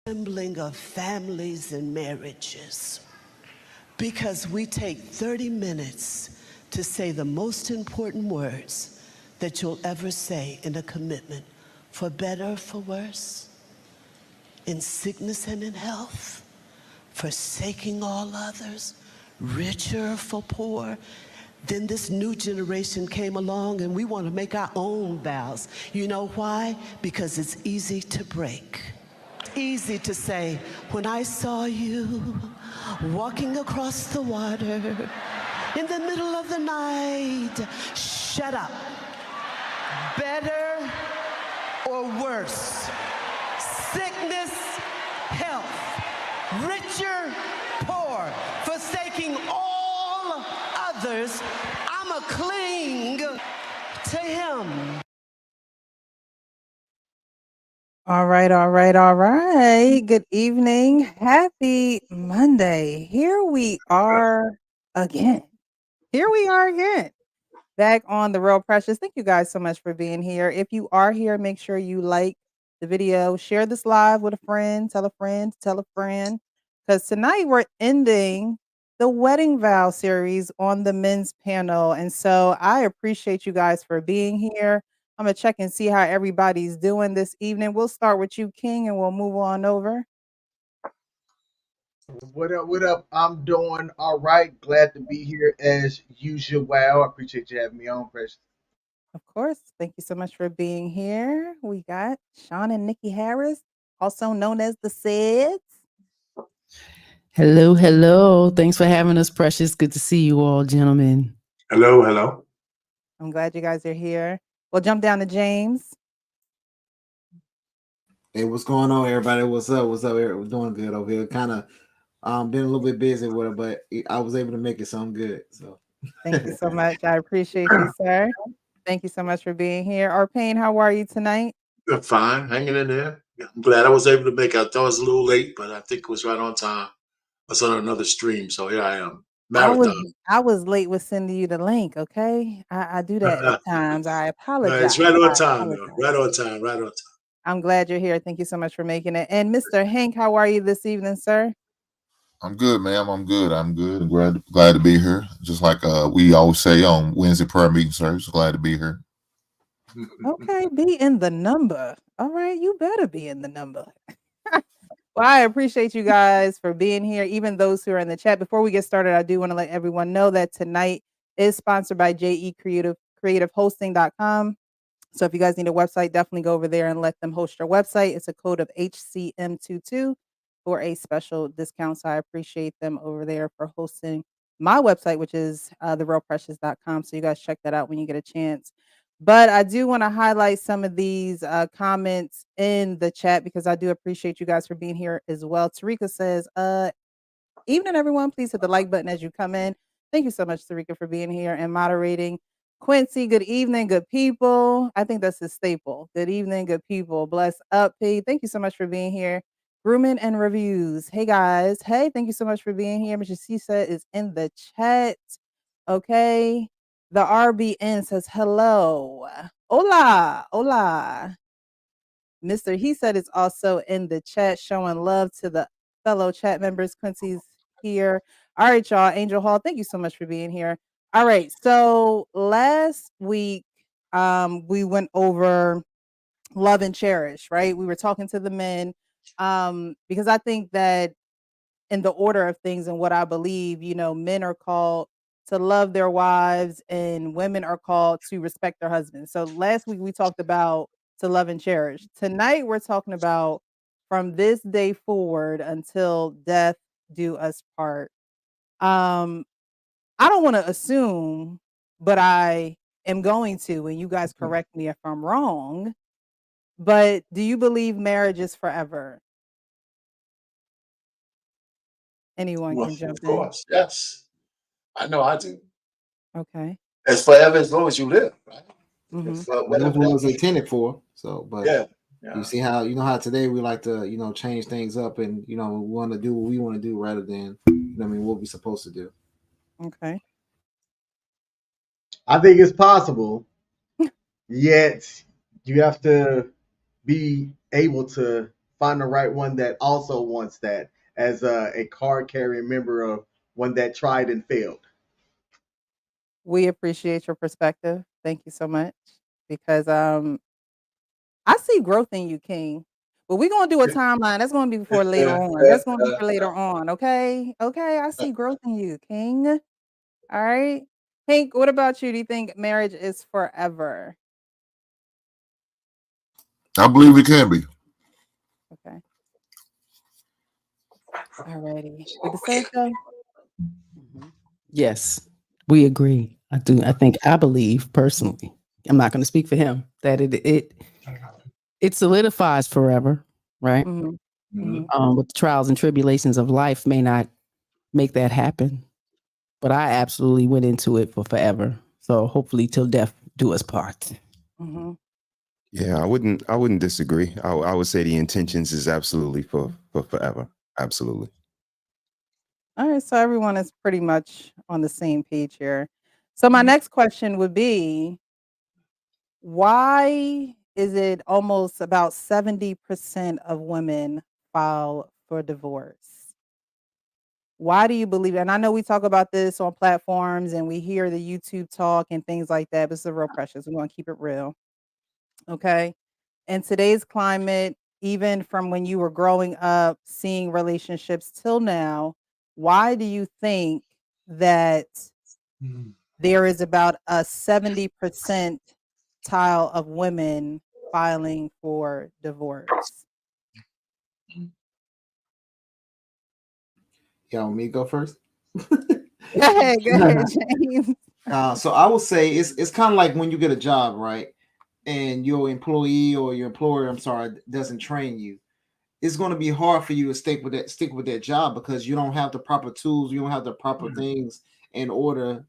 Assembling of families and marriages, because we take 30 minutes to say the most important words that you'll ever say in a commitment, for better, for worse, in sickness and in health, forsaking all others, richer for poor. Then this new generation came along and we want to make our own vows. You know why? Because it's easy to break. Easy to say, when I saw you walking across the water in the middle of the night, shut up. Better or worse? Sickness, health, richer, poor, forsaking all others, I'ma cling to him. All right, all right, all right. Good evening. Happy Monday. Here we are again. Here we are again. Back on The Real Precious. Thank you guys so much for being here. If you are here, make sure you like the video, share this live with a friend, tell a friend, tell a friend. Because tonight we're ending the wedding vow series on the men's panel. And so I appreciate you guys for being here. I'm going to check and see how everybody's doing this evening. We'll start with you, King, and we'll move on over. What up? What up? I'm doing all right. Glad to be here as usual. I appreciate you having me on, Precious. Of course. Thank you so much for being here. We got Sean and Nikki Harris, also known as the Seds. Hello, hello. Thanks for having us, Precious. Good to see you all, gentlemen. Hello, hello. I'm glad you guys are here. We'll jump down to James. Hey, what's going on, everybody? What's up? What's up? We're doing good over here. Kind of been a little bit busy with it, but I was able to make it sound good. So thank you so much. I appreciate you, sir. Thank you so much for being here. Arpane, how are you tonight? I'm fine, hanging in there. I'm glad I was able to make it. I thought it was a little late, but I think it was right on time. I was on another stream, so here I am. Marathon. I was late with sending you the link, okay? I do that at times. I apologize. It's right on time, though. Right on time, right on time. I'm glad you're here. Thank you so much for making it. And Mr. Hank, how are you this evening, sir? I'm good, ma'am. I'm good. I'm glad to be here. Just like we always say on Wednesday prayer meeting service. Glad to be here. Okay, be in the number. All right, you better be in the number. Well, I appreciate you guys for being here, even those who are in the chat. Before we get started, I do want to let everyone know that tonight is sponsored by JECreativehosting.com. So if you guys need a website, definitely go over there and let them host your website. It's a code of HCM22 for a special discount. So I appreciate them over there for hosting my website, which is therealprecious.com. So you guys check that out when you get a chance. But I do want to highlight some of these comments in the chat because I do appreciate you guys for being here as well. Tarika says, evening, everyone. Please hit the like button as you come in. Thank you so much, Tarika, for being here and moderating. Quincy, good evening, good people. I think that's a staple. Good evening, good people. Bless up, P. Thank you so much for being here. Grooming and reviews. Hey, guys. Hey, thank you so much for being here. Mr. Cisa is in the chat. Okay. The RBN says hello. Hola. Hola. Mr. He said is also in the chat showing love to the fellow chat members. Quincy's here. All right, y'all. Angel Hall, thank you so much for being here. All right. So last week, we went over love and cherish, right? We were talking to the men, because I think that in the order of things and what I believe, men are called to love their wives and women are called to respect their husbands. So last week we talked about to love and cherish. Tonight we're talking about from this day forward until death do us part. Um, I don't want to assume, but I am going to, and you guys correct me if I'm wrong. But do you believe marriage is forever? Anyone Well, can jump of in. course, yes. I know I do. Okay. It's forever as long as you live, right? Mm-hmm. If, That's whatever what it that was means. intended for. So, but Yeah. you Yeah. see how how today we like to change things up and we want to do what we want to do rather than what we're supposed to do. Okay. I think it's possible, yet you have to be able to find the right one that also wants that as a card carrying member of one that tried and failed. We appreciate your perspective. Thank you so much. Because I see growth in you, King. But we're gonna do a timeline. That's gonna be for later on. That's gonna be for later on. Okay. Okay. I see growth in you, King. All right. Pink, what about you? Do you think marriage is forever? I believe it can be. Okay. All righty. Did the same go? Yes, we agree. I do. I believe personally. I'm not going to speak for him that it solidifies forever, right? Mm-hmm. Mm-hmm. But the trials and tribulations of life may not make that happen. But I absolutely went into it for forever. So hopefully till death do us part. Mm-hmm. Yeah, I wouldn't disagree. I would say the intentions is absolutely for forever. Absolutely. All right. So everyone is pretty much on the same page here. So my next question would be, why is it almost about 70% of women file for divorce? Why do you believe and I know we talk about this on platforms and we hear the YouTube talk and things like that, but it's the real precious. We want to keep it real. Okay. In today's climate, even from when you were growing up, seeing relationships till now, why do you think that there is about a 70% tile of women filing for divorce? Y'all want me to go first? Go ahead, James. So I would say it's kind of like when you get a job, right? And your employee or your employer, I'm sorry, doesn't train you. It's going to be hard for you to stick with that job because you don't have the proper tools, you don't have the proper things in order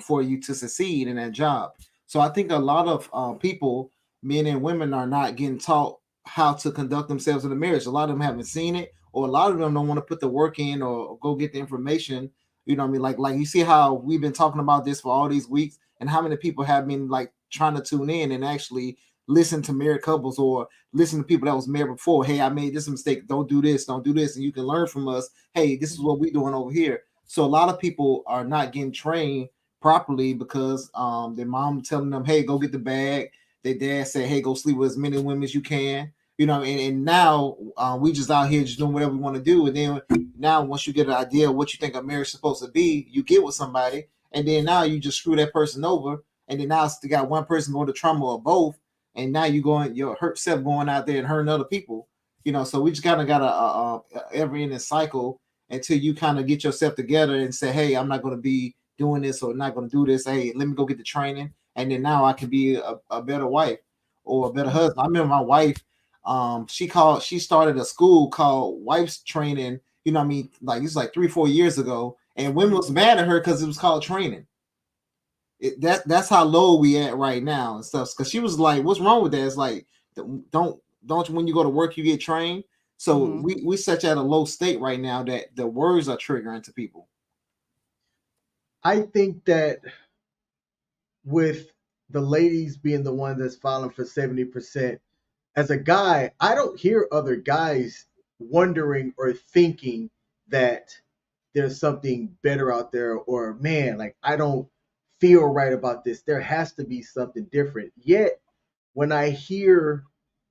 for you to succeed in that job. So I think a lot of people, men and women, are not getting taught how to conduct themselves in a marriage. A lot of them haven't seen it, or a lot of them don't want to put the work in or go get the information. You know what I mean? Like you see how we've been talking about this for all these weeks, and how many people have been like trying to tune in and actually listen to married couples or listen to people that was married before. Hey, I made this mistake. Don't do this. Don't do this. And you can learn from us. Hey, this is what we're doing over here. So a lot of people are not getting trained properly because their mom telling them, hey, go get the bag. Their dad said, hey, go sleep with as many women as you can. You know, and now we just out here just doing whatever we want to do. And then now once you get an idea of what you think a marriage is supposed to be, you get with somebody. And then now you just screw that person over. And then now you got one person going to trauma or both. And now you're hurt self going out there and hurting other people. So we just kind of got a ever-ending cycle until you kind of get yourself together and say, hey, I'm not going to be doing this or not going to do this. Hey, let me go get the training, and then now I can be a better wife or a better husband. I remember my wife, she started a school called Wife's Training. You know what I mean? Like it's like 3-4 years ago, and women was mad at her because it was called training. That's how low we at right now and stuff. Because she was like, "What's wrong with that?" It's like, don't when you go to work you get trained. So we such at a low state right now that the words are triggering to people. I think that with the ladies being the one that's filing for 70%, as a guy, I don't hear other guys wondering or thinking that there's something better out there, or man, like I don't feel right about this. There has to be something different. Yet when I hear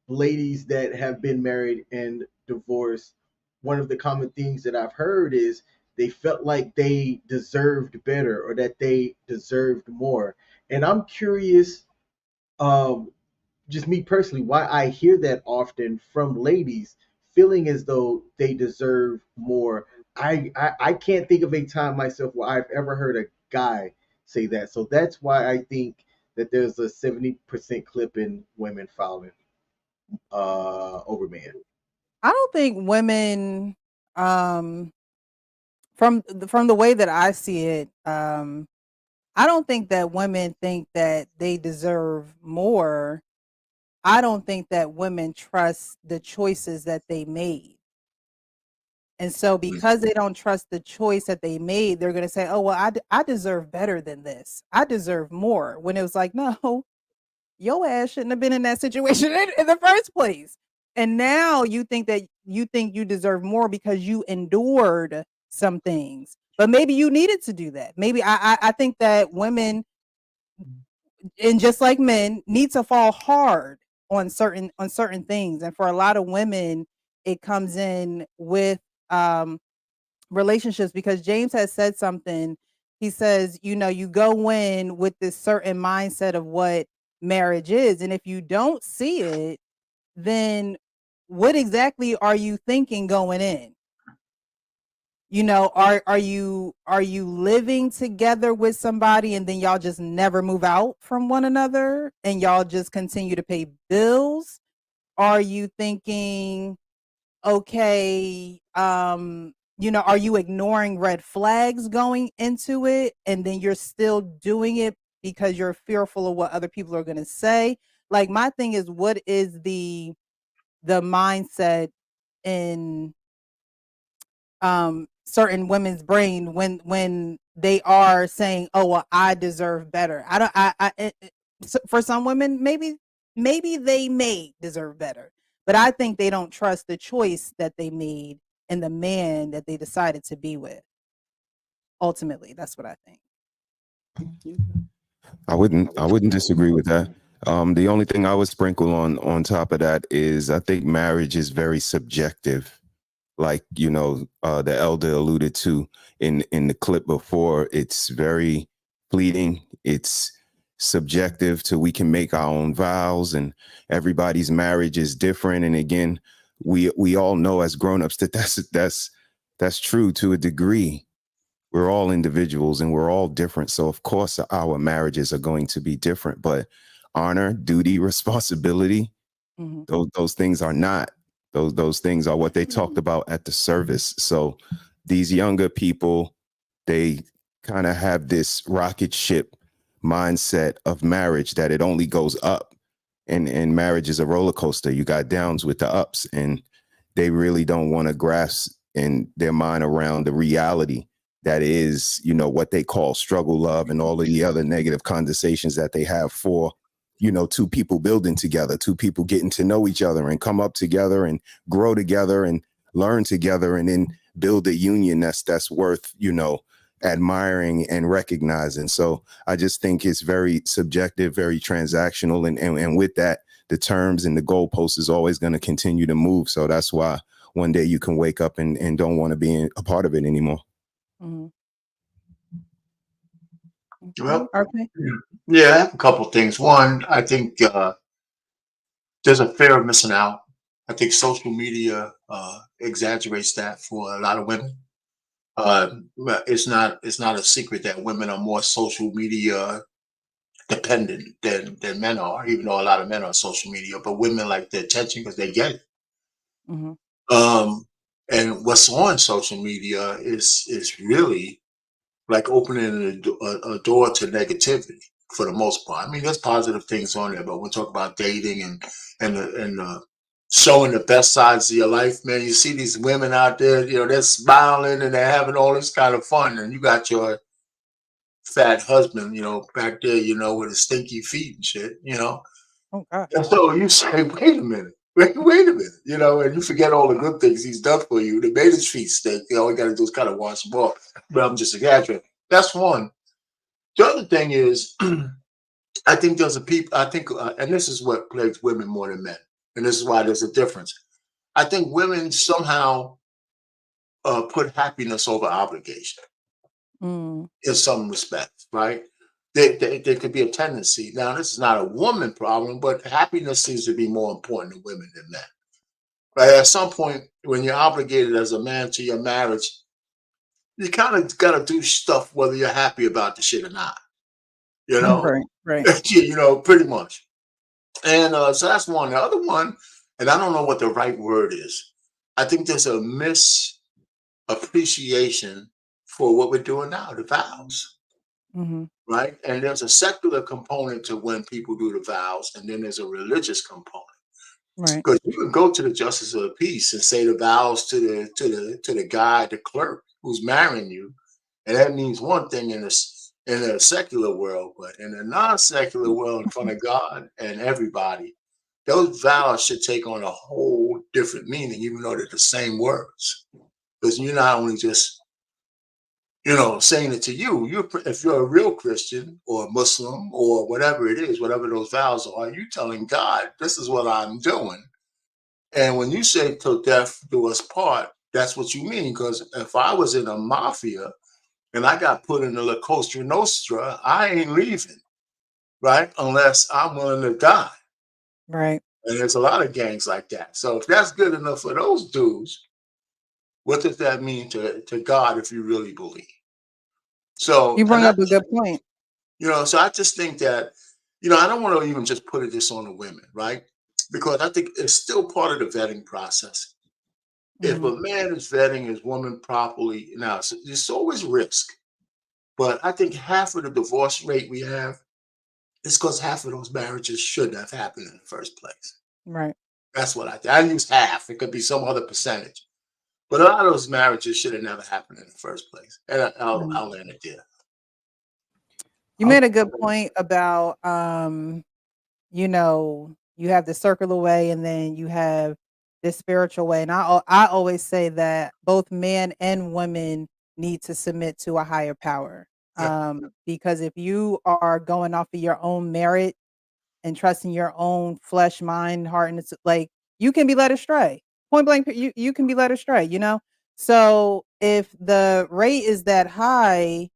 ladies that have been married and divorced, one of the common things that I've heard is they felt like they deserved better or that they deserved more. And I'm curious, um, just me personally, why I hear that often from ladies feeling as though they deserve more. I can't think of a time myself where I've ever heard a guy say that. So that's why I think that there's a 70% clip in women filing over men. I don't think women, um, from the way that I see it, I don't think that women think that they deserve more. I don't think that women trust the choices that they made. And so because they don't trust the choice that they made, they're going to say, "Oh, well, I deserve better than this. I deserve more." When it was like, "No, your ass shouldn't have been in that situation in the first place." And now you think that you deserve more because you endured some things. But maybe you needed to do that. Maybe I think that women, and just like men, need to fall hard on certain things. And for a lot of women, it comes in with um relationships, because James has said something. He says, you go in with this certain mindset of what marriage is. And if you don't see it, then what exactly are you thinking going in? Are you living together with somebody and then y'all just never move out from one another and y'all just continue to pay bills? Are you thinking, okay, are you ignoring red flags going into it and then you're still doing it because you're fearful of what other people are going to say? Like, my thing is, what is the mindset in certain women's brain when they are saying, "Oh, well, I deserve better." I don't for some women, maybe they may deserve better, but I think they don't trust the choice that they made and the man that they decided to be with. Ultimately, that's what I think. I wouldn't disagree with that. The only thing I would sprinkle on top of that is I think marriage is very subjective. Like, the elder alluded to in the clip before, it's very fleeting. It's subjective to, we can make our own vows, and everybody's marriage is different. And again, we all know as grown-ups that that's true to a degree. We're all individuals and we're all different. So of course our marriages are going to be different, but honor, duty, responsibility, Mhm. those things are not. Those things are what they talked about at the service. So these younger people, they kind of have this rocket ship mindset of marriage that it only goes up. And marriage is a roller coaster. You got downs with the ups, and they really don't want to grasp in their mind around the reality that is, what they call struggle love and all of the other negative conversations that they have for, two people building together, two people getting to know each other and come up together and grow together and learn together and then build a union that's worth, admiring and recognizing. So I just think it's very subjective, very transactional. And with that, the terms and the goalpost is always going to continue to move. So that's why one day you can wake up and don't want to be a part of it anymore. Mhm. Well, Okay. yeah, I have a couple things. One, I think there's a fear of missing out. I think social media exaggerates that for a lot of women. But it's not a secret that women are more social media dependent than men are, even though a lot of men are social media. But women like the attention because they get it. Mhm. Um, and what's on social media is really like opening a door to negativity for the most part. I mean, there's positive things on there, but when we talk about dating and showing the best sides of your life, man, you see these women out there, they're smiling and they're having all this kind of fun, and you got your fat husband, back there, with his stinky feet and shit. Oh gosh. And so you say, wait a minute. Wait a minute, and you forget all the good things he's done for you. They made his feet stink. All you got to do is kind of wash them off. But I'm just exaggerating. That's one. The other thing is, I think there's a people. I think, and this is what plagues women more than men. and this is why there's a difference. I think women somehow put happiness over obligation Mm, in some respects, right? There could be a tendency. Now, this is not a woman problem, but happiness seems to be more important to women than men. Right? At some point, when you're obligated as a man to your marriage, you kind of got to do stuff whether you're happy about the shit or not. You know, right, right. you know, pretty much. And so that's one. The other one, and I don't know what the right word is. I think there's a misappreciation for what we're doing now, the vows, Hmm. right? And there's a secular component to when people do the vows, and then there's a religious component. Right. Because you can go to the justice of the peace and say the vows to the guy, the clerk who's marrying you, and that means one thing in this in the secular world, but in the non-secular world, in front of God and everybody, those vows should take on a whole different meaning, even though they're the same words. Because you're not only just saying it to you. If you're a real Christian or Muslim or whatever it is, whatever those vows are, you telling God, this is what I'm doing. And when you say till death do us part, that's what you mean. Because if I was in a mafia and I got put in the La Costa Nostra, I ain't leaving, right? Unless I'm willing to die. Right. And there's a lot of gangs like that. So if that's good enough for those dudes, what does that mean to God if you really believe? So, You and bring I, up a good point. so I just think that, I don't want to even just put this on the women, right? Because I think it's still part of the vetting process. If Hmm. a man is vetting his woman properly, now there's always risk, but I think half of the divorce rate we have is because half of those marriages shouldn't have happened in the first place. Right. That's what I think. I use half. It could be some other percentage, but a lot of those marriages should have never happened in the first place. And Right. I'll end it there. You made a good point about you have the circular way and then you have this spiritual way. And I always say that both men and women need to submit to a higher power. Yeah. Because if you are going off of your own merit and trusting your own flesh, mind, heart, and it's like you can be led astray. Point blank, you can be led astray. So if the rate is that high,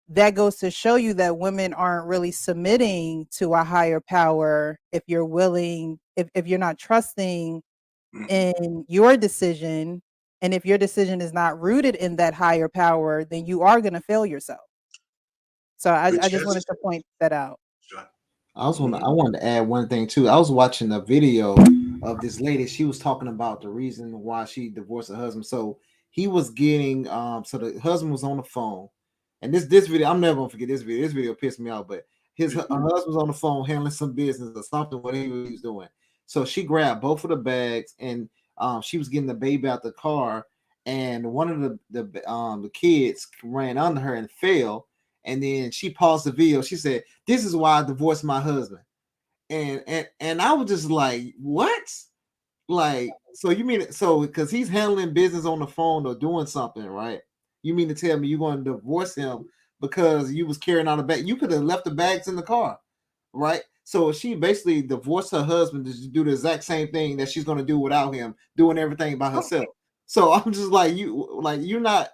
that goes to show you that women aren't really submitting to a higher power if you're willing, if you're not trusting Mhm. in your decision, and if your decision is not rooted in that higher power, then you are going to fail yourself. So Good I just wanted chances. to point that out. Sure. I wanted to add one thing too. I was watching a video of this lady. She was talking about the reason why she divorced her husband. So he was getting so the husband was on the phone, and this video, I'm never gonna forget this video. This video pissed me off, but her husband was on the phone handling some business or something, what he was doing. So she grabbed both of the bags and she was getting the baby out the car, and one of the kids ran under her and fell. And then she paused the video. She said, "This is why I divorced my husband." And I was just like, "What?" Like, so you mean because he's handling business on the phone or doing something, right? You mean to tell me you're going to divorce him because you was carrying out a bag? You could have left the bags in the car, right? So she basically divorced her husband to do the exact same thing that she's going to do without him, doing everything by herself. So I'm just like, you're not.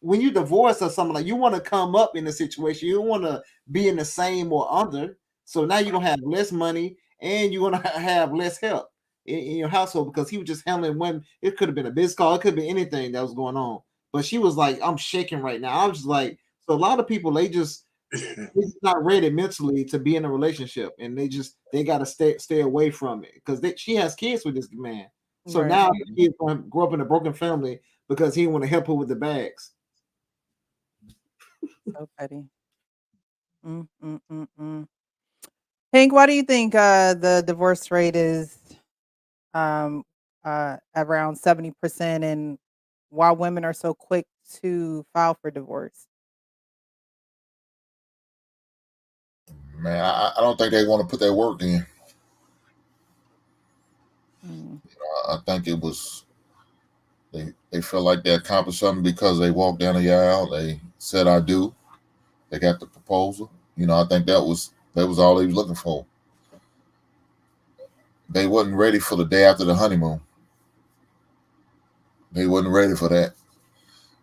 When you divorce or something, like, you want to come up in a situation, you don't want to be in the same or under. So now you're gonna have less money and you're gonna have less help in your household because he was just handling one. It could have been a business call, it could be anything that was going on. But she was like, "I'm shaking right now." I was just like, so a lot of people they're just not ready mentally to be in a relationship, and they got to stay away from it because she has kids with this man. So Right. now the kid's going to grow up in a broken family because he didn't want to help her with the bags. So petty. Mm, mm, mm, mm. Hank, why do you think the divorce rate is around 70%, and why women are so quick to file for divorce? Man, I don't think they want to put that work in. Mm, I think it was they felt like they accomplished something because they walked down the aisle. They said I do. They got the proposal. I think that was all they was looking for. They wasn't ready for the day after the honeymoon. They wasn't ready for that.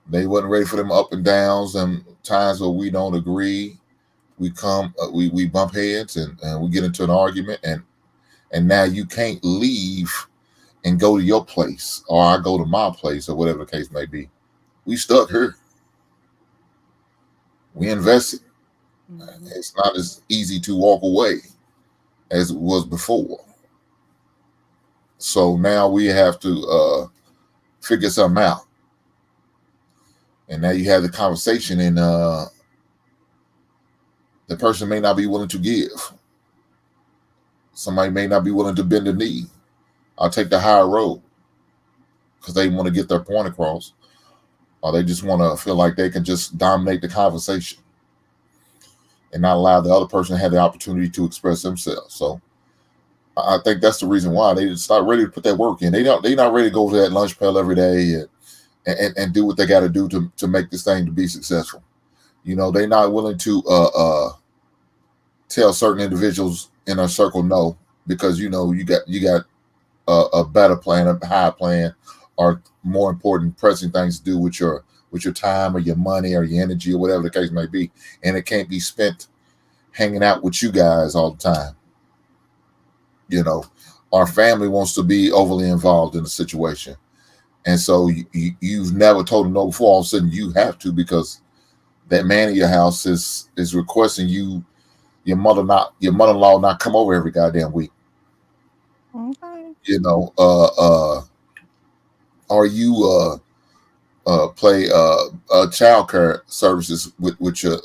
They wasn't ready for them up and downs and times where we don't agree. We bump heads and we get into an argument, and now you can't leave and go to your place, or I go to my place, or whatever the case may be. We stuck here. We invested. It's not as easy to walk away as it was before. So now we have to figure something out. And now you have the conversation, and the person may not be willing to give. Somebody may not be willing to bend the knee. I'll take the higher road because they want to get their point across, or they just want to feel like they can just dominate the conversation and not allow the other person to have the opportunity to express themselves. So I think that's the reason why they just not ready to put that work in. They not ready to go to that lunch pail every day and do what they got to do to make this thing to be successful. You know, they're not willing to tell certain individuals in our circle no, because you know you got a better plan, a higher plan, or more important pressing things to do with your time or your money or your energy or whatever the case may be, and it can't be spent hanging out with you guys all the time. You know, our family wants to be overly involved in the situation, and so you've never told them no before. All of a sudden, you have to, because that man in your house is requesting your mother-in-law not come over every goddamn week. Okay. You know, or you play child care services with your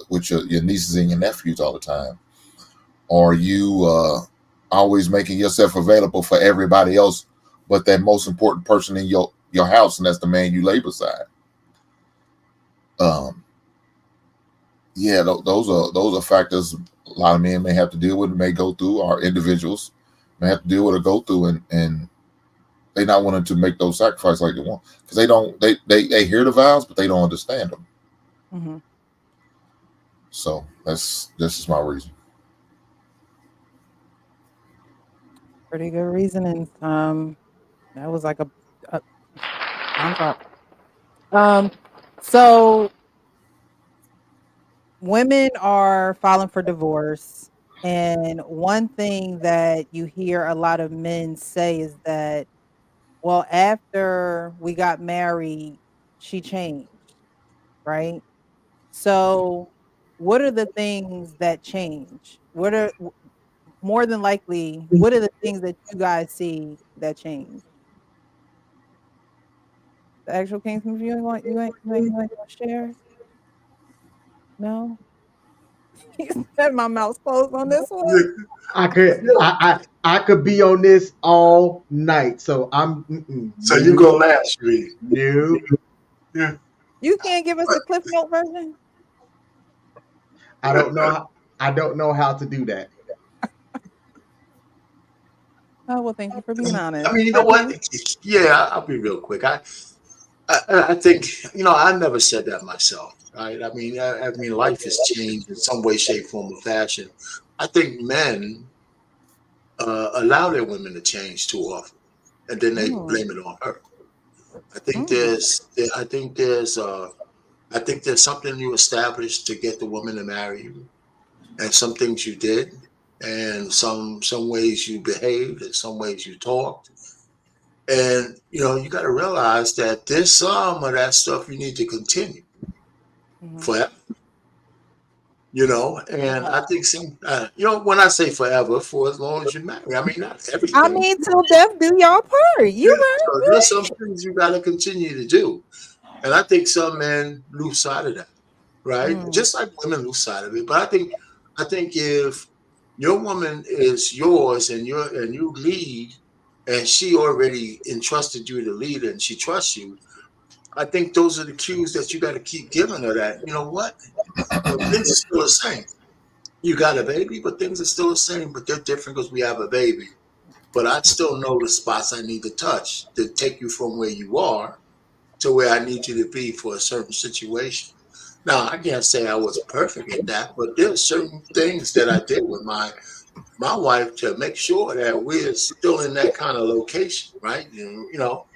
nieces and your nephews all the time, or you always making yourself available for everybody else but that most important person in your house, and that's the man you lay beside. Yeah, those are factors a lot of men may have to deal with, may go through, or individuals may have to deal with or go through, and they not wanting to make those sacrifices like they want, because they hear the vows, but they don't understand them. Mm-hmm. So this is my reason. Pretty good reasoning. That was like a so women are filing for divorce, and one thing that you hear a lot of men say is that, well, after we got married, she changed, right? So what are the things that change? More than likely, what are the things that you guys see that change? The actual Kingsman, you ain't gonna share? No? He said my mouth's closed on this one. I could be on this all night. So So you go last, Reed. No. Yeah. You can't give us a Cliff Note version? I don't know how to do that. Oh, well, thank you for being honest. I mean, you know what? Yeah, I'll be real quick. I think, you know, I never said that myself, right? I mean, life has changed in some way, shape, form, or fashion. I think men allow their women to change too often, and then they blame it on her. I think there's something you established to get the woman to marry you, and some things you did, and some ways you behaved, and some ways you talked. And you know, you got to realize that there's some of that stuff you need to continue forever. You know, and I think some, you know, when I say forever, for as long as you marry, I mean not everything. I mean, till death do y'all part. You right? So there's some things you got to continue to do, and I think some men lose sight of that, right? Just like women lose sight of it. But I think if your woman is yours and you lead, and she already entrusted you to lead and she trusts you, I think those are the cues that you got to keep giving her. That, you know what, things are still the same. You got a baby, but things are still the same, but they're different because we have a baby. But I still know the spots I need to touch to take you from where you are to where I need you to be for a certain situation. Now, I can't say I was perfect at that, but there's certain things that I did with my my wife to make sure that we're still in that kind of location, right? And, you know,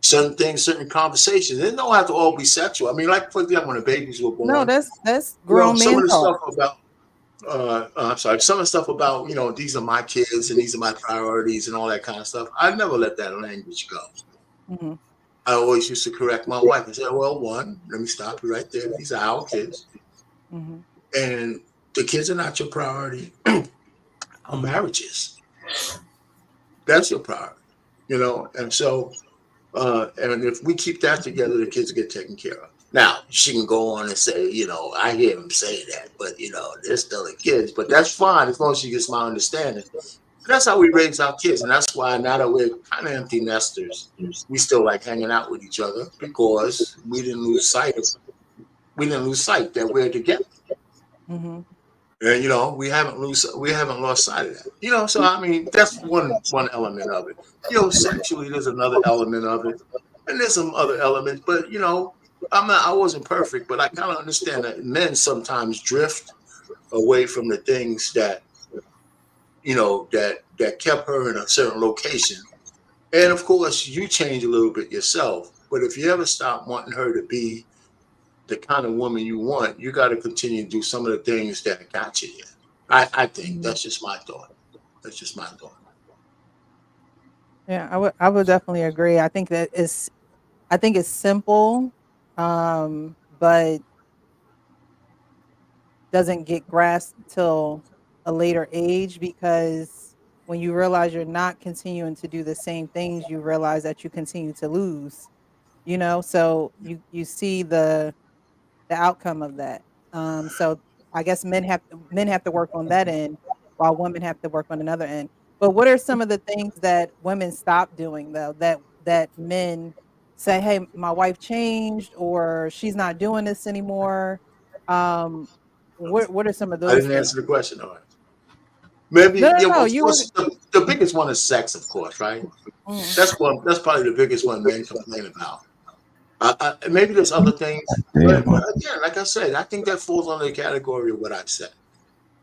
certain things, certain conversations. They don't have to all be sexual. I mean, like for example, when the babies were No, born, that's you know, grown some of man the talk. stuff about I'm sorry, some of the stuff about, you know, these are my kids and these are my priorities and all that kind of stuff. I never let that language go. Hmm. I always used to correct my wife and say, well, one, let me stop you right there. These are our kids. Hmm. And the kids are not your priority. Our marriages. That's your priority. You know, and so and if we keep that together, the kids get taken care of. Now, she can go on and say, you know, I hear him say that, but you know, they're still the kids. But that's fine as long as she gets my understanding. And that's how we raise our kids, and that's why now that we're kind of empty nesters, we still like hanging out with each other because we didn't lose sight that we're together. Hmm. And you know, we haven't lost sight of that. You know, so I mean, that's one element of it. You know, sexually, there's another element of it, and there's some other elements. But you know, I wasn't perfect, but I kind of understand that men sometimes drift away from the things that you know that kept her in a certain location. And of course, you change a little bit yourself. But if you ever stop wanting her to be the kind of woman you want, you got to continue to do some of the things that got you there. I think Hmm. that's just my thought. That's just my thought. Yeah, I would definitely agree. I think it's simple, but doesn't get grasped till a later age, because when you realize you're not continuing to do the same things, you realize that you continue to lose, you know? So you see the outcome of that. So I guess men have to work on that end while women have to work on another end. But what are some of the things that women stop doing though, that men say, "Hey, my wife changed," or "She's not doing this anymore." Um, what are some of I those didn't things? answer the question. All right. Maybe, No, no, yeah, well, no. of You were. course, the biggest one is sex, of course, right? Mm, That's one. That's probably the biggest one men complain about. Maybe there's other things, but Damn. again, like I said, I think that falls under the category of what I've said.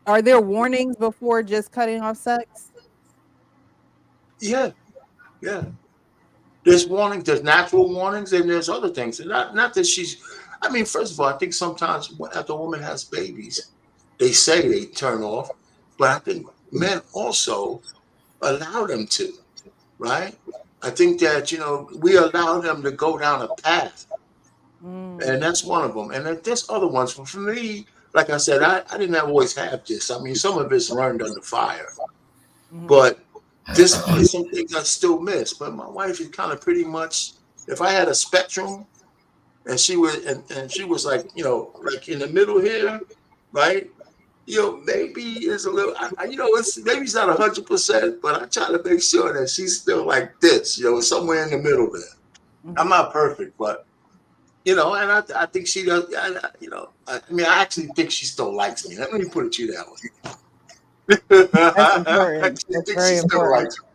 are there warnings before just cutting off sex? Yeah, yeah. There's warnings, there's natural warnings, and there's other things. And not that she's. I mean, first of all, I think sometimes after a woman has babies, they say they turn off, but I think men also allow them to, right? I think that you know we allow them to go down a path, and Mm, that's one of them. And then there's other ones. But for me, like I said, I didn't always have this. I mean, some of it's learned under fire, mhm. but there's probably some things I still miss. But my wife is kind of pretty much. If I had a spectrum, and she was like, you know, like in the middle here, right? You know, maybe it's a little, you know, it's maybe it's not 100%, but I try to make sure that she's still like this, you know, somewhere in the middle there. I'm Mhm. not perfect, but you know, and I think she does. You know, I mean, I actually think she still likes me. Let me put it to you that way. That's I important. actually That's think she very still important. likes me.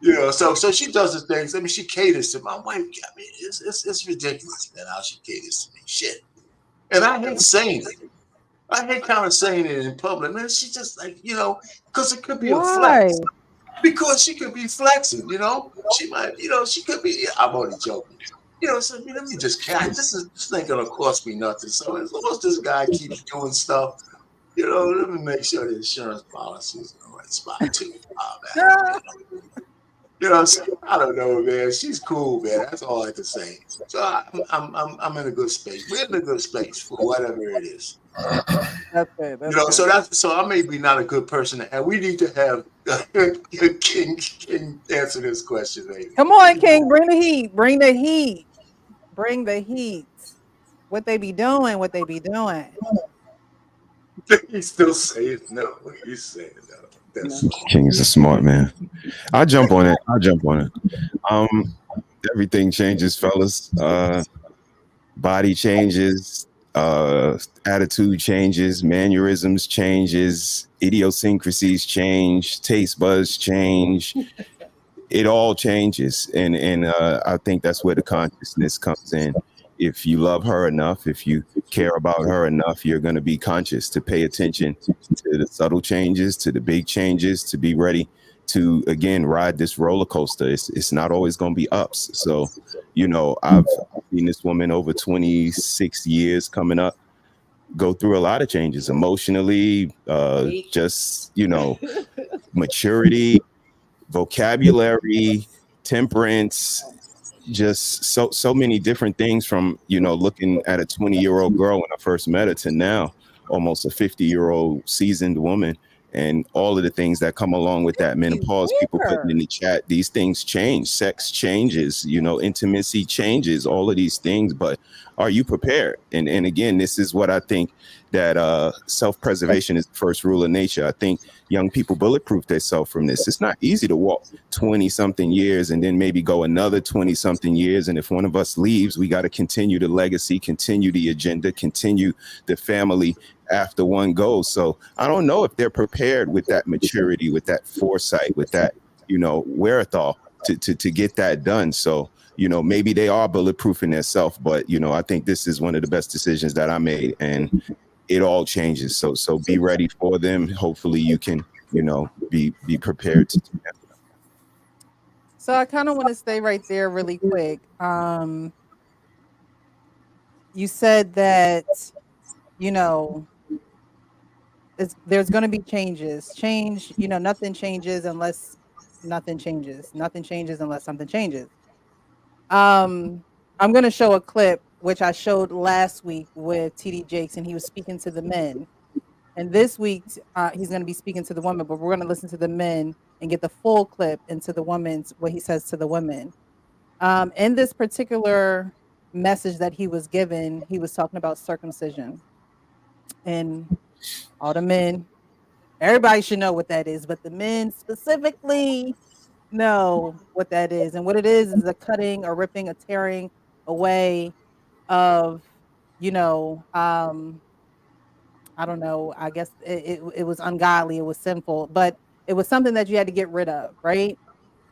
You know, so she does the things. I mean, she caters to my wife. I mean, it's ridiculous, man, how she caters to me. Shit, and I hate saying it. I hate kind of saying it in public, man. She just like, you know, because it could be a Why? flex. Because she could be flexing, you know. She might, you know, she could be. I'm only joking. You know, so let me just catch. This ain't gonna cost me nothing. So as long as this guy keeps doing stuff, you know, let me make sure the insurance policy is in the right spot too. Oh, man, Ah, you know, so, I don't know, man. She's cool, man. That's all I can say. So I'm in a good space. We're in a good space for whatever it is. that's good. You That's know, good. so I may be not a good person, and we need to have King answer this question, maybe. Come on, King. Bring the heat. Bring the heat. Bring the heat. What they be doing? What they be doing? He's still saying no. He's saying no. That's No. funny. King is a smart man. I'll jump on it. I'll jump on it. Um, Everything changes, fellas. Body changes, attitude changes, mannerisms changes, idiosyncrasies change, taste buds change. It all changes, and I think that's where the consciousness comes in. if you love her enough, if you care about her enough, you're going to be conscious to pay attention to the subtle changes, to the big changes, to be ready to, again, ride this roller coaster. It's not always going to be ups. So, you know, I've seen this woman over 26 years coming up go through a lot of changes emotionally, just, you know, maturity, vocabulary, temperance, just so many different things, from, you know, looking at a 20-year-old girl when I first met her to now almost a 50-year-old seasoned woman, and all of the things that come along with that. Menopause, people putting in the chat, these things change, sex changes, you know, intimacy changes, all of these things. But are you prepared? And again, this is what I think, that self-preservation is the first rule of nature. I think young people bulletproof themselves from this. It's not easy to walk 20 something years and then maybe go another 20 something years. And if one of us leaves, we got to continue the legacy, continue the agenda, continue the family after one goes. So I don't know if they're prepared with that maturity, with that foresight, with that, you know, wherewithal to get that done. So, you know, maybe they are bulletproofing themselves, but, you know, I think this is one of the best decisions that I made, and it all changes. So be ready for them. Hopefully you can, you know, be prepared to do that. So I kind of want to stay right there really quick. You said that, you know, there's going to be changes. Change, you know, nothing changes unless nothing changes. Nothing changes unless something changes. I'm going to show a clip which I showed last week with TD Jakes, and he was speaking to the men. And this week, he's going to be speaking to the women, but we're going to listen to the men and get the full clip into the women's, what he says to the women. In this particular message that he was given, he was talking about circumcision. And all the men, everybody should know what that is, but the men specifically know what that is. And what it is a cutting, a ripping, a tearing away of, you know, I don't know, I guess it was ungodly, it was sinful, but it was something that you had to get rid of, right?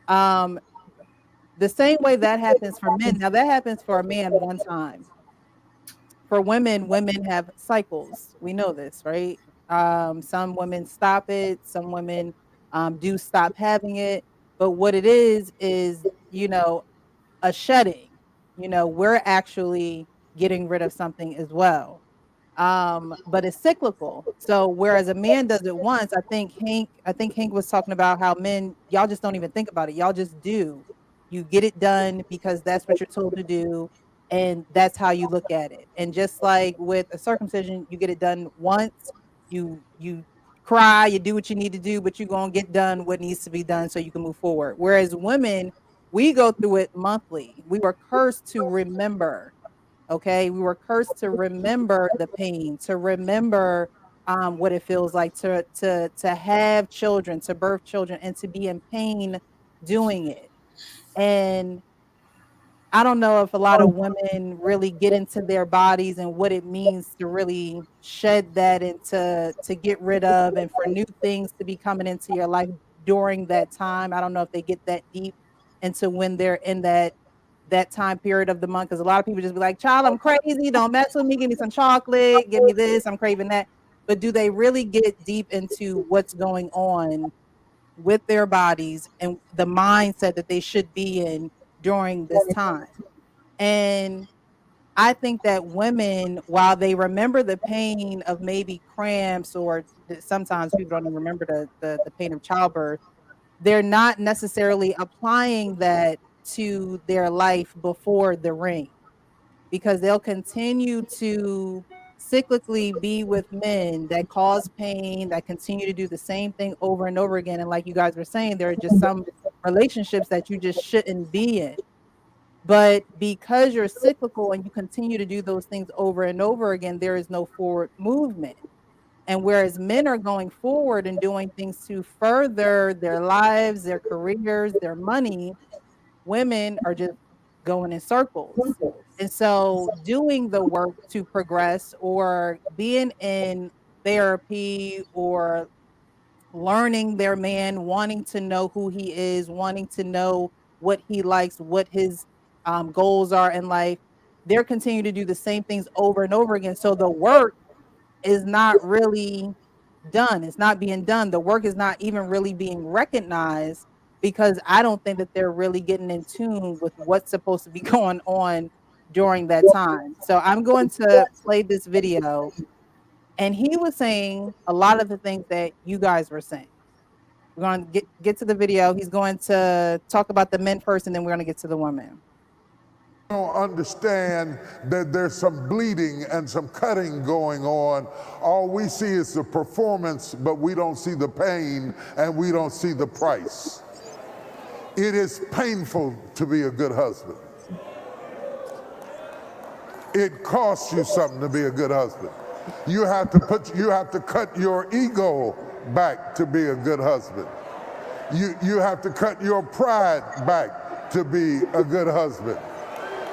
The same way that happens for men. Now that happens for a man one time. For women, women have cycles. We know this, right? Some women stop it, some women do stop having it. But what it is, you know, a shedding. You know, we're actually getting rid of something as well. But it's cyclical. So whereas a man does it once, I think Hank was talking about how men, y'all just don't even think about it. Y'all just do. You get it done because that's what you're told to do, and that's how you look at it. And just like with a circumcision, you get it done once, you cry, you do what you need to do, but you're gonna get done what needs to be done so you can move forward. Whereas women, we go through it monthly. We were cursed to remember. Okay, we were cursed to remember the pain, to remember what it feels like to have children, to birth children, and to be in pain doing it. And I don't know if a lot of women really get into their bodies and what it means to really shed that and to get rid of, and for new things to be coming into your life during that time. I don't know if they get that deep into when they're in that time period of the month, because a lot of people just be like, child, I'm crazy, don't mess with me, give me some chocolate, give me this, I'm craving that. But do they really get deep into what's going on with their bodies and the mindset that they should be in during this time? And I think that women, while they remember the pain of maybe cramps, or sometimes people don't even remember the pain of childbirth, they're not necessarily applying that to their life before the ring, because they'll continue to cyclically be with men that cause pain, that continue to do the same thing over and over again. And like you guys were saying, there are just some relationships that you just shouldn't be in. But because you're cyclical and you continue to do those things over and over again, there is no forward movement. And whereas men are going forward and doing things to further their lives, their careers, their money, women are just going in circles. And so doing the work to progress, or being in therapy, or learning their man, wanting to know who he is, wanting to know what he likes, what his goals are in life, they're continuing to do the same things over and over again. So the work is not really done. It's not being done. The work is not even really being recognized because I don't think that they're really getting in tune with what's supposed to be going on during that time. So I'm going to play this video, and he was saying a lot of the things that you guys were saying. We're going to get to the video. He's going to talk about the men first, and then we're going to get to the women. Don't understand that there's some bleeding and some cutting going on. All we see is the performance, but we don't see the pain and we don't see the price. It is painful to be a good husband. It costs you something to be a good husband. You have to cut your ego back to be a good husband. You have to cut your pride back to be a good husband.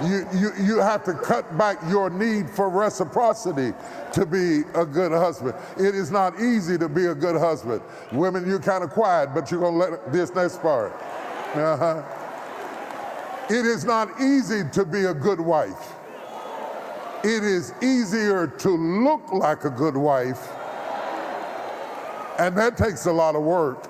You have to cut back your need for reciprocity to be a good husband. It is not easy to be a good husband. Women, you're kind of quiet, but you're going to let this next part. It is not easy to be a good wife. It is easier to look like a good wife, and that takes a lot of work.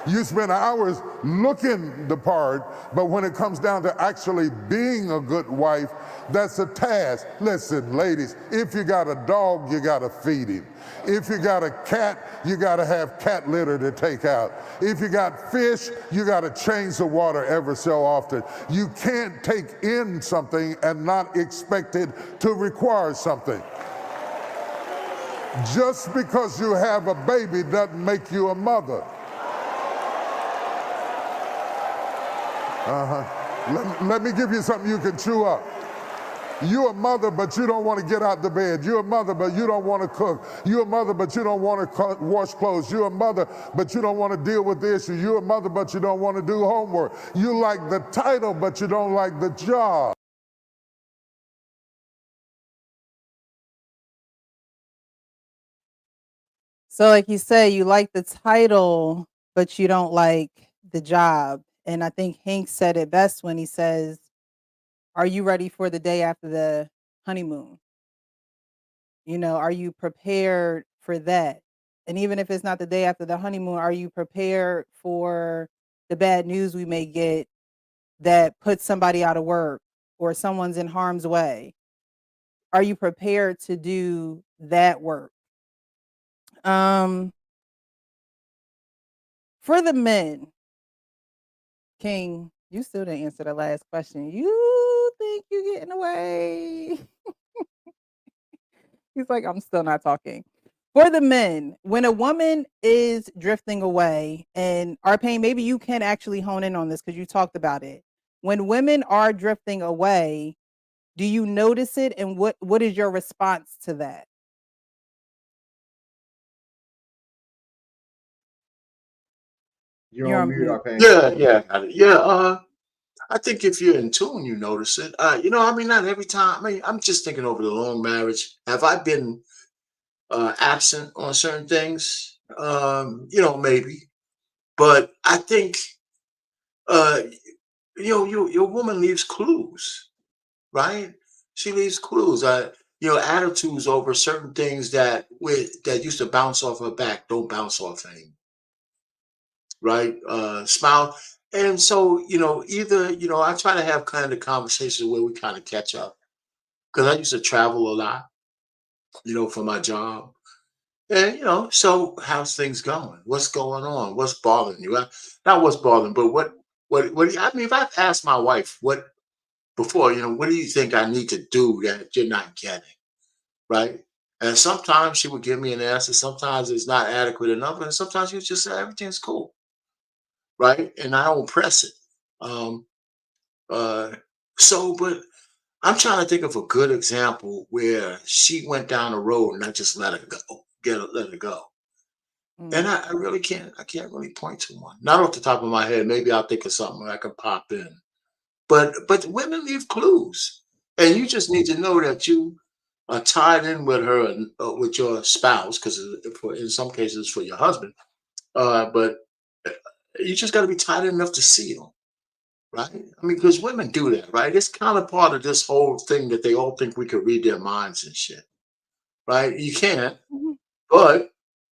You spend hours looking the part, but when it comes down to actually being a good wife, that's a task. Listen, ladies, if you got a dog, you got to feed him. If you got a cat, you got to have cat litter to take out. If you got fish, you got to change the water ever so often. You can't take in something and not expect it to require something. Just because you have a baby doesn't make you a mother. Let me give you something you can chew up. You're a mother, but you don't want to get out the bed. You're a mother, but you don't want to cook. You're a mother, but you don't want to wash clothes. You're a mother, but you don't want to deal with the issue. You're a mother, but you don't want to do homework. You like the title, but you don't like the job. So like you said, you like the title, but you don't like the job. And I think Hank said it best when he says, are you ready for the day after the honeymoon? You know, are you prepared for that? And even if it's not the day after the honeymoon, are you prepared for the bad news we may get that puts somebody out of work or someone's in harm's way? Are you prepared to do that work? For the men, King, you still didn't answer the last question. You think you're getting away? He's like, I'm still not talking. For the men, when a woman is drifting away, and Arpain, maybe you can actually hone in on this because you talked about it. When women are drifting away, do you notice it, and what is your response to that? You're on mute, Arpain. Yeah. I think if you're in tune, you notice it. I mean, not every time. I mean, I'm just thinking over the long marriage. Have I been absent on certain things? Maybe. But I think your woman leaves clues, right? She leaves clues. Attitudes over certain things that used to bounce off her back don't bounce off anymore, right? Smile. And so, either, I try to have kind of conversations where we kind of catch up because I used to travel a lot, for my job. And, so how's things going? What's going on? What's bothering you? Not what's bothering, but I mean, if I've asked my wife before, what do you think I need to do that you're not getting? Right. And sometimes she would give me an answer. Sometimes it's not adequate enough. And sometimes she would just say, everything's cool. Right. And I don't press it. Um, but I'm trying to think of a good example where she went down the road and I just let her go, let her go. And I really can't. I can't really point to one. Not off the top of my head. Maybe I'll think of something I can pop in. But women leave clues, and you just need to know that you are tied in with her and with your spouse, because in some cases for your husband. But you just got to be tied in enough to see them, right? I mean, because women do that, right? It's kind of part of this whole thing that they all think we could read their minds and shit, right? You can't, Mhm. but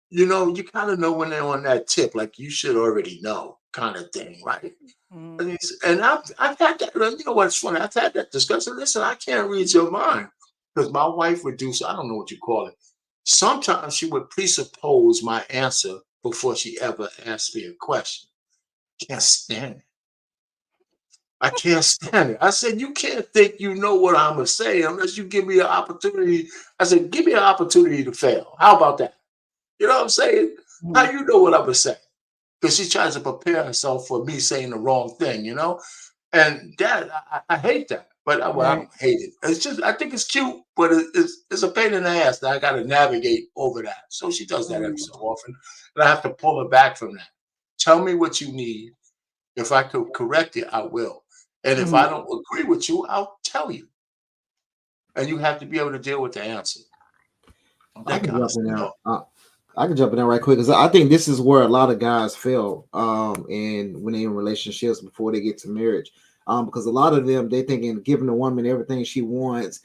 you kind of know when they're on that tip, like you should already know, kind of thing, right? Mhm. And I've had that. You know what's funny? I've had that discussion. Listen, I can't read your mind because my wife would do so. I don't know what you call it. Sometimes she would presuppose my answer before she ever asked me a question. Can't stand it. I can't stand it. I said, you can't think you know what I'm gonna say unless you give me an opportunity. I said, give me an opportunity to fail. How about that? You know what I'm saying? How Mhm. you know what I'm gonna say? Because she tries to prepare herself for me saying the wrong thing. And that I hate that. But well, I Right. don't hate it. It's just I think it's cute, but it's a pain in the ass that I got to navigate over that. So she does that every Mhm. so often, and I have to pull her back from that. Tell me what you need. If I could correct it, I will. And if Mhm. I don't agree with you, I'll tell you. And you have to be able to deal with the answer. I That can kind of jump in stuff. there. I can jump in there right quick because I think this is where a lot of guys fail. And when they're in relationships before they get to marriage, because a lot of them they thinking giving a woman everything she wants,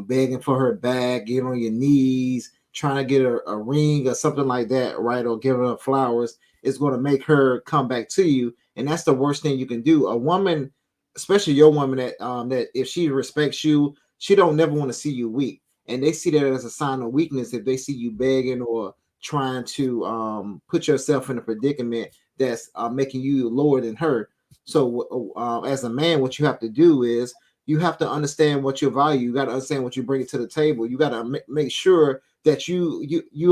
begging for her back, getting on your knees, trying to get a ring or something like that, right? Or giving her flowers is going to make her come back to you, and that's the worst thing you can do. A woman, especially your woman, that if she respects you, she don't never want to see you weak, and they see that as a sign of weakness if they see you begging or trying to put yourself in a predicament that's making you lower than her. So, as a man, what you have to do is you have to understand what your value. You got to understand what you bring to the table. You got to make sure that you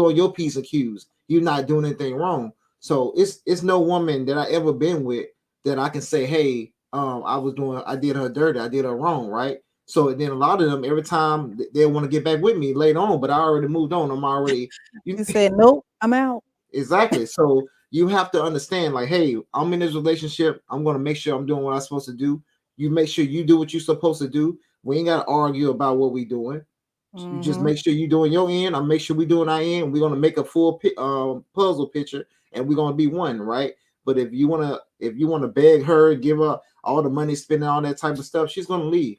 on your piece of cues. You're not doing anything wrong. So it's no woman that I ever been with that I can say, hey, I did her dirty, I did her wrong, right? So then a lot of them, every time they want to get back with me later on, but I already moved on. I'm already you You said, "Nope, I'm out." exactly. So you have to understand, like, hey, I'm in this relationship. I'm gonna make sure I'm doing what I'm supposed to do. You make sure you do what you're supposed to do. We ain't gotta argue about what we doing. You just Mhm. make sure you doing your end. I make sure we doing our end. We're gonna make a full puzzle picture, and we're gonna be one, right? But if you wanna beg her, give her all the money, spending all that type of stuff, she's gonna leave,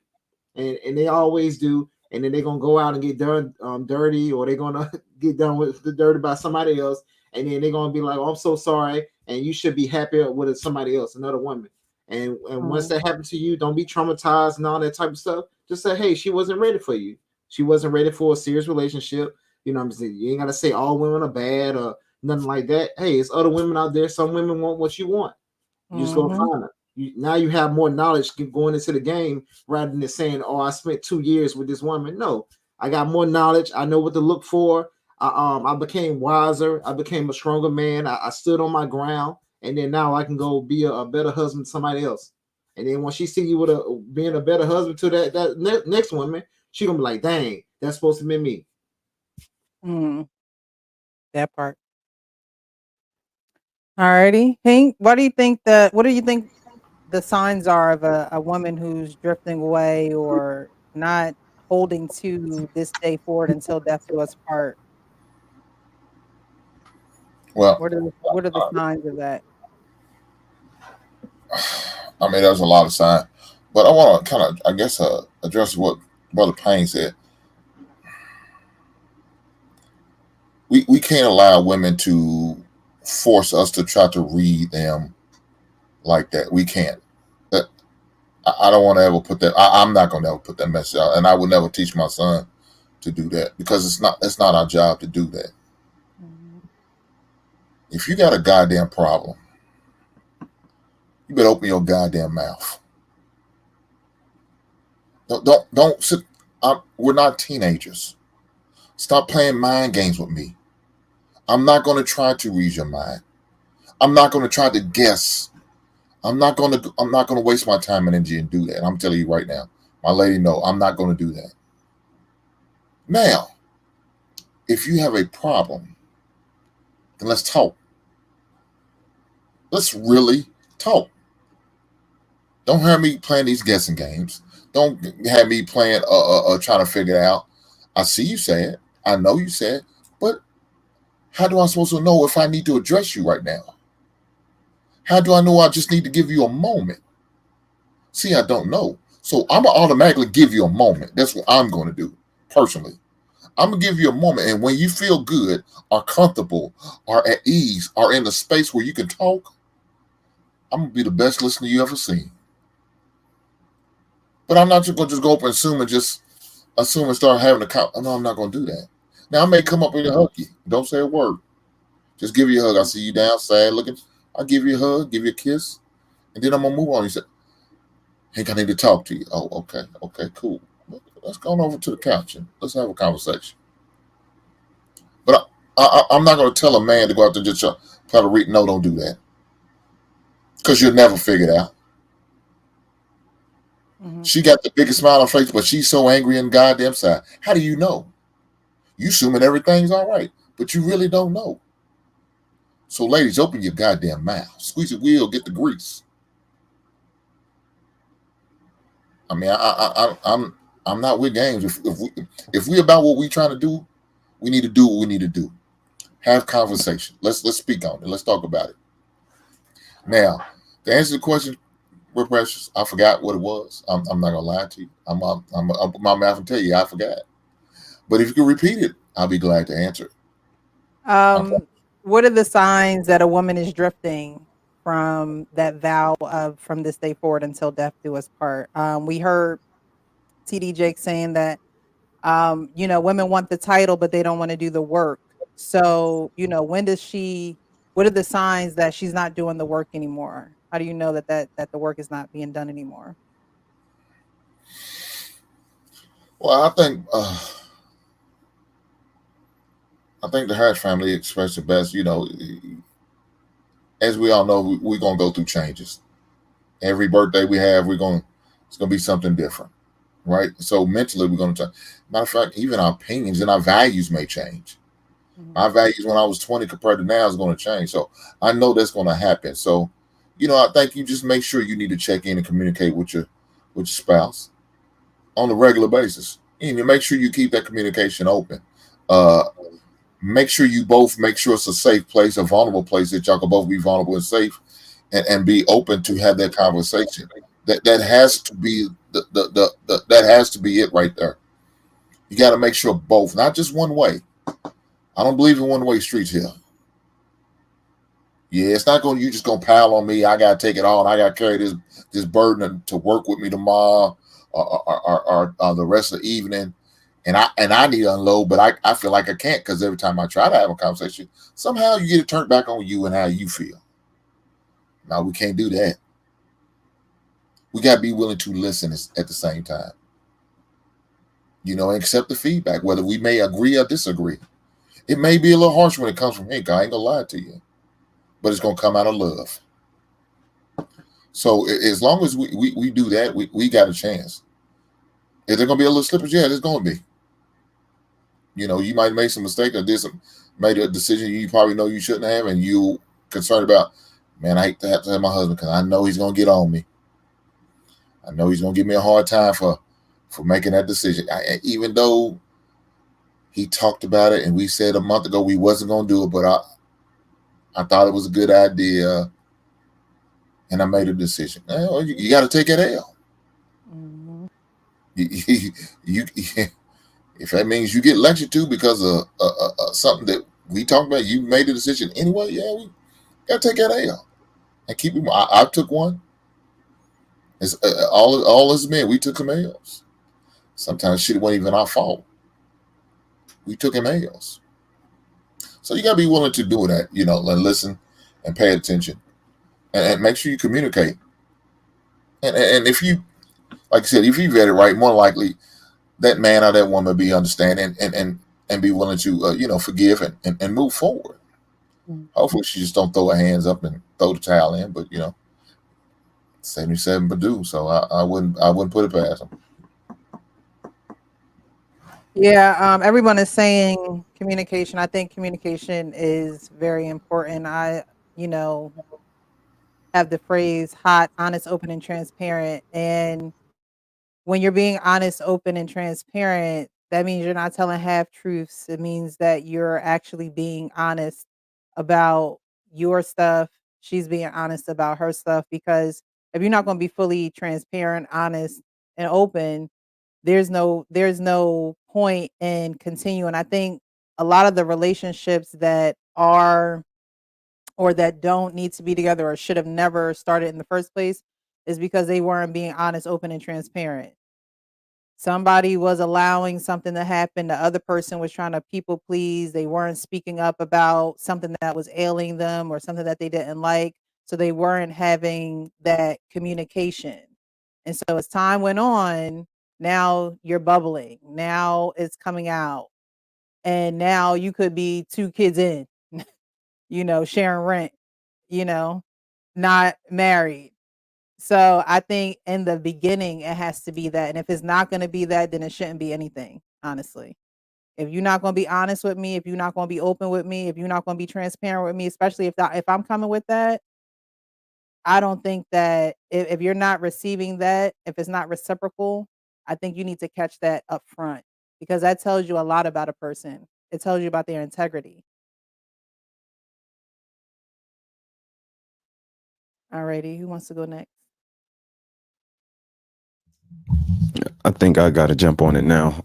and they always do. And then they're gonna go out and get done dirty, or they're gonna get done with the dirty by somebody else, and then they're gonna be like, "Oh, I'm so sorry," and you should be happier with somebody else, another woman. And once Mhm. that happens to you, don't be traumatized and all that type of stuff. Just say, "Hey, she wasn't ready for you. She wasn't ready for a serious relationship." You know what I'm saying? You ain't gotta say all women are bad or nothing like that. Hey, it's other women out there. Some women want what you want. You just go Mhm. find her. Now you have more knowledge going into the game rather than saying, "Oh, I spent 2 years with this woman." No, I got more knowledge. I know what to look for. I became wiser. I became a stronger man. I stood on my ground, and then now I can go be a better husband to somebody else. And then when she see you with being a better husband to that next woman, she gonna be like, "Dang, that's supposed to be me." Mhm. That part. Alrighty, Pink. What do you think the signs are of a woman who's drifting away or not holding to this day forward until death do us part? Well, What are the signs of that? I mean, there's a lot of sign, but I want to kind of, I guess, address what Brother Payne said. We can't allow women to force us to try to read them like that. We can't. That I don't want to ever put that. I'm not going to ever put that message out, and I would never teach my son to do that because it's not our job to do that. Mhm. If you got a goddamn problem, you better open your goddamn mouth. Don't sit. We're not teenagers. Stop playing mind games with me. I'm not going to try to read your mind. I'm not going to try to guess. I'm not going to waste my time and energy and do that. I'm telling you right now, my lady, no, I'm not going to do that. Now, if you have a problem, then let's talk. Let's really talk. Don't have me playing these guessing games. Don't have me playing trying to figure it out. I see you say it. I know you said, but how do I supposed to know if I need to address you right now? How do I know I just need to give you a moment? See, I don't know. So I'm gonna automatically give you a moment. That's what I'm going to do personally. I'm gonna give you a moment, and when you feel good, are comfortable, are at ease, are in a space where you can talk, I'm gonna be the best listener you ever seen. But I'm not just gonna just go up and assume and start having a no, I'm not gonna do that. Now I may come up and hug you. Don't say a word. Just give you a hug. I see you down, sad looking. I'll give you a hug, give you a kiss, and then I'm gonna move on. You say, Hank, I need to talk to you. Oh, okay, cool. Let's go on over to the couch and let's have a conversation. But I'm not gonna tell a man to go out there and just try to read. No, don't do that. Because you'll never figure it out. She got the biggest smile on her face, but she's so angry and goddamn sad. How do you know? You assuming everything's all right, but you really don't know. So, ladies, open your goddamn mouth, squeeze the wheel, get the grease. I mean, I'm not with games. If we about what we trying to do, we need to do what we need to do. Have conversation. Let's speak on it. Let's talk about it. Now, to answer the question, we're precious. I forgot what it was. I'm not gonna lie to you. I'm put my mouth and tell you I forgot. But if you can repeat it, I'll be glad to answer. What are the signs that a woman is drifting from that vow of from this day forward until death do us part? We heard TD Jake saying that women want the title, but they don't want to do the work. So, what are the signs that she's not doing the work anymore? How do you know that the work is not being done anymore? Well, I think the Harris family expressed it best. As we all know, we're gonna go through changes. Every birthday we have, it's gonna be something different, right? So mentally, we're gonna change. Matter of fact, even our opinions and our values may change. My values when I was 20 compared to now is going to change. So I know that's going to happen. So, I think you just make sure you need to check in and communicate with your spouse on a regular basis. And you make sure you keep that communication open. Make sure you both make sure it's a safe place, a vulnerable place that y'all can both be vulnerable and safe, and be open to have that conversation. That has to be that has to be it right there. You got to make sure both, not just one way. I don't believe in one-way streets here. Yeah, it's not going. You just gonna pile on me. I gotta take it all, and I gotta carry this burden to work with me tomorrow or the rest of the evening, and I need to unload, but I feel like I can't because every time I try to have a conversation, somehow you get it turned back on you and how you feel. Now we can't do that. We gotta be willing to listen at the same time. And accept the feedback, whether we may agree or disagree. It may be a little harsh when it comes from Hank. I ain't gonna lie to you, but it's gonna come out of love. So as long as we do that, we got a chance. Is there gonna be a little slippage? Yeah, there's gonna be. You might make some mistake or made a decision you probably know you shouldn't have, and you concerned about. Man, I hate to have to have my husband because I know he's gonna get on me. I know he's gonna give me a hard time for making that decision, even though. He talked about it, and we said a month ago we wasn't going to do it, but I thought it was a good idea, and I made a decision. Well, you got to take it L. You, if that means you get lectured to because of something that we talked about, you made a decision anyway. Yeah, we got to take that L and keep it. I took one. It's all as men. We took some L's. Sometimes shit wasn't even our fault. We took him L's. So you got to be willing to do that, and listen and pay attention and make sure you communicate. And if you, like I said, if you read it right, more likely that man or that woman be understanding and be willing to, forgive and move forward. Hopefully she just don't throw her hands up and throw the towel in, but 77 Purdue, so I wouldn't put it past them. Yeah, everyone is saying communication. I think communication is very important. I, have the phrase hot, honest, open, and transparent. And when you're being honest, open, and transparent, that means you're not telling half truths. It means that you're actually being honest about your stuff. She's being honest about her stuff because If you're not going to be fully transparent, honest, and open, there's no point in continuing. I think a lot of the relationships that are or that don't need to be together or should have never started in the first place is because they weren't being honest, open, and transparent. Somebody was allowing something to happen. The other person was trying to people please. They weren't speaking up about something that was ailing them or something that they didn't like. So they weren't having that communication. And so as time went on, now you're bubbling. Now it's coming out. And now you could be 2 kids in, sharing rent, you know, not married. So I think in the beginning it has to be that. And if it's not going to be that, then it shouldn't be anything, honestly. If you're not going to be honest with me, if you're not going to be open with me, if you're not going to be transparent with me, especially if I'm coming with that, I don't think that if you're not receiving that, if it's not reciprocal, I think you need to catch that up front because that tells you a lot about a person. It tells you about their integrity. Alrighty, who wants to go next? I think I got to jump on it now.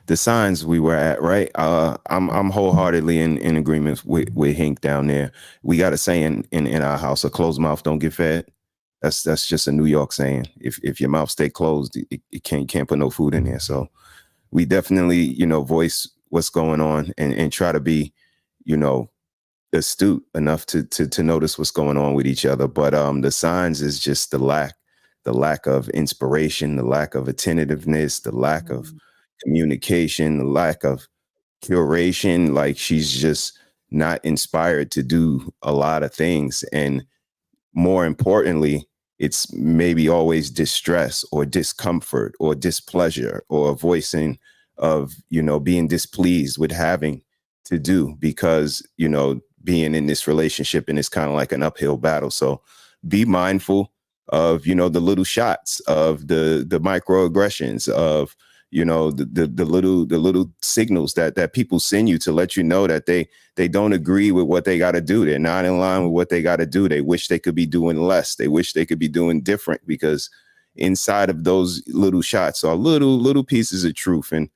The signs we were at, right? I'm wholeheartedly in agreement with Hink down there. We got a saying in our house: a closed mouth don't get fed. That's just a New York saying. If your mouth stay closed, it can't put no food in there. So we definitely, voice what's going on and try to be, astute enough to notice what's going on with each other. But the signs is just the lack of inspiration, the lack of attentiveness, the lack of communication, the lack of curation. Like she's just not inspired to do a lot of things. And more importantly, it's maybe always distress or discomfort or displeasure or a voicing of, being displeased with having to do because, being in this relationship and it's kind of like an uphill battle. So be mindful of, the little shots, of the microaggressions, of, the little signals that people send you to let you know that they don't agree with what they got to do. They're not in line with what they got to do. They wish they could be doing less. They wish they could be doing different, because inside of those little shots are little pieces of truth, and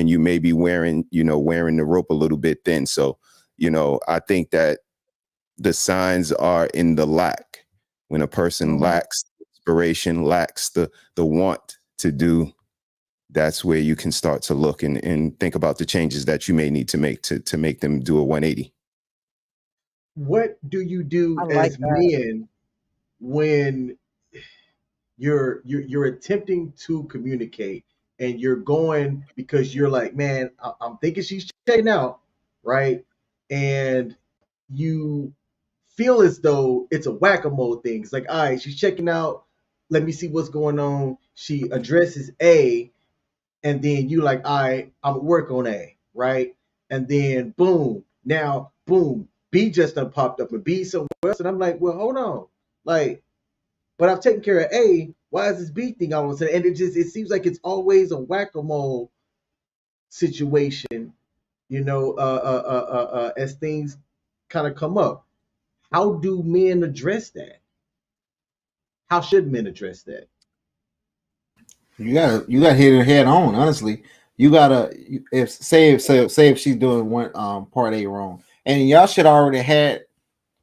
you may be wearing the rope a little bit thin. So, I think that the signs are in the lack. When a person lacks inspiration, lacks the want to do, that's where you can start to look and think about the changes that you may need to make to make them do a 180. What do you do I like as that. men when you're attempting to communicate and you're going because you're like, man, I'm thinking she's checking out, right? And you feel as though it's a whack-a-mole thing. It's like, all right, she's checking out. Let me see what's going on. She addresses A, and then you like, all right, I'm at work on A, right? And then boom, now boom, B just done popped up and B somewhere else, and I'm like, well, hold on, like, but I've taken care of A. Why is this B thing all of a sudden? And it seems like it's always a whack-a-mole situation, as things kind of come up. How do men address that? How should men address that? You gotta hit her head on. Honestly, you gotta if she's doing one part A wrong, and y'all should already had.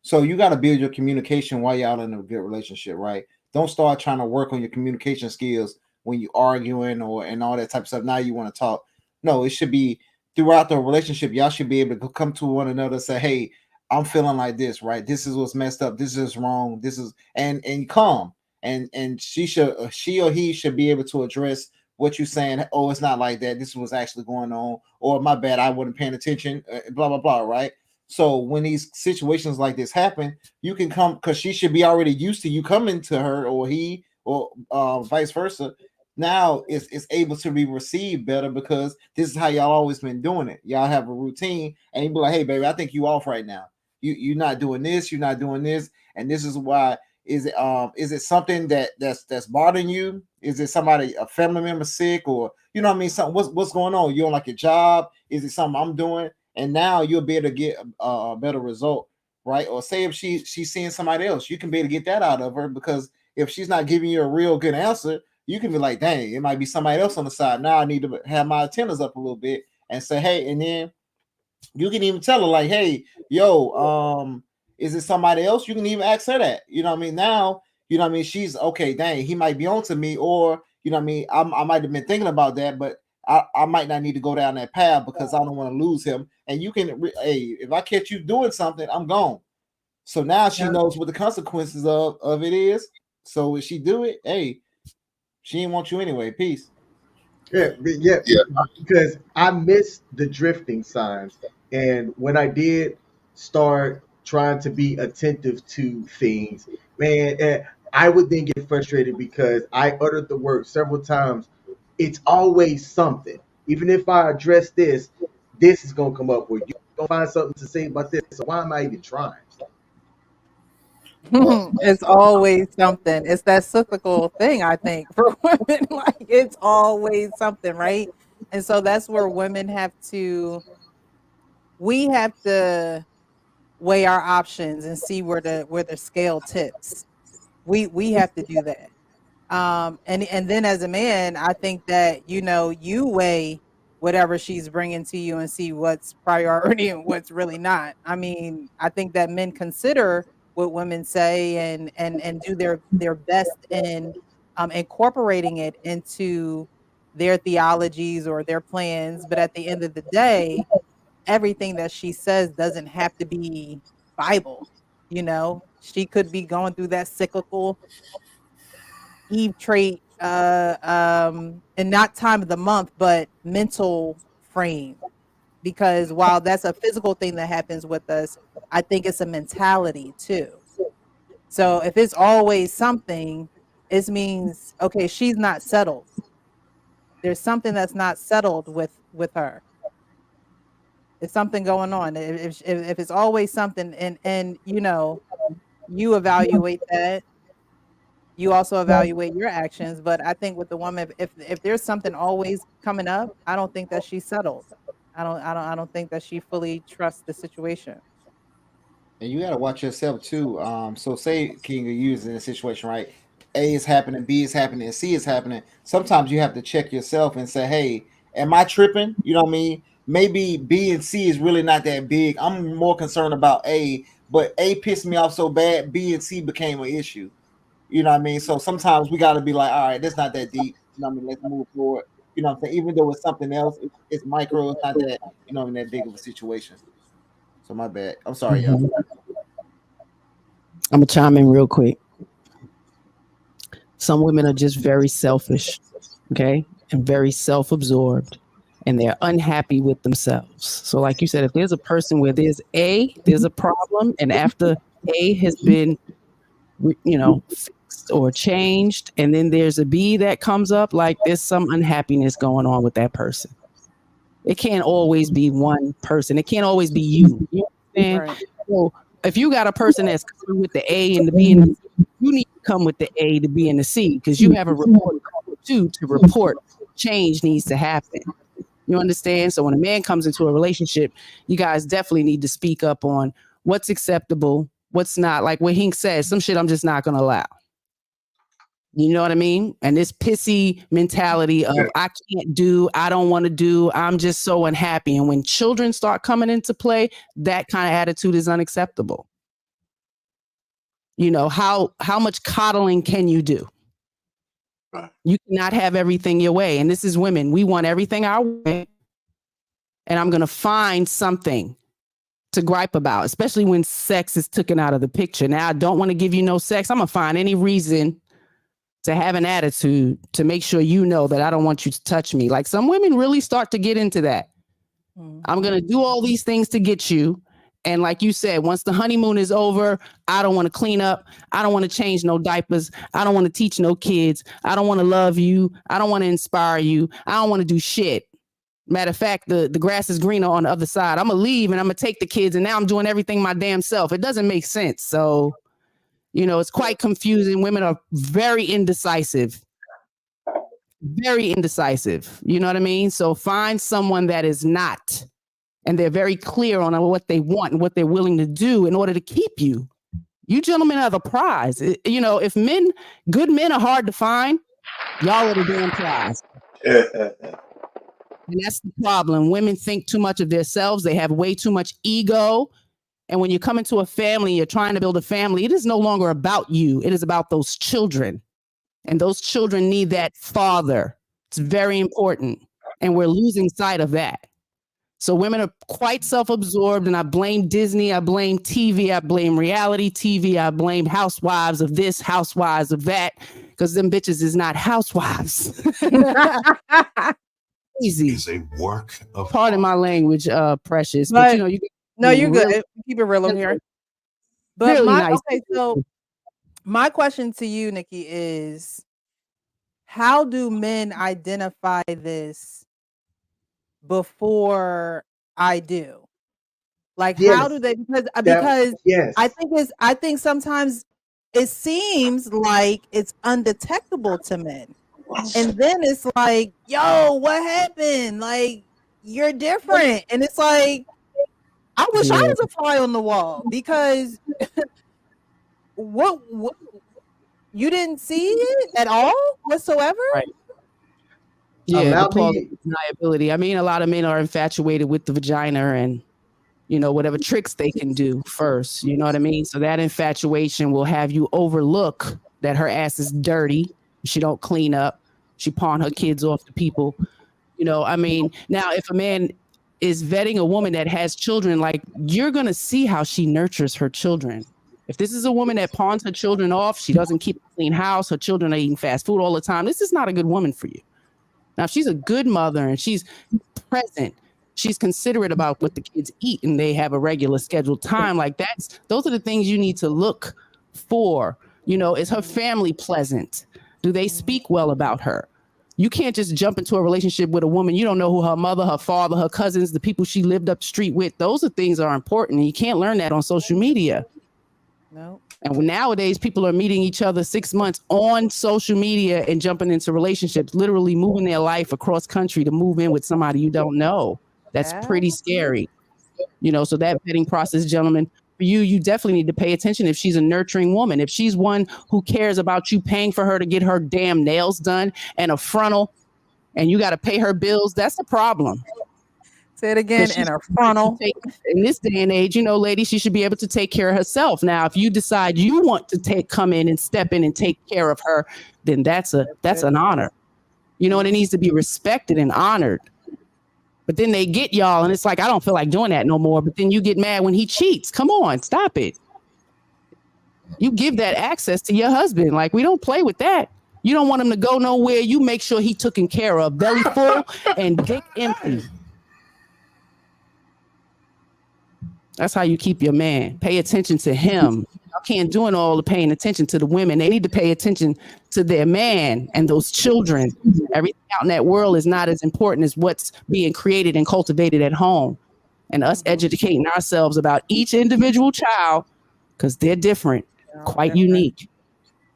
So you got to build your communication while y'all in a good relationship, right? Don't start trying to work on your communication skills when you arguing and all that type of stuff. Now you want to talk. No, it should be throughout the relationship. Y'all should be able to come to one another and say, "Hey, I'm feeling like this, right? This is what's messed up. This is wrong. This is," and calm. And she or he should be able to address what you're saying. Oh, it's not like that. This was actually going on. Or my bad, I wasn't paying attention. Blah blah blah. Right. So when these situations like this happen, you can come because she should be already used to you coming to her or he or vice versa. Now it's able to be received better because this is how y'all always been doing it. Y'all have a routine, and you be like, "Hey, baby, I think you off right now. You're not doing this. You're not doing this, and this is why." Is it something that's bothering you? Is it somebody, a family member sick, or you know what I mean? Something what's going on? You don't like your job? Is it something I'm doing? And now you'll be able to get a better result, right? Or say if she's seeing somebody else, you can be able to get that out of her because if she's not giving you a real good answer, you can be like, dang, it might be somebody else on the side. Now I need to have my antennas up a little bit and say, hey, and then you can even tell her like, hey, yo, is it somebody else? You can even ask her that. You know what I mean? Now, you know what I mean? She's okay, dang, he might be on to me, or you know what I mean? I might have been thinking about that, but I might not need to go down that path because I don't want to lose him. And you can, hey, if I catch you doing something, I'm gone. So now she knows what the consequences of it is. So if she do it, hey, she didn't want you anyway. Peace. Yeah, because I missed the drifting signs. And when I did start trying to be attentive to things, man, I would then get frustrated because I uttered the word several times. It's always something. Even if I address this, this is going to come up, or you're going to find something to say about this. So why am I even trying? It's always something. It's that cyclical thing, I think, for women. Like it's always something, right? And so that's where women we have to weigh our options and see where the scale tips. We have to do that. And then as a man, I think that you weigh whatever she's bringing to you and see what's priority and what's really not. I mean, I think that men consider what women say and do their best in incorporating it into their theologies or their plans. But at the end of the day, everything that she says doesn't have to be Bible. She could be going through that cyclical Eve trait, and not time of the month, but mental frame. Because while that's a physical thing that happens with us, I think it's a mentality too. So if it's always something, it means, okay, she's not settled. There's something that's not settled with her. It's something going on. If it's always something, and you evaluate that. You also evaluate your actions, but I think with the woman, if there's something always coming up, I don't think that she's settled. I don't think that she fully trusts the situation. And you got to watch yourself too. So say King of you is in a situation, right? A is happening, B is happening, and C is happening. Sometimes you have to check yourself and say, hey, am I tripping? You know what I mean? Maybe B and C is really not that big. I'm more concerned about A, but A pissed me off so bad, B and C became an issue. You know what I mean? So sometimes we got to be like, all right, that's not that deep. You know what I mean? Let's move forward. You know what I'm saying? Even though it's something else, it's micro, it's not that, that big of a situation. So my bad. I'm sorry, y'all. I'm gonna chime in real quick. Some women are just very selfish, okay, and very self-absorbed, and they're unhappy with themselves. So, like you said, if there's a person where there's a problem, and after A has been, fixed or changed, and then there's a B that comes up, like there's some unhappiness going on with that person. It can't always be one person. It can't always be you. You understand? Right. So if you got a person that's coming with the A and the B and the C, you need to come with the A, the B, and the C because you have a report to report change needs to happen. You understand? So when a man comes into a relationship, you guys definitely need to speak up on what's acceptable, what's not. Like what Hink says, some shit I'm just not going to allow. You know what I mean? And this pissy mentality of I can't do, I don't want to do, I'm just so unhappy. And when children start coming into play, that kind of attitude is unacceptable. How much coddling can you do? Right. You cannot have everything your way. And this is women. We want everything our way. And I'm going to find something to gripe about, especially when sex is taken out of the picture. Now, I don't want to give you no sex. I'm going to find any reason to have an attitude to make sure that I don't want you to touch me. Like some women really start to get into that. Mm-hmm. I'm going to do all these things to get you. And like you said, once the honeymoon is over, I don't want to clean up. I don't want to change no diapers. I don't want to teach no kids. I don't want to love you. I don't want to inspire you. I don't want to do shit. Matter of fact, the grass is greener on the other side. I'm going to leave and I'm going to take the kids. And now I'm doing everything my damn self. It doesn't make sense. So, it's quite confusing. Women are very indecisive. Very indecisive. You know what I mean? So find someone that is not. And they're very clear on what they want and what they're willing to do in order to keep you. You gentlemen are the prize. You know, if good men are hard to find, y'all are the damn prize. And that's the problem. Women think too much of themselves. They have way too much ego. And when you come into a family, you're trying to build a family, it is no longer about you. It is about those children. And those children need that father. It's very important. And we're losing sight of that. So women are quite self-absorbed, and I blame Disney, I blame TV, I blame reality TV, I blame housewives of this, housewives of that, because them bitches is not housewives. Easy. It's a work of Pardon my language, Precious, But- but you know, you No, you're really- good. Keep it real over here. But really my nice. okay, so my question to you, Nikki, is how do men identify this before I do? Like, how Yes. do they? Because Yes. I think sometimes it seems like it's undetectable to men, and then it's like, yo, what happened? Like, you're different, and it's like, I wish I Yeah. was a fly on the wall because what you didn't see it at all whatsoever. Right. Yeah, Allow the plausible me- deniability. I mean, a lot of men are infatuated with the vagina and, you know, whatever tricks they can do first. You know what I mean? So that infatuation will have you overlook that her ass is dirty. She don't clean up. She pawn her kids off to people. You know, I mean, now if a man is vetting a woman that has children, like, you're going to see how she nurtures her children. If this is a woman that pawns her children off, she doesn't keep a clean house, her children are eating fast food all the time, this is not a good woman for you. Now, if she's a good mother and she's present, she's considerate about what the kids eat and they have a regular scheduled time, like those are the things you need to look for. You know, is her family pleasant? Do they speak well about her? You can't just jump into a relationship with a woman. You don't know who her mother, her father, her cousins, the people she lived up the street with. Those are things that are important. And you can't learn that on social media. No. And nowadays, people are meeting each other 6 months on social media and jumping into relationships, literally moving their life across country to move in with somebody you don't know. That's pretty scary. You know, so that vetting process, gentlemen, for you definitely need to pay attention if she's a nurturing woman. If she's one who cares about you paying for her to get her damn nails done and a frontal, and you got to pay her bills, that's a problem. Say it again. And her frontal. In this day and age, you know, ladies, she should be able to take care of herself. Now, if you decide you want to come in and step in and take care of her, then that's an honor. You know, and it needs to be respected and honored. But then they get y'all, and it's like, I don't feel like doing that no more. But then you get mad when he cheats. Come on, stop it. You give that access to your husband. Like, we don't play with that. You don't want him to go nowhere. You make sure he's taken care of, belly full and dick empty. That's how you keep your man. Pay attention to him. Y'all can't do all the paying attention to the women. They need to pay attention to their man and those children. Everything out in that world is not as important as what's being created and cultivated at home. And us educating ourselves about each individual child, because they're different, quite unique.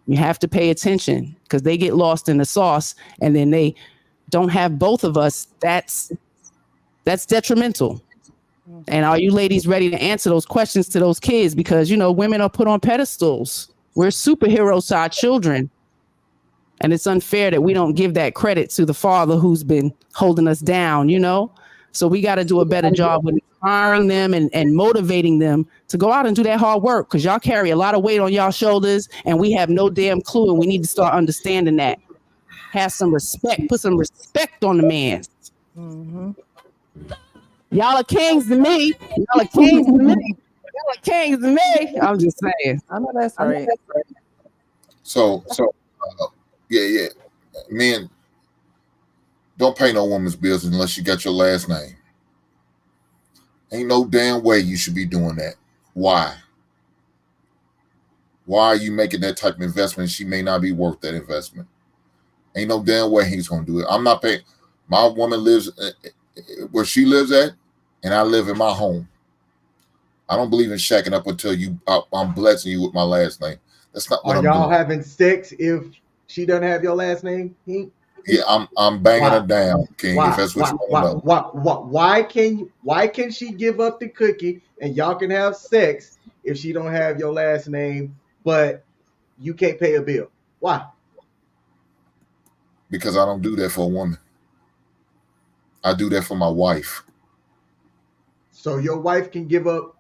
You have to pay attention because they get lost in the sauce and then they don't have both of us. That's detrimental. And are you ladies ready to answer those questions to those kids? Because, you know, women are put on pedestals. We're superheroes to our children. And it's unfair that we don't give that credit to the father who's been holding us down, you know? So we got to do a better job with inspiring them and motivating them to go out and do that hard work, because y'all carry a lot of weight on y'all shoulders and we have no damn clue. And we need to start understanding that. Have some respect. Put some respect on the man. Mm-hmm. Y'all are kings to me. Y'all are kings to me. Y'all are kings to me. I'm just saying. I know that's right. So, yeah. Men, don't pay no woman's bills unless you got your last name. Ain't no damn way you should be doing that. Why? Why are you making that type of investment? She may not be worth that investment. Ain't no damn way he's going to do it. I'm not paying. My woman lives where she lives at, and I live in my home. I don't believe in shacking up until I'm blessing you with my last name. That's not what Are I'm y'all doing. having sex if she doesn't have your last name? Yeah, I'm banging her down, King. If that's what you want to know. Why can she give up the cookie and y'all can have sex if she don't have your last name, but you can't pay a bill? Why? Because I don't do that for a woman. I do that for my wife. So your wife can give up,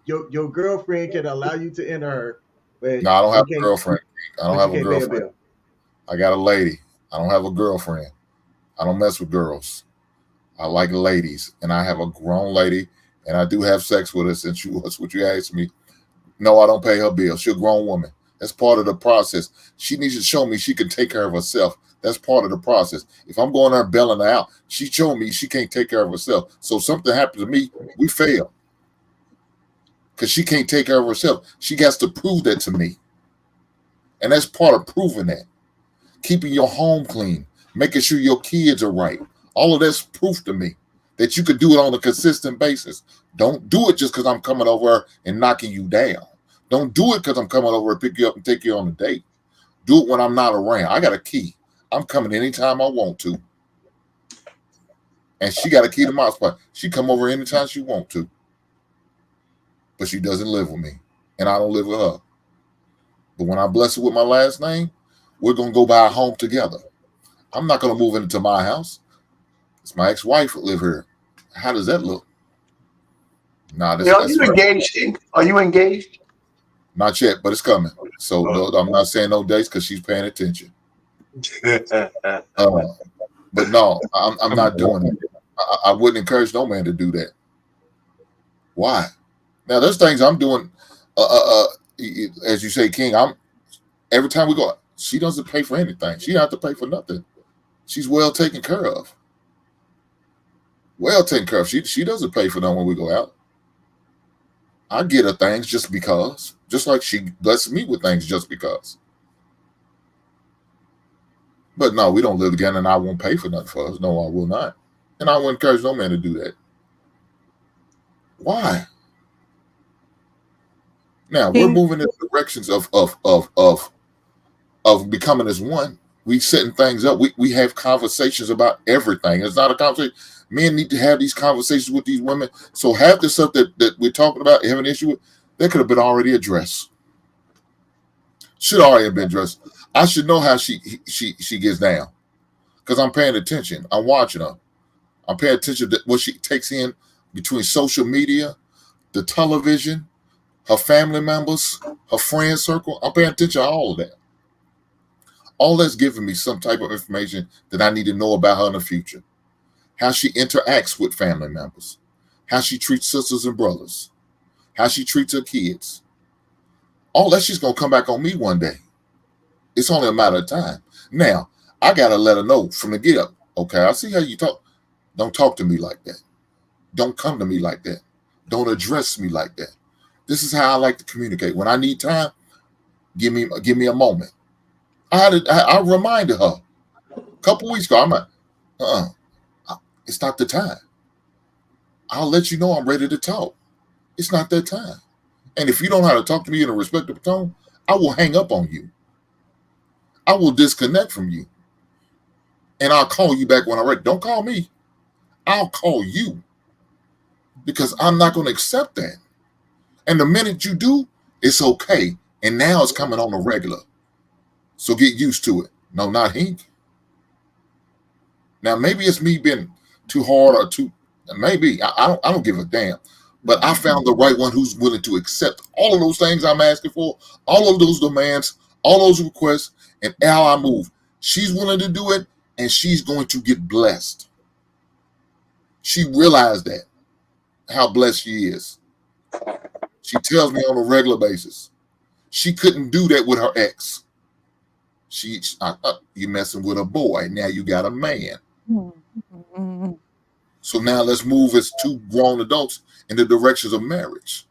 your girlfriend can allow you to enter her, but No, I don't you have a can't, girlfriend. I don't but have you a can't pay a girlfriend. bill. I got a lady. I don't have a girlfriend. I don't mess with girls. I like ladies, and I have a grown lady, and I do have sex with her since that's what you asked me. No, I don't pay her bill. She's a grown woman. That's part of the process. She needs to show me she can take care of herself. That's part of the process. If I'm going there bailing her out, she showed me she can't take care of herself. So something happened to me, we fail. Because she can't take care of herself. She has to prove that to me. And that's part of proving that. Keeping your home clean, making sure your kids are right. All of that's proof to me that you could do it on a consistent basis. Don't do it just because I'm coming over and knocking you down. Don't do it because I'm coming over and pick you up and take you on a date. Do it when I'm not around. I got a key. I'm coming anytime I want to. And she got a key to my spot. She come over anytime she want to. But she doesn't live with me. And I don't live with her. But when I bless her with my last name, we're going to go buy a home together. I'm not going to move into my house. It's my ex-wife that live here. How does that look? Nah, Are you engaged? Are you engaged? Not yet, but it's coming. So no, I'm not saying no dates because she's paying attention. But no, I'm not doing it. I wouldn't encourage no man to do that. Why? Now there's things I'm doing. As you say, King. Every time we go, she doesn't pay for anything. She don't have to pay for nothing. She's well taken care of. Well taken care of. She doesn't pay for them when we go out. I get her things just because. Just like she blesses me with things just because. But no, we don't live together and I won't pay for nothing for us. No, I will not. And I wouldn't encourage no man to do that. Why? Now we're moving in directions of becoming as one. We setting things up. We have conversations about everything. It's not a conversation. Men need to have these conversations with these women. So half the stuff that we're talking about, have an issue with, that could have been already addressed. Should already have been addressed. I should know how she gets down because I'm paying attention. I'm watching her. I'm paying attention to what she takes in between social media, the television, her family members, her friend circle. I'm paying attention to all of that. All that's giving me some type of information that I need to know about her in the future. How she interacts with family members, how she treats sisters and brothers, how she treats her kids. All that she's going to come back on me one day. It's only a matter of time. Now, I got to let her know from the get up. Okay, I see how you talk. Don't talk to me like that. Don't come to me like that. Don't address me like that. This is how I like to communicate. When I need time, give me a moment. I reminded her a couple weeks ago. I'm like, it's not the time. I'll let you know I'm ready to talk. It's not that time. And if you don't know how to talk to me in a respectful tone, I will hang up on you. I will disconnect from you. And I'll call you back when I'm ready. Don't call me. I'll call you. Because I'm not going to accept that. And the minute you do, it's okay. And now it's coming on the regular. So get used to it. No, not Hink. Now, maybe it's me being too hard or too, maybe. I don't give a damn. But I found the right one who's willing to accept all of those things I'm asking for, all of those demands, all those requests, and how I move. She's willing to do it, and she's going to get blessed. She realized that, how blessed she is. She tells me on a regular basis. She couldn't do that with her ex. You messing with a boy. Now you got a man. Mm-hmm. So now let's move as two grown adults in the directions of marriage.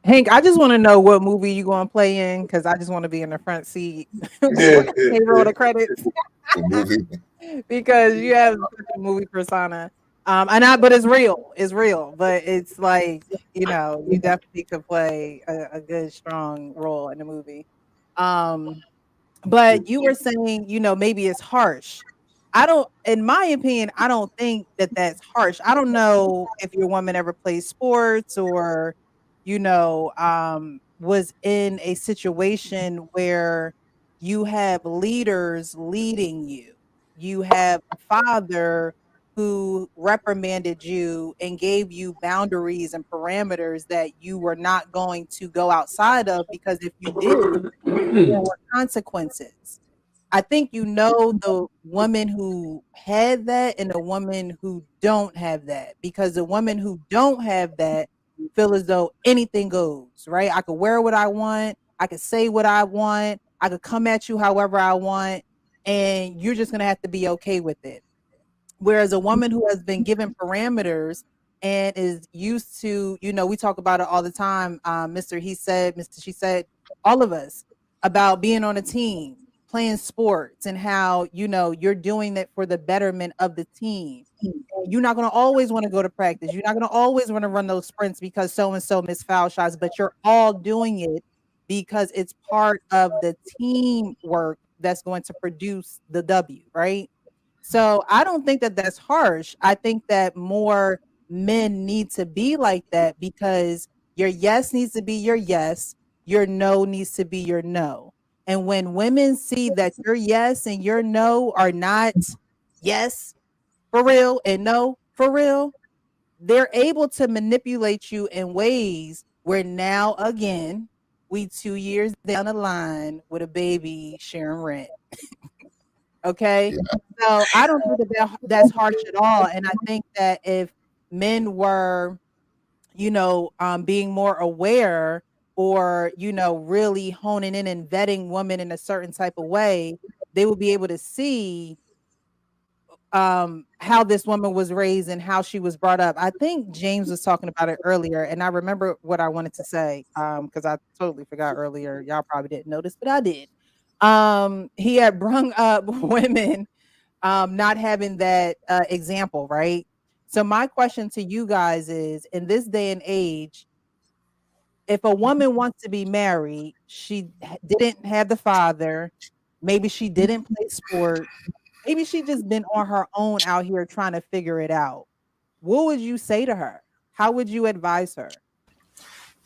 Hank, I just want to know what movie you going to play in because I just want to be in the front seat. They roll the credits. The movie. Because you have such a movie persona. But it's real. It's real. But it's like, you definitely could play a good, strong role in the movie. But you were saying, maybe it's harsh. I don't, in my opinion, I don't think that that's harsh. I don't know if your woman ever plays sports or, was in a situation where you have leaders leading you. You have a father who reprimanded you and gave you boundaries and parameters that you were not going to go outside of, because if you did, there were consequences. I think the woman who had that and the woman who don't have that, because the women who don't have that feel as though anything goes, right? I could wear what I want, I could say what I want, I could come at you however I want, and you're just gonna have to be okay with it. Whereas a woman who has been given parameters and is used to, we talk about it all the time, Mr. He said, Mr. She said, all of us, about being on a team, playing sports, and how, you're doing that for the betterment of the team. You're not going to always want to go to practice. You're not going to always want to run those sprints because so-and-so missed foul shots, but you're all doing it because it's part of the teamwork that's going to produce the W, right? So I don't think that that's harsh. I think that more men need to be like that, because your yes needs to be your yes, your no needs to be your no. And when women see that your yes and your no are not yes for real and no for real, they're able to manipulate you in ways where now again, we 2 years down the line with a baby sharing rent. Okay. Yeah. So I don't think that's harsh at all. And I think that if men were, being more aware, or, really honing in and vetting women in a certain type of way, they would be able to see how this woman was raised and how she was brought up. I think James was talking about it earlier, and I remember what I wanted to say, because I totally forgot earlier. Y'all probably didn't notice, but I did. He had brung up women not having that example, right? So my question to you guys is, in this day and age, if a woman wants to be married, she didn't have the father, maybe she didn't play sport, maybe she just been on her own out here trying to figure it out. What would you say to her? How would you advise her?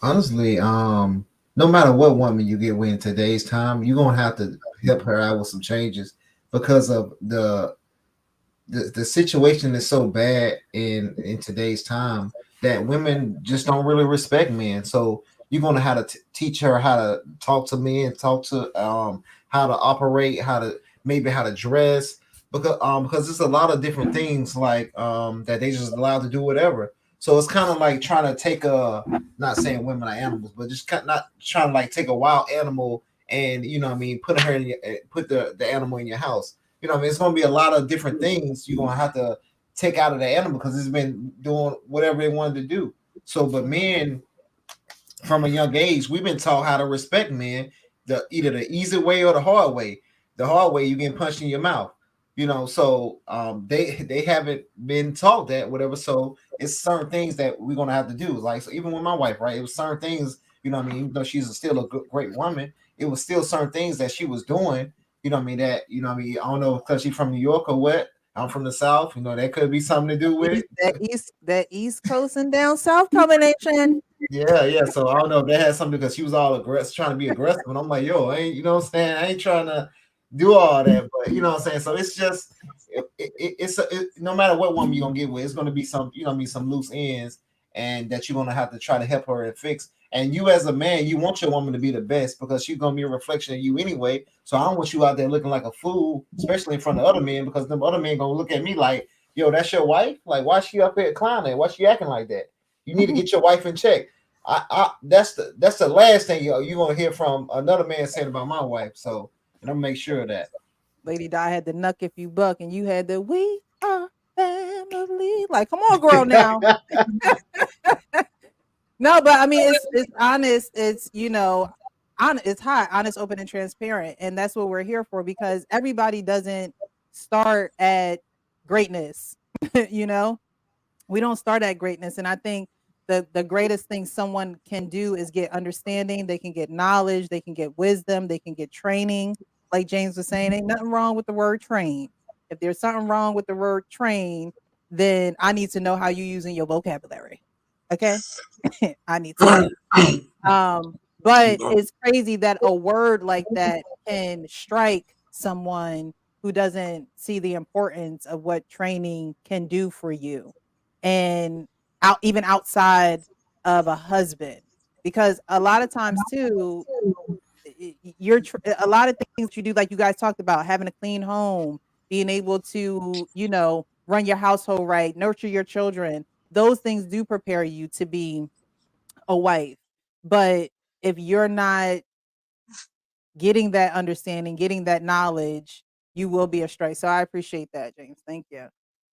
Honestly, no matter what woman you get with in today's time, you're gonna have to help her out with some changes, because of the situation is so bad in today's time that women just don't really respect men. So you're gonna have to teach her how to talk to men, talk to how to operate, how to dress, because there's a lot of different things like that they just allowed to do whatever. So it's kind of like trying to take not saying women are animals, but just not trying to like take a wild animal and put her in put the animal in your house. It's going to be a lot of different things you're going to have to take out of the animal, because it's been doing whatever it wanted to do. So, but men, from a young age, we've been taught how to respect men, either the easy way or the hard way. The hard way, you getting punched in your mouth. So they haven't been taught that, whatever. So it's certain things that we're gonna have to do. Like, so even with my wife, right? It was certain things, even though she's still a great woman, it was still certain things that she was doing, I don't know, because she's from New York or what. I'm from the South, that could be something to do with it. That East Coast and down South combination. Yeah. So I don't know if that had something, because she was all aggressive, trying to be aggressive. And I'm like, yo, I ain't, what I'm saying? I ain't trying to do all that, but you know what I'm saying? So it's just, no matter what woman you're going to get with, it's going to be some loose ends, and that you're going to have to try to help her and fix. And you as a man, you want your woman to be the best, because she's going to be a reflection of you anyway. So I don't want you out there looking like a fool, especially in front of other men, because them other men going to look at me like, yo, that's your wife? Like, why she up here clowning? Why she acting like that? You need to get your wife in check. That's the last thing you're going to hear from another man saying about my wife. So, and I'm make sure of that. Lady Di had the Nuck If You Buck, and you had the We Are Family. Like, come on, girl, now. No, but I mean, it's honest. It's it's hot, honest, open, and transparent, and that's what we're here for. Because everybody doesn't start at greatness. We don't start at greatness, and I think the greatest thing someone can do is get understanding. They can get knowledge. They can get wisdom. They can get training. Like James was saying, ain't nothing wrong with the word train. If there's something wrong with the word train, then I need to know how you're using your vocabulary. Okay? I need to know. But it's crazy that a word like that can strike someone who doesn't see the importance of what training can do for you, and even outside of a husband, because a lot of times too, a lot of things you do, like you guys talked about, having a clean home, being able to, run your household right, nurture your children. Those things do prepare you to be a wife. But if you're not getting that understanding, getting that knowledge, you will be astray. So I appreciate that, James. Thank you.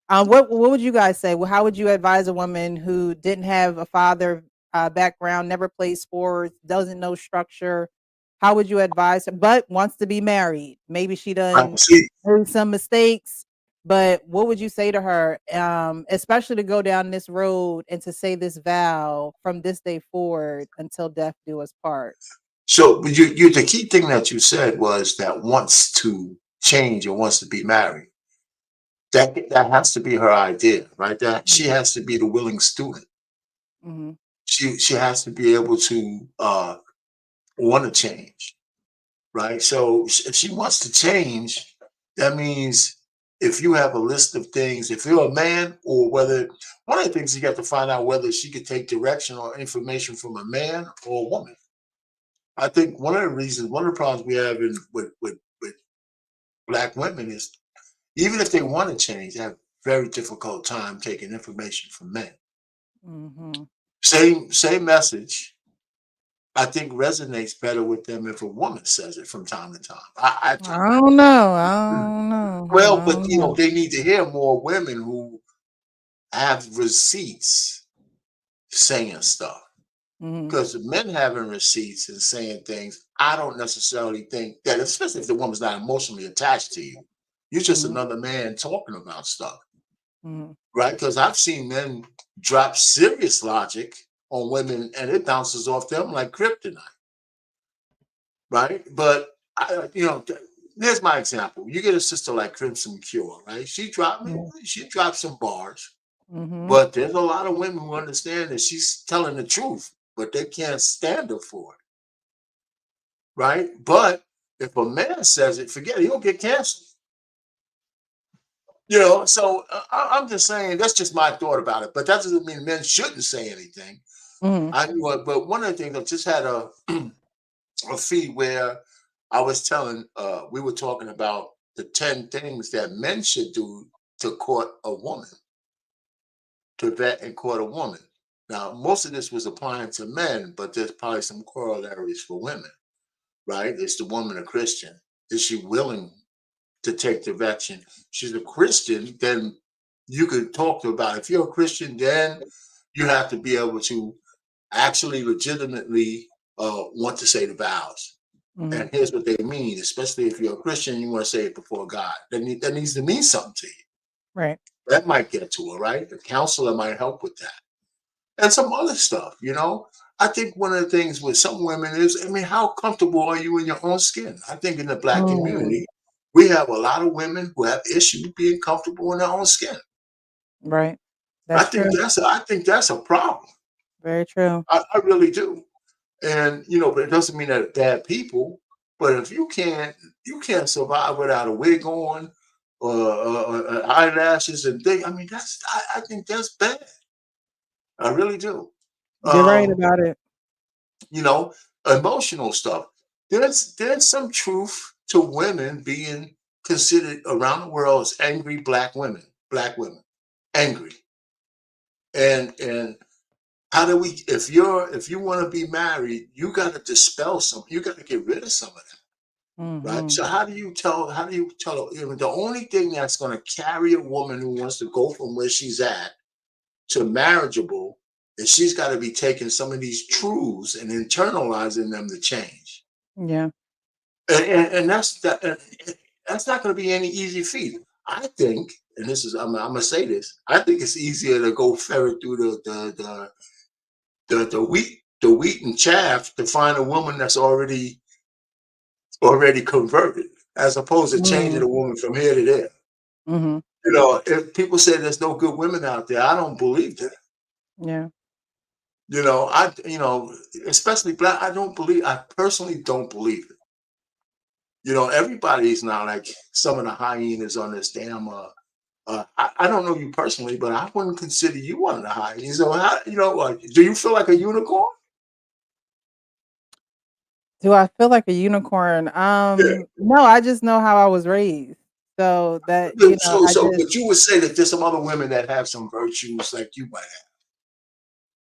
What would you guys say? Well, how would you advise a woman who didn't have a father background, never played sports, doesn't know structure? How would you advise her, but wants to be married? Maybe she done See, made some mistakes, but what would you say to her, especially to go down this road and to say this vow from this day forward until death do us part? so you the key thing that you said was that wants to change or wants to be married. That has to be her idea, right? That she has to be the willing student. Mm-hmm. She has to be able to want to change, right? So if she wants to change, that means if you have a list of things, if you're a man, or whether one of the things you have to find out whether she could take direction or information from a man or a woman. I think one of the problems we have with black women is even if they want to change, they have a very difficult time taking information from men. Mm-hmm. Same message, I think resonates better with them if a woman says it from time to time. I think. I don't know. I don't know. Well, I but don't know. they need to hear more women who have receipts saying stuff. Mhm. Because men having receipts and saying things, I don't necessarily think that, especially if the woman's not emotionally attached to you, you're just Mhm. another man talking about stuff, Mhm. right? Because I've seen men drop serious logic on women and it bounces off them like kryptonite, right? But here's my example. You get a sister like Crimson Cure, right? She dropped some bars, Mhm. but there's a lot of women who understand that she's telling the truth, but they can't stand her for it, right? But if a man says it, forget it, he'll get canceled. So I'm just saying that's just my thought about it. But that doesn't mean men shouldn't say anything. Mhm. But one of the things I just had a feed where I was telling, we were talking about the 10 things that men should do to court a woman, to vet and court a woman. Now, most of this was applying to men, but there's probably some corollaries for women, right? Is the woman a Christian? Is she willing to take direction? She's a Christian, then you could talk to her about it. If you're a Christian, then you have to be able to actually legitimately want to say the vows. Mhm. And here's what they mean, especially if you're a Christian, you want to say it before God. That needs to mean something to you. Right. That might get to her, right? The counselor might help with that. And some other stuff, I think one of the things with some women is, how comfortable are you in your own skin? I think in the black Mm. community, we have a lot of women who have issues being comfortable in their own skin. Right. I That's think true. that's a problem. Very true. I really do. And but it doesn't mean that they're bad people. But if you can't survive without a wig on or eyelashes and things. I mean, I think that's bad. I really do. You're right Um, about it. you know, Emotional stuff. There's some truth to women being considered around the world as angry black women, angry. And how do we? If you want to be married, you got to dispel some. You got to get rid of some of that, right? Mhm. So how do you tell? The only thing that's going to carry a woman who wants to go from where she's at to marriageable is she's got to be taking some of these truths and internalizing them to change. Yeah. And that's not going to be any easy feat. I think, and this is I'm gonna say this. I think it's easier to go ferret through the wheat and chaff to find a woman that's already converted, as opposed to changing Mm. a woman from here to there. Hmm. You know, if people say there's no good women out there, I don't believe that. Yeah. You know, especially black, I personally don't believe it. You know, everybody's not like some of the hyenas on this damn, I don't know you personally, but I wouldn't consider you one of the hyenas. So how, you know, do you feel like a unicorn? Do I feel like a unicorn? Yeah. No, I just know how I was raised. So that, I just But you would say that there's some other women that have some virtues like you might have.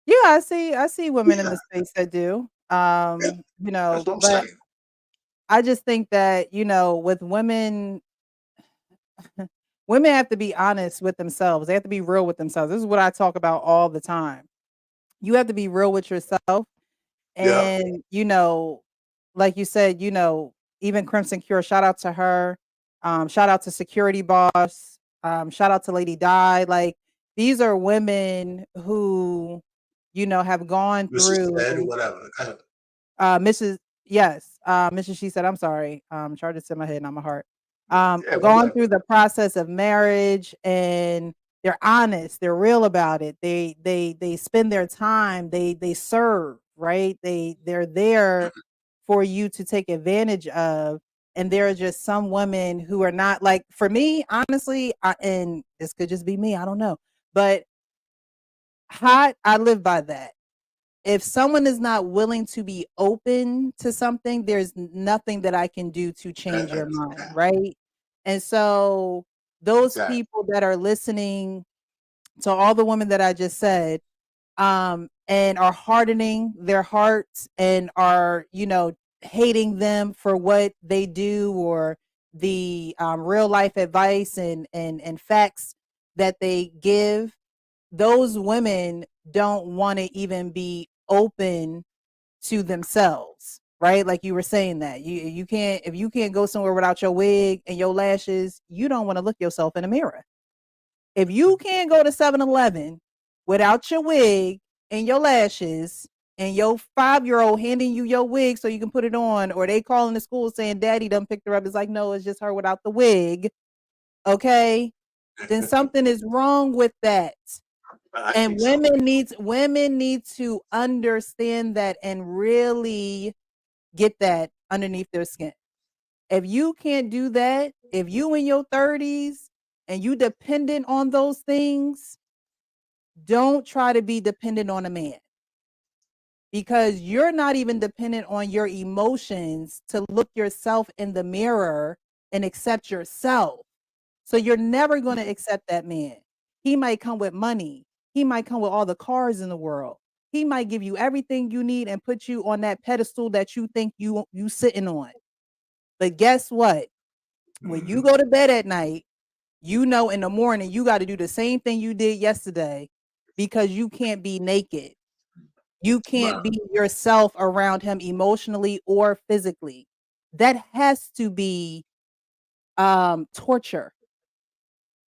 yeah, I see women in Yeah, the space that do. yeah, that's what I'm But saying. I just think that, with women, women have to be honest with themselves. They have to be real with themselves. This is what I talk about all the time. You have to be real with yourself. Yeah. And, like you said, even Crimson Cure, shout out to her. Shout out to Security Boss. Shout out to Lady Di. Like, these are women who, have gone Mrs. Ted or through whatever. Mrs. Yes, Mrs. She said, I'm sorry. Charged to my head, not my heart. Yeah, Gone whatever. through the process of marriage, and they're honest, they're real about it. They spend their time, they serve, right? They're there for you to take advantage of. And there are just some women who are not, like, for me, honestly, and this could just be me, I don't know. But I live by that. If someone is not willing to be open to something, there's nothing that I can do to change your mind, Exactly. right? And so those Exactly. people that are listening to all the women that I just said, and are hardening their hearts and are, hating them for what they do, or the real life advice and facts that they give, those women don't want to even be open to themselves, right? Like you were saying, that you can't, if you can't go somewhere without your wig and your lashes, you don't want to look yourself in the mirror. If you can't go to 7-Eleven without your wig and your lashes, and your 5-year-old handing you your wig so you can put it on, or they calling the school saying daddy done picked her up, it's like, no, it's just her without the wig. Okay, then something is wrong with that. I And think so. women need to understand that and really get that underneath their skin. If you can't do that, if you in your 30s and you dependent on those things, don't try to be dependent on a man, because you're not even dependent on your emotions to look yourself in the mirror and accept yourself. So you're never going to accept that man. He might come with money. He might come with all the cars in the world. He might give you everything you need and put you on that pedestal that you think you sitting on. But guess what? When you Mhm. go to bed at night, in the morning you got to do the same thing you did yesterday, because you can't be naked. You Right. can't be yourself around him emotionally or physically. That has to be torture.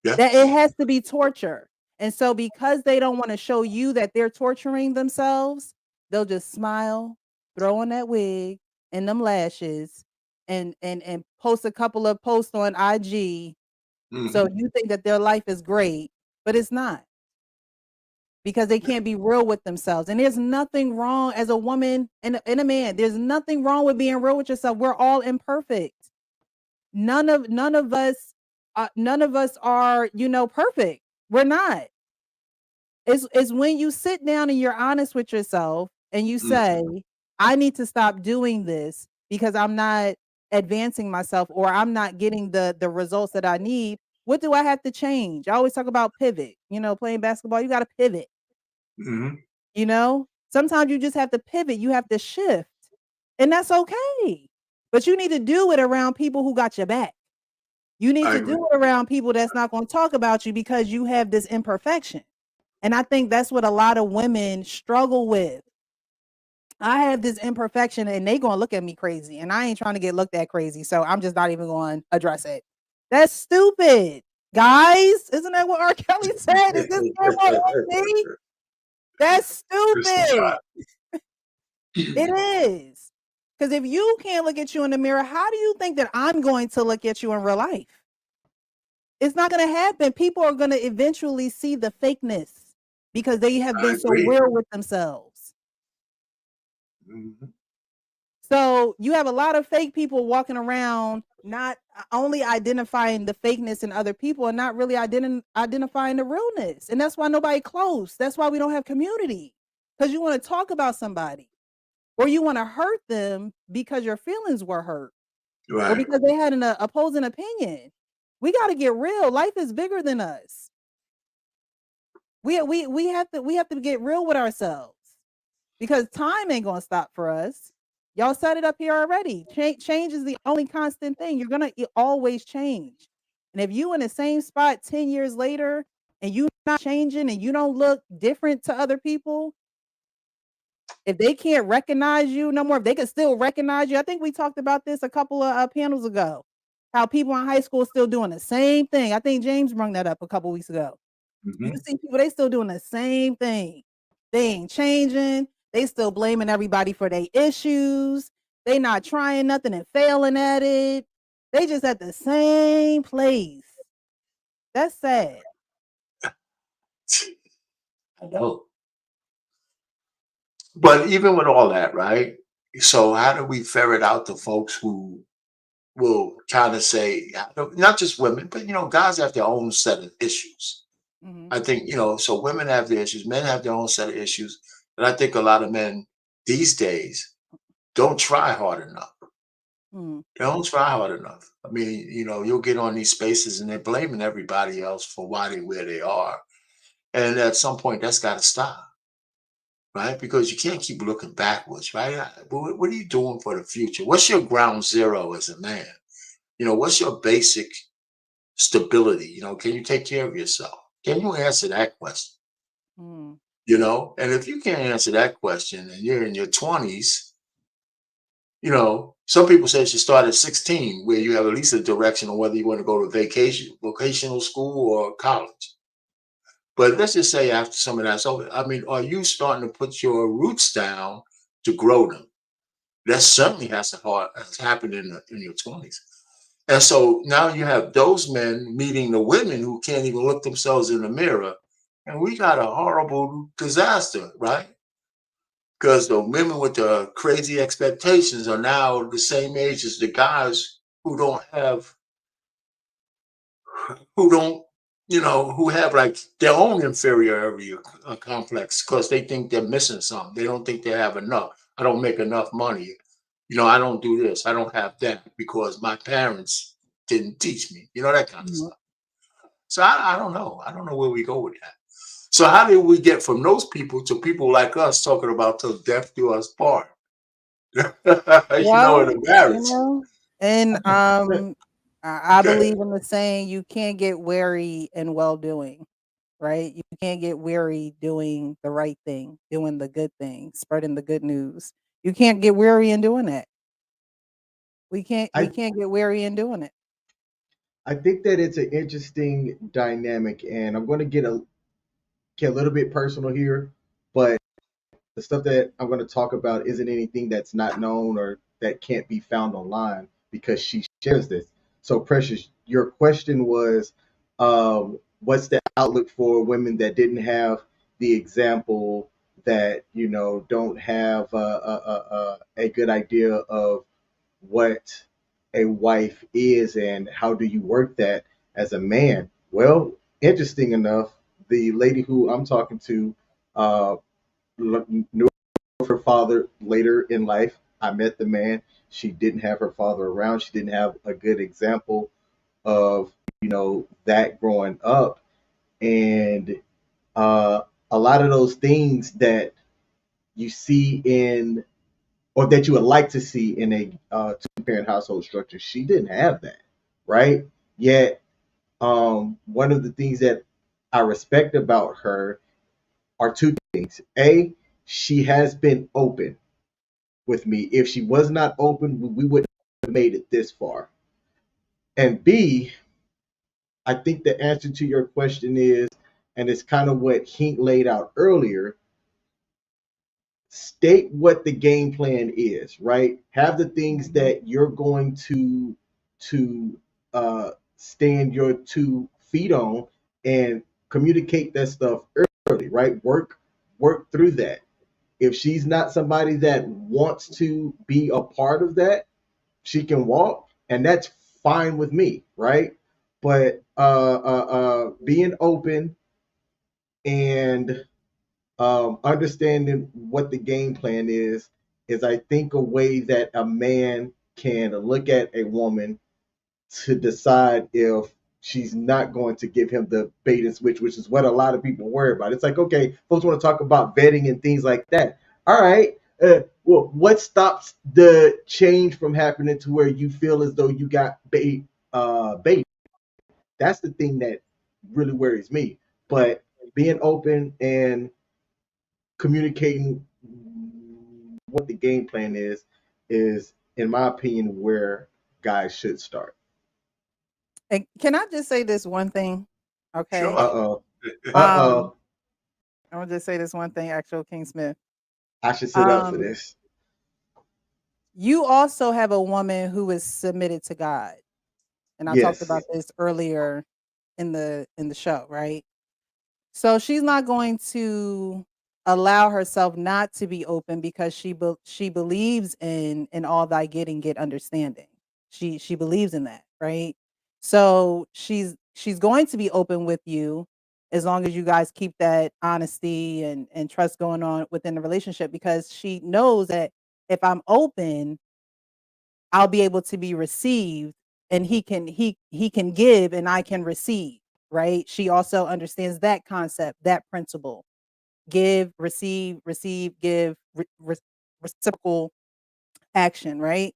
Yeah. That it has to be torture. And so because they don't want to show you that they're torturing themselves, they'll just smile, throw on that wig and them lashes, and post a couple of posts on IG. So Hmm. you think that their life is great, but it's not, because they can't be real with themselves. And there's nothing wrong as a woman and a man. There's nothing wrong with being real with yourself. We're all imperfect. None of us are, perfect. We're not. It's when you sit down and you're honest with yourself and you say, I need to stop doing this because I'm not advancing myself, or I'm not getting the results that I need. What do I have to change? I always talk about pivot. Playing basketball, you got to pivot. Hmm. Sometimes you just have to pivot. You have to shift, and that's okay. But you need to do it around people who got your back. You need I to agree. do it around people that's not going to talk about you because you have this imperfection. And I think that's what a lot of women struggle with. I have this imperfection and they going to look at me crazy, and I ain't trying to get looked at crazy. So I'm just not even going to address it. That's stupid. Guys, isn't that what R. Kelly said? Is this camera on me? That's Crystal stupid. Scott. It is. Because if you can't look at you in the mirror, how do you think that I'm going to look at you in real life? It's not going to happen. People are going to eventually see the fakeness because they have I been so agree. real with themselves. Mhm. So you have a lot of fake people walking around, not only identifying the fakeness in other people and not really identifying the realness. And that's why nobody close. That's why we don't have community, because you want to talk about somebody or you want to hurt them because your feelings were hurt or Right. because they had an opposing opinion. We got to get real. Life is bigger than us. We have to get real with ourselves because time ain't gonna stop for us. Y'all set it up here already. Change is the only constant thing. You're gonna always change. And if you in the same spot 10 years later and you not changing and you don't look different to other people, if they can't recognize you no more, if they can still recognize you. I think we talked about this a couple of panels ago. How people in high school are still doing the same thing. I think James brought that up a couple weeks ago. You Mhm. see people, they still doing the same thing. They ain't changing. They still blaming everybody for their issues. They not trying nothing and failing at it. They just at the same place. That's sad. I know. But even with all that, right? So how do we ferret out the folks who will kind of say, not just women, but guys have their own set of issues. Mhm. I think, so women have their issues, men have their own set of issues. And I think a lot of men these days don't try hard enough. Mm. They don't try hard enough. I mean, you'll get on these spaces and they're blaming everybody else for why they where they are. And at some point that's gotta stop. Right? Because you can't keep looking backwards, right? What are you doing for the future? What's your ground zero as a man? What's your basic stability? Can you take care of yourself? Can you answer that question? Mm. And if you can't answer that question and you're in your 20s, some people say you should start at 16, where you have at least a direction on whether you want to go to vocational school or college. But let's just say after some of that's over, I mean, are you starting to put your roots down to grow them? That certainly has happened in your 20s. And so now you have those men meeting the women who can't even look themselves in the mirror. And we got a horrible disaster, right? Because the women with the crazy expectations are now the same age as the guys who don't, who have like their own inferiority complex because they think they're missing something. They don't think they have enough. I don't make enough money. I don't do this. I don't have that because my parents didn't teach me, that kind of Mhm. stuff. So I don't know. I don't know where we go with that. So how did we get from those people to people like us talking about till death do us part? In Well, a marriage. and But I Okay. believe in the saying you can't get weary in well doing. Right? You can't get weary doing the right thing, doing the good thing, spreading the good news. You can't get weary in doing that. We I can't get weary in doing it. I think that it's an interesting dynamic, and I'm going to get a little bit personal here, but the stuff that I'm going to talk about isn't anything that's not known or that can't be found online because she shares this. So, Precious, your question was, what's the outlook for women that didn't have the example, that don't have a good idea of what a wife is, and how do you work that as a man? Well, interesting enough, the lady who I'm talking to knew her father later in life. I met the man. She didn't have her father around. She didn't have a good example of that growing up, and uh, a lot of those things that you see in, or that you would like to see in a two-parent household structure, she didn't have that, right? Yet, one of the things that I respect about her are two things. A, she has been open with me. If she was not open, we wouldn't have made it this far. And B, I think the answer to your question is, and it's kind of what Hink laid out earlier, state what the game plan is, right? Have the things that you're going to stand your 2 feet on and communicate that stuff early, right? Work through that. If she's not somebody that wants to be a part of that, she can walk, and that's fine with me, right? But being open and understanding what the game plan is I think a way that a man can look at a woman to decide if she's not going to give him the bait and switch, which is what a lot of people worry about. It's like, okay, folks want to talk about vetting and things like that. All right. Well, what stops the change from happening to where you feel as though you got bait? Bait. That's the thing that really worries me. But being open and communicating what the game plan is, in my opinion, where guys should start. And can I just say this one thing? Okay. Sure. Uh-oh. I'm gonna just say this one thing, actual King Smith. I should sit up for this. You also have a woman who is submitted to God. And I talked Yes. about this earlier in the show, right? So she's not going to allow herself not to be open because she believes in all thy getting get understanding. She believes in that, right? So she's going to be open with you as long as you guys keep that honesty and trust going on within the relationship, because she knows that if I'm open, I'll be able to be received, and he can give and I can receive, right? She also understands that concept, that principle. Give, receive, give, reciprocal action, right?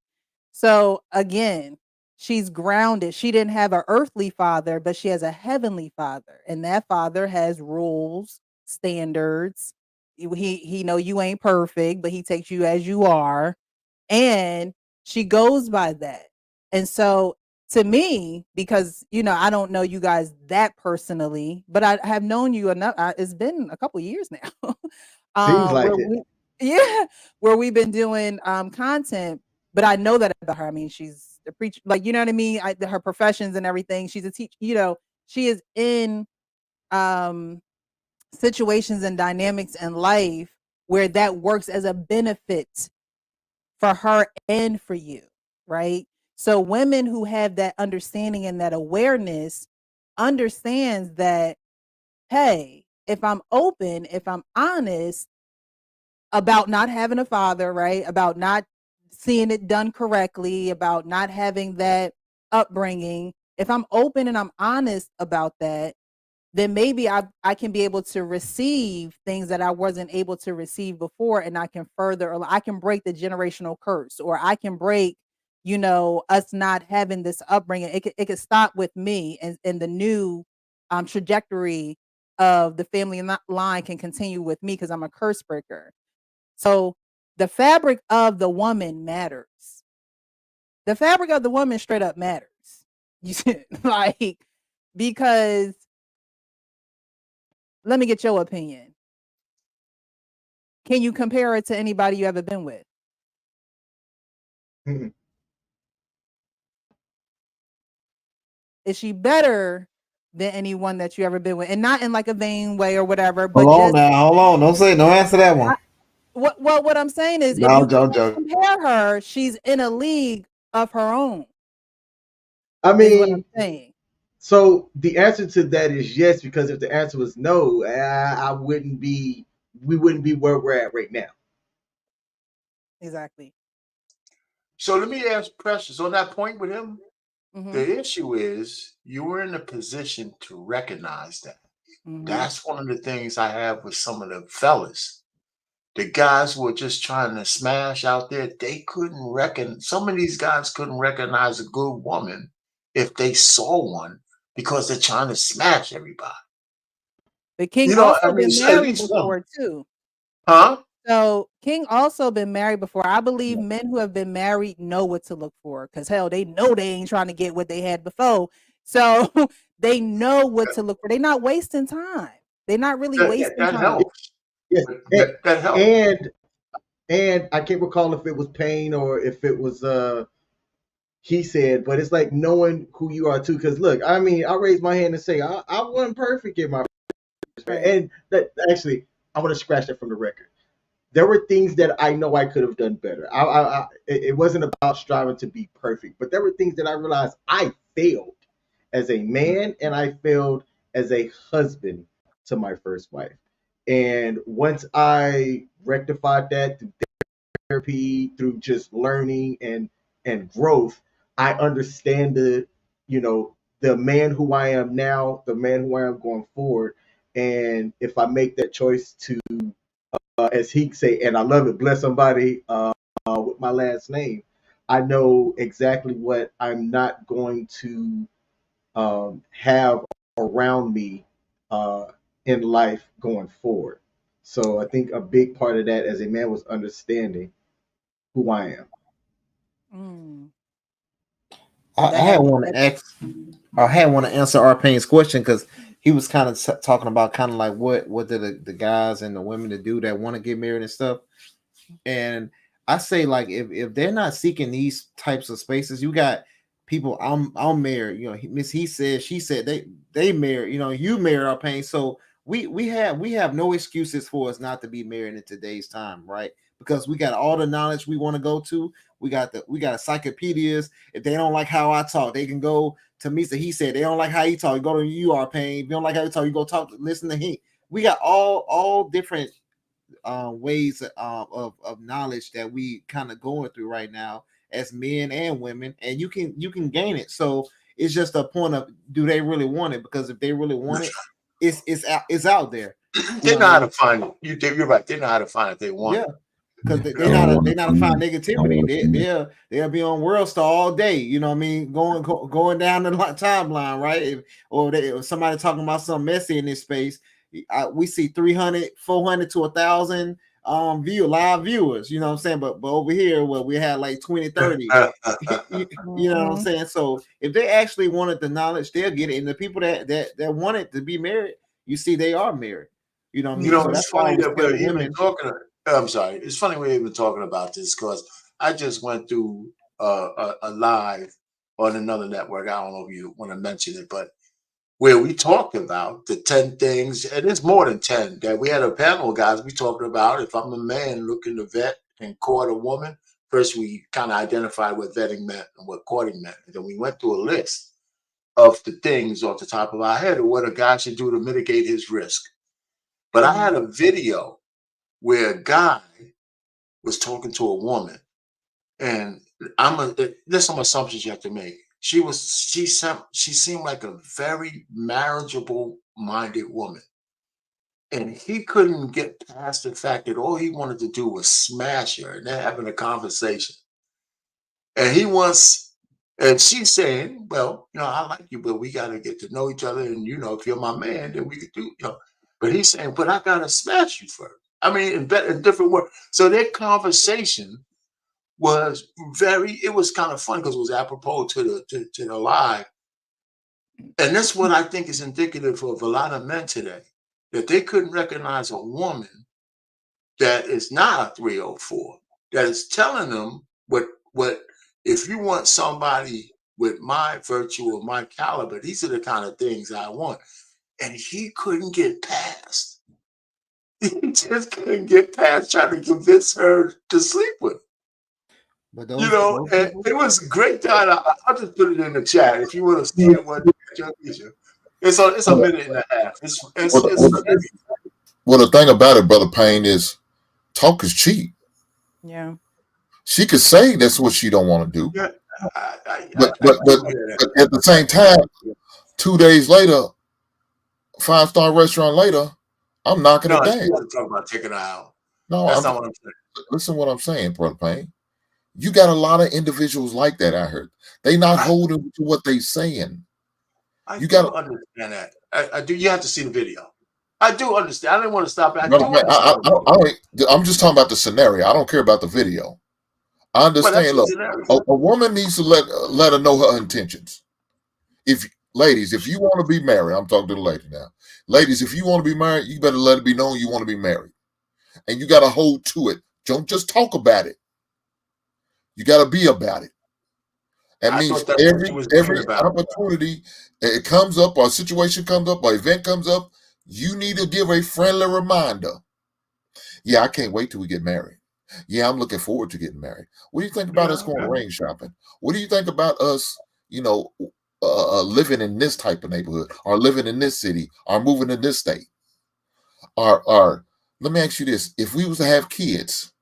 So again, she's grounded. She didn't have an earthly father, but she has a heavenly father, and that father has rules, standards. He know you ain't perfect, but he takes you as you are, and she goes by that. And so to me, because I don't know you guys that personally, but I have known you enough. It's been a couple years now. Seems like it. Where we've been doing content, but I know that about her. I mean, she's a preacher, like, you know what I mean? Her professions and everything. She's a teacher, she is in situations and dynamics in life where that works as a benefit for her and for you, right? So women who have that understanding and that awareness understands that, hey, if I'm open, if I'm honest about not having a father, right? About not seeing it done correctly, about not having that upbringing, if I'm open and I'm honest about that, then maybe I can be able to receive things that I wasn't able to receive before, and I can or I can break the generational curse, or I can break, us not having this upbringing. It could stop with me, and the new trajectory of the family line can continue with me because I'm a curse breaker. So the fabric of the woman matters. The fabric of the woman straight up matters. You see, like, because let me get your opinion. Can you compare it to anybody you ever been with? Mhm. Is she better than anyone that you ever been with? And not in like a vain way or whatever, but Hold on just now, hold on. Don't answer that one. what I'm saying is, No, if you I'm joking. compare her, she's in a league of her own. I Is what I'm mean, saying. so the answer to that is yes, because if the answer was no, we wouldn't be where we're at right now. Exactly. So let me ask Precious on that point with him. Mhm. The issue is you were in a position to recognize that. Mhm. That's one of the things I have with some of the fellas. The guys who are just trying to smash out there, some of these guys couldn't recognize a good woman if they saw one because they're trying to smash everybody. But King You know, I also mean, been at married least one. before too. Huh? So King also been married before. I believe men who have been married know what to look for, because hell, they know they ain't trying to get what they had before. So they know what to look for. They're not wasting time. They're not really wasting That time. helps. Yes. That helps. And I can't recall if it was Payne or if it was he said, but it's like knowing who you are too. Because look, I mean, I raised my hand and say I wasn't perfect in my first marriage. And that actually, I want to scratch that from the record. There were things that I know I could have done better. It wasn't about striving to be perfect, but there were things that I realized I failed as a man and I failed as a husband to my first wife. And once I rectified that through therapy, through just learning and growth, I understand the man who I am now, the man who I am going forward. And if I make that choice to as he say, and I love it, bless somebody with my last name, I know exactly what I'm not going to have around me in life going forward. So I think a big part of that as a man was understanding who I am. Mm. I had want to ask, I had want to answer R-Pain's question because he was kind of talking about kind of like what do the guys and the women to do that want to get married and stuff. And I say like if they're not seeking these types of spaces, you got people. I'm married. You know, Miss He said, she said they married. You know, you married R-Pain. So we have no excuses for us not to be married in today's time, right? Because we got all the knowledge we want to go to. We got encyclopedias. If they don't like how I talk, they can go to Misa. He said they don't like how he talk. You go to you, R-Pain. If you don't like how he talk, you go listen to him. We got all different ways of knowledge that we kind of going through right now as men and women, and you can gain it. So it's just a point of, do they really want it? Because if they really want it, it's out there. They know how to find it. You're right. They know how to find it. They want it. Because they not find negativity. They'll be on World Star all day. You know what I mean? Going down the timeline, right? Or somebody talking about something messy in this space. We see 300, 400 to 1,000 live viewers. You know what I'm saying? But over here, well, we had like 20, 30. You know what I'm saying? So if they actually wanted the knowledge, they'll get it. And the people that wanted to be married, you see, they are married. You know what I mean? You know, So it's that's why funny I was that we're telling even women. talking. I'm sorry. It's funny we're even talking about this because I just went through a live on another network. I don't know if you want to mention it, but where we talked about the 10 things, and it's more than 10, that we had a panel of guys. We talked about if I'm a man looking to vet and court a woman, first we kind of identified what vetting meant and what courting meant. And then we went through a list of the things off the top of our head of what a guy should do to mitigate his risk. But I had a video where a guy was talking to a woman, and there's some assumptions you have to make. She seemed like a very marriageable minded woman, and he couldn't get past the fact that all he wanted to do was smash her, and they're having a conversation, and she's saying, well, I like you, but we got to get to know each other, and if you're my man, then we could do, but he's saying, but I gotta smash you first. I mean, in different words. So their conversation was it was kind of fun because it was apropos to the live. And that's what I think is indicative of a lot of men today, that they couldn't recognize a woman that is not a 304, that is telling them what if you want somebody with my virtue or my caliber, these are the kind of things I want. And he couldn't get past. He just couldn't get past trying to convince her to sleep with him. But and it was a great time. I'll just put it in the chat if you want to see it. It's a minute and a half. Well, the thing about it, Brother Payne, is talk is cheap. Yeah. She could say that's what she don't want to do. Yeah, but at the same time, 2 days later, 5-star restaurant later, I'm knocking it down. No, talking about taking her out. No, that's not what I'm saying. Listen to what I'm saying, Brother Payne. You got a lot of individuals like that, I heard. They not holding to what they saying. I do understand that. I do. You have to see the video. I do understand. I didn't want to stop it. I'm just talking about the scenario. I don't care about the video. I understand. Look, a woman needs to let her know her intentions. Ladies, if you want to be married, I'm talking to the lady now. Ladies, if you want to be married, you better let it be known you want to be married. And you got to hold to it. Don't just talk about it. You got to be about it. That I means thought that's what you was thinking every about. opportunity it comes up, or a situation comes up, or event comes up, you need to give a friendly reminder. Yeah, I can't wait till we get married. Yeah, I'm looking forward to getting married. What do you think about Yeah, us going okay. ring shopping? What do you think about us, living in this type of neighborhood, or living in this city, or moving in this state? Or let me ask you this: if we was to have kids,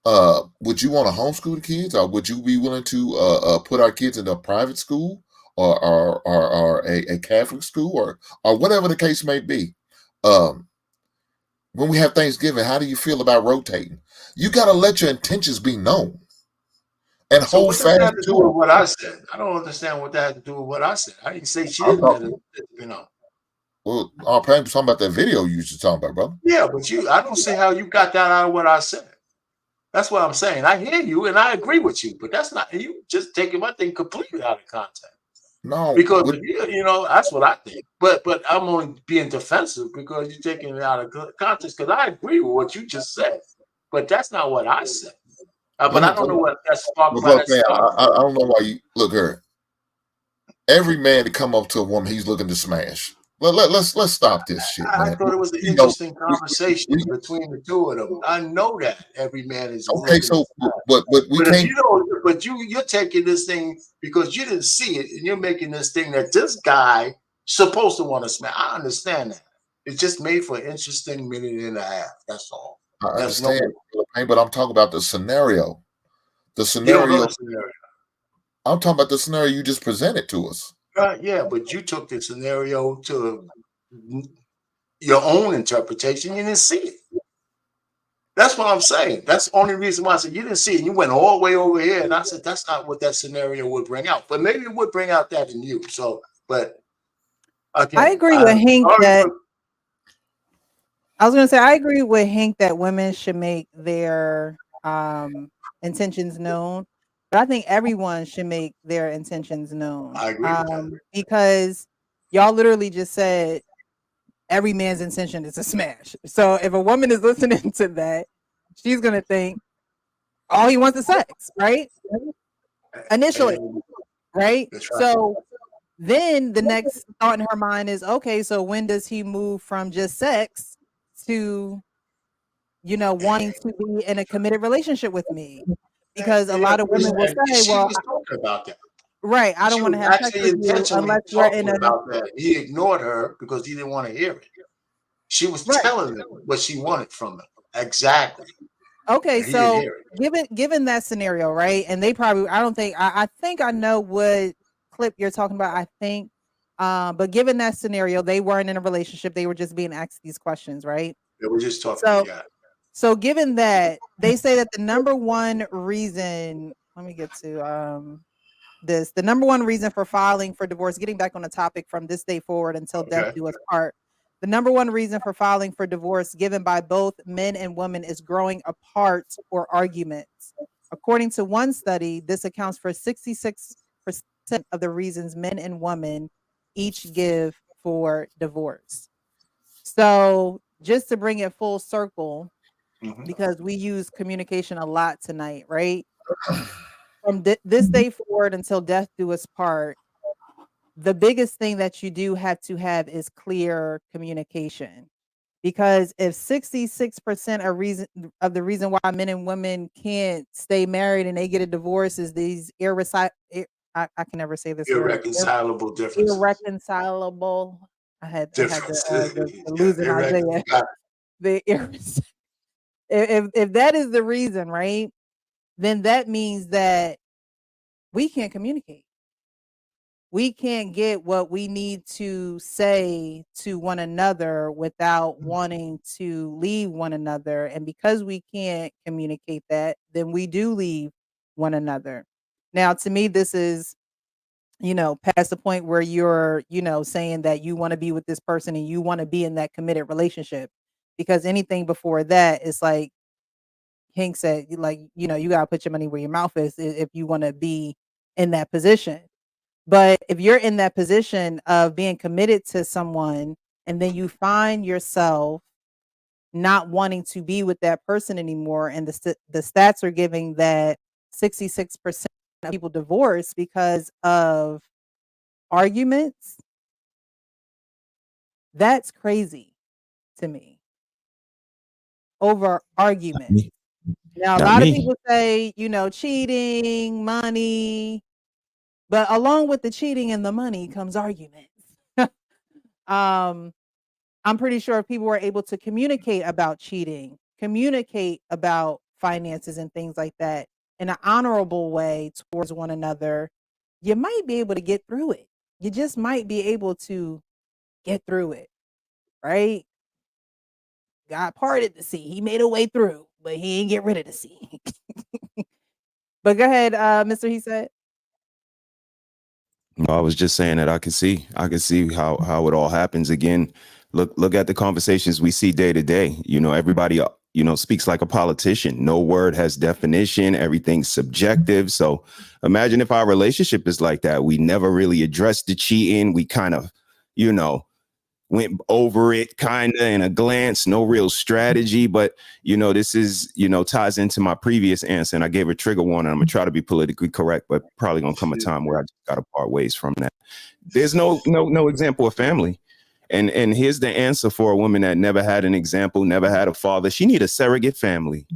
would you want to homeschool the kids, or would you be willing to put our kids in a private school, or a Catholic school, or whatever the case may be? Um, when we have Thanksgiving, how do you feel about rotating? You got to let your intentions be known and So hold what does that fast have to to do with them. what I said? I don't understand what that had to do with what I said. I didn't say she I'm didn't let talking. it, you know. Well, I'm talking about that video you used to talk about, brother. Yeah, but I don't see how you got that out of what I said. That's what I'm saying. I hear you and I agree with you, but that's not you just taking my thing completely out of context. No, Because if that's what I think. But I'm only being defensive because you're taking it out of context. Because I agree with what you just said, but that's not what I said. But I don't know what that sparked by look, that man, spark. I don't know why you look here. Every man to come up to a woman, he's looking to smash. Let's stop this shit, I man. thought it was an You know, interesting we, conversation we, between the two of them. I know that every man is okay, looking so at that. but we But if can't. you don't, but you're taking this thing because you didn't see it, and you're making this thing that this guy supposed to want to smash. I understand that. It's just made for an interesting minute and a half. That's all. I There's no. understand, but I'm talking about the scenario. The You don't know scenario. the scenario. I'm talking about the scenario you just presented to us. Yeah, but you took the scenario to your own interpretation. You didn't see it. That's what I'm saying. That's the only reason why I said you didn't see it. You went all the way over here, and I said that's not what that scenario would bring out. But maybe it would bring out that in you. So, but I again, agree with Hank sorry that for I was gonna say I agree with Hank that women should make their intentions known, but I think everyone should make their intentions known. I agree with that. Because y'all literally just said every man's intention is to smash. So if a woman is listening to that, she's gonna think all he wants is sex, right? Initially, And right? that's right. So then the next thought in her mind is, okay, so when does he move from just sex to, wanting to be in a committed relationship with me? Because a lot of women will say, She well, was talking about that. right, I don't She want was to have sex actually with you intentionally unless we're in talking a about that. He ignored her because he didn't want to hear it. She was right. telling him what she wanted from him. Exactly. Okay, And he didn't so hear it. given that scenario, right? And they probably I think I know what clip you're talking about, I think. But given that scenario, they weren't in a relationship, they were just being asked these questions, right? They were just talking. So Yeah. so given that, they say that the number one reason, let me get to the number one reason for filing for divorce, getting back on the topic from this day forward until death Okay. do us part. The number one reason for filing for divorce given by both men and women is growing apart or arguments. According to one study, this accounts for 66% of the reasons men and women each give for divorce. So, just to bring it full circle, Mhm. because we use communication a lot tonight, right? From this day forward until death do us part, the biggest thing that you do have to have is clear communication. Because if 66% of the reason why men and women can't stay married and they get a divorce is these I can never say this word. Irreconcilable differences. Irreconcilable. I had Differences. the Yeah. losing Isaiah. The if that is the reason, right? Then that means that we can't communicate. We can't get what we need to say to one another without wanting to leave one another. And because we can't communicate that, then we do leave one another. Now, to me, this is, past the point where you're, saying that you want to be with this person and you want to be in that committed relationship. Because anything before that is like Hank said, like, you got to put your money where your mouth is if you want to be in that position. But if you're in that position of being committed to someone and then you find yourself not wanting to be with that person anymore, and the stats are giving that 66% people divorce because of arguments. That's crazy to me. Over arguments. Now, a Not lot of me. people say, cheating, money, but along with the cheating and the money comes arguments. I'm pretty sure if people were able to communicate about cheating, communicate about finances and things like that in an honorable way towards one another, you might be able to get through it. You just might be able to get through it, right? God parted the sea. He made a way through, but he ain't get rid of the sea. But go ahead, Mr. He said. I was just saying that I can see how it all happens. Again, look at the conversations we see day to day. Everybody speaks like a politician. No word has definition. Everything's subjective. So imagine if our relationship is like that. We never really addressed the cheating. We kind of, went over it kind of in a glance, no real strategy. But, this is, ties into my previous answer. And I gave a trigger warning. I'm going to try to be politically correct, but probably going to come a time where I just got to part ways from that. There's no example of family. And here's the answer for a woman that never had an example, never had a father. She need a surrogate family.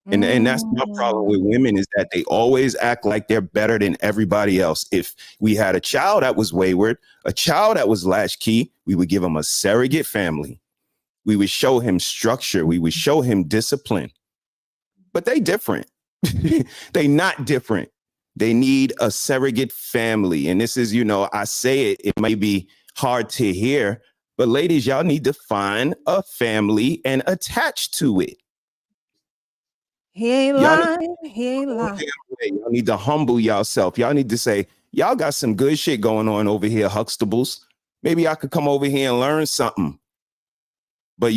And that's my problem with women, is that they always act like they're better than everybody else. If we had a child that was wayward, a child that was latchkey, we would give him a surrogate family. We would show him structure. We would show him discipline. But they different. They not different. They need a surrogate family. And this is, I say it may be hard to hear, but ladies, y'all need to find a family and attach to it. He ain't lying. He ain't lying. Y'all need to humble yourself. Y'all need to say, y'all got some good shit going on over here, Huxtables. Maybe I could come over here and learn something. But,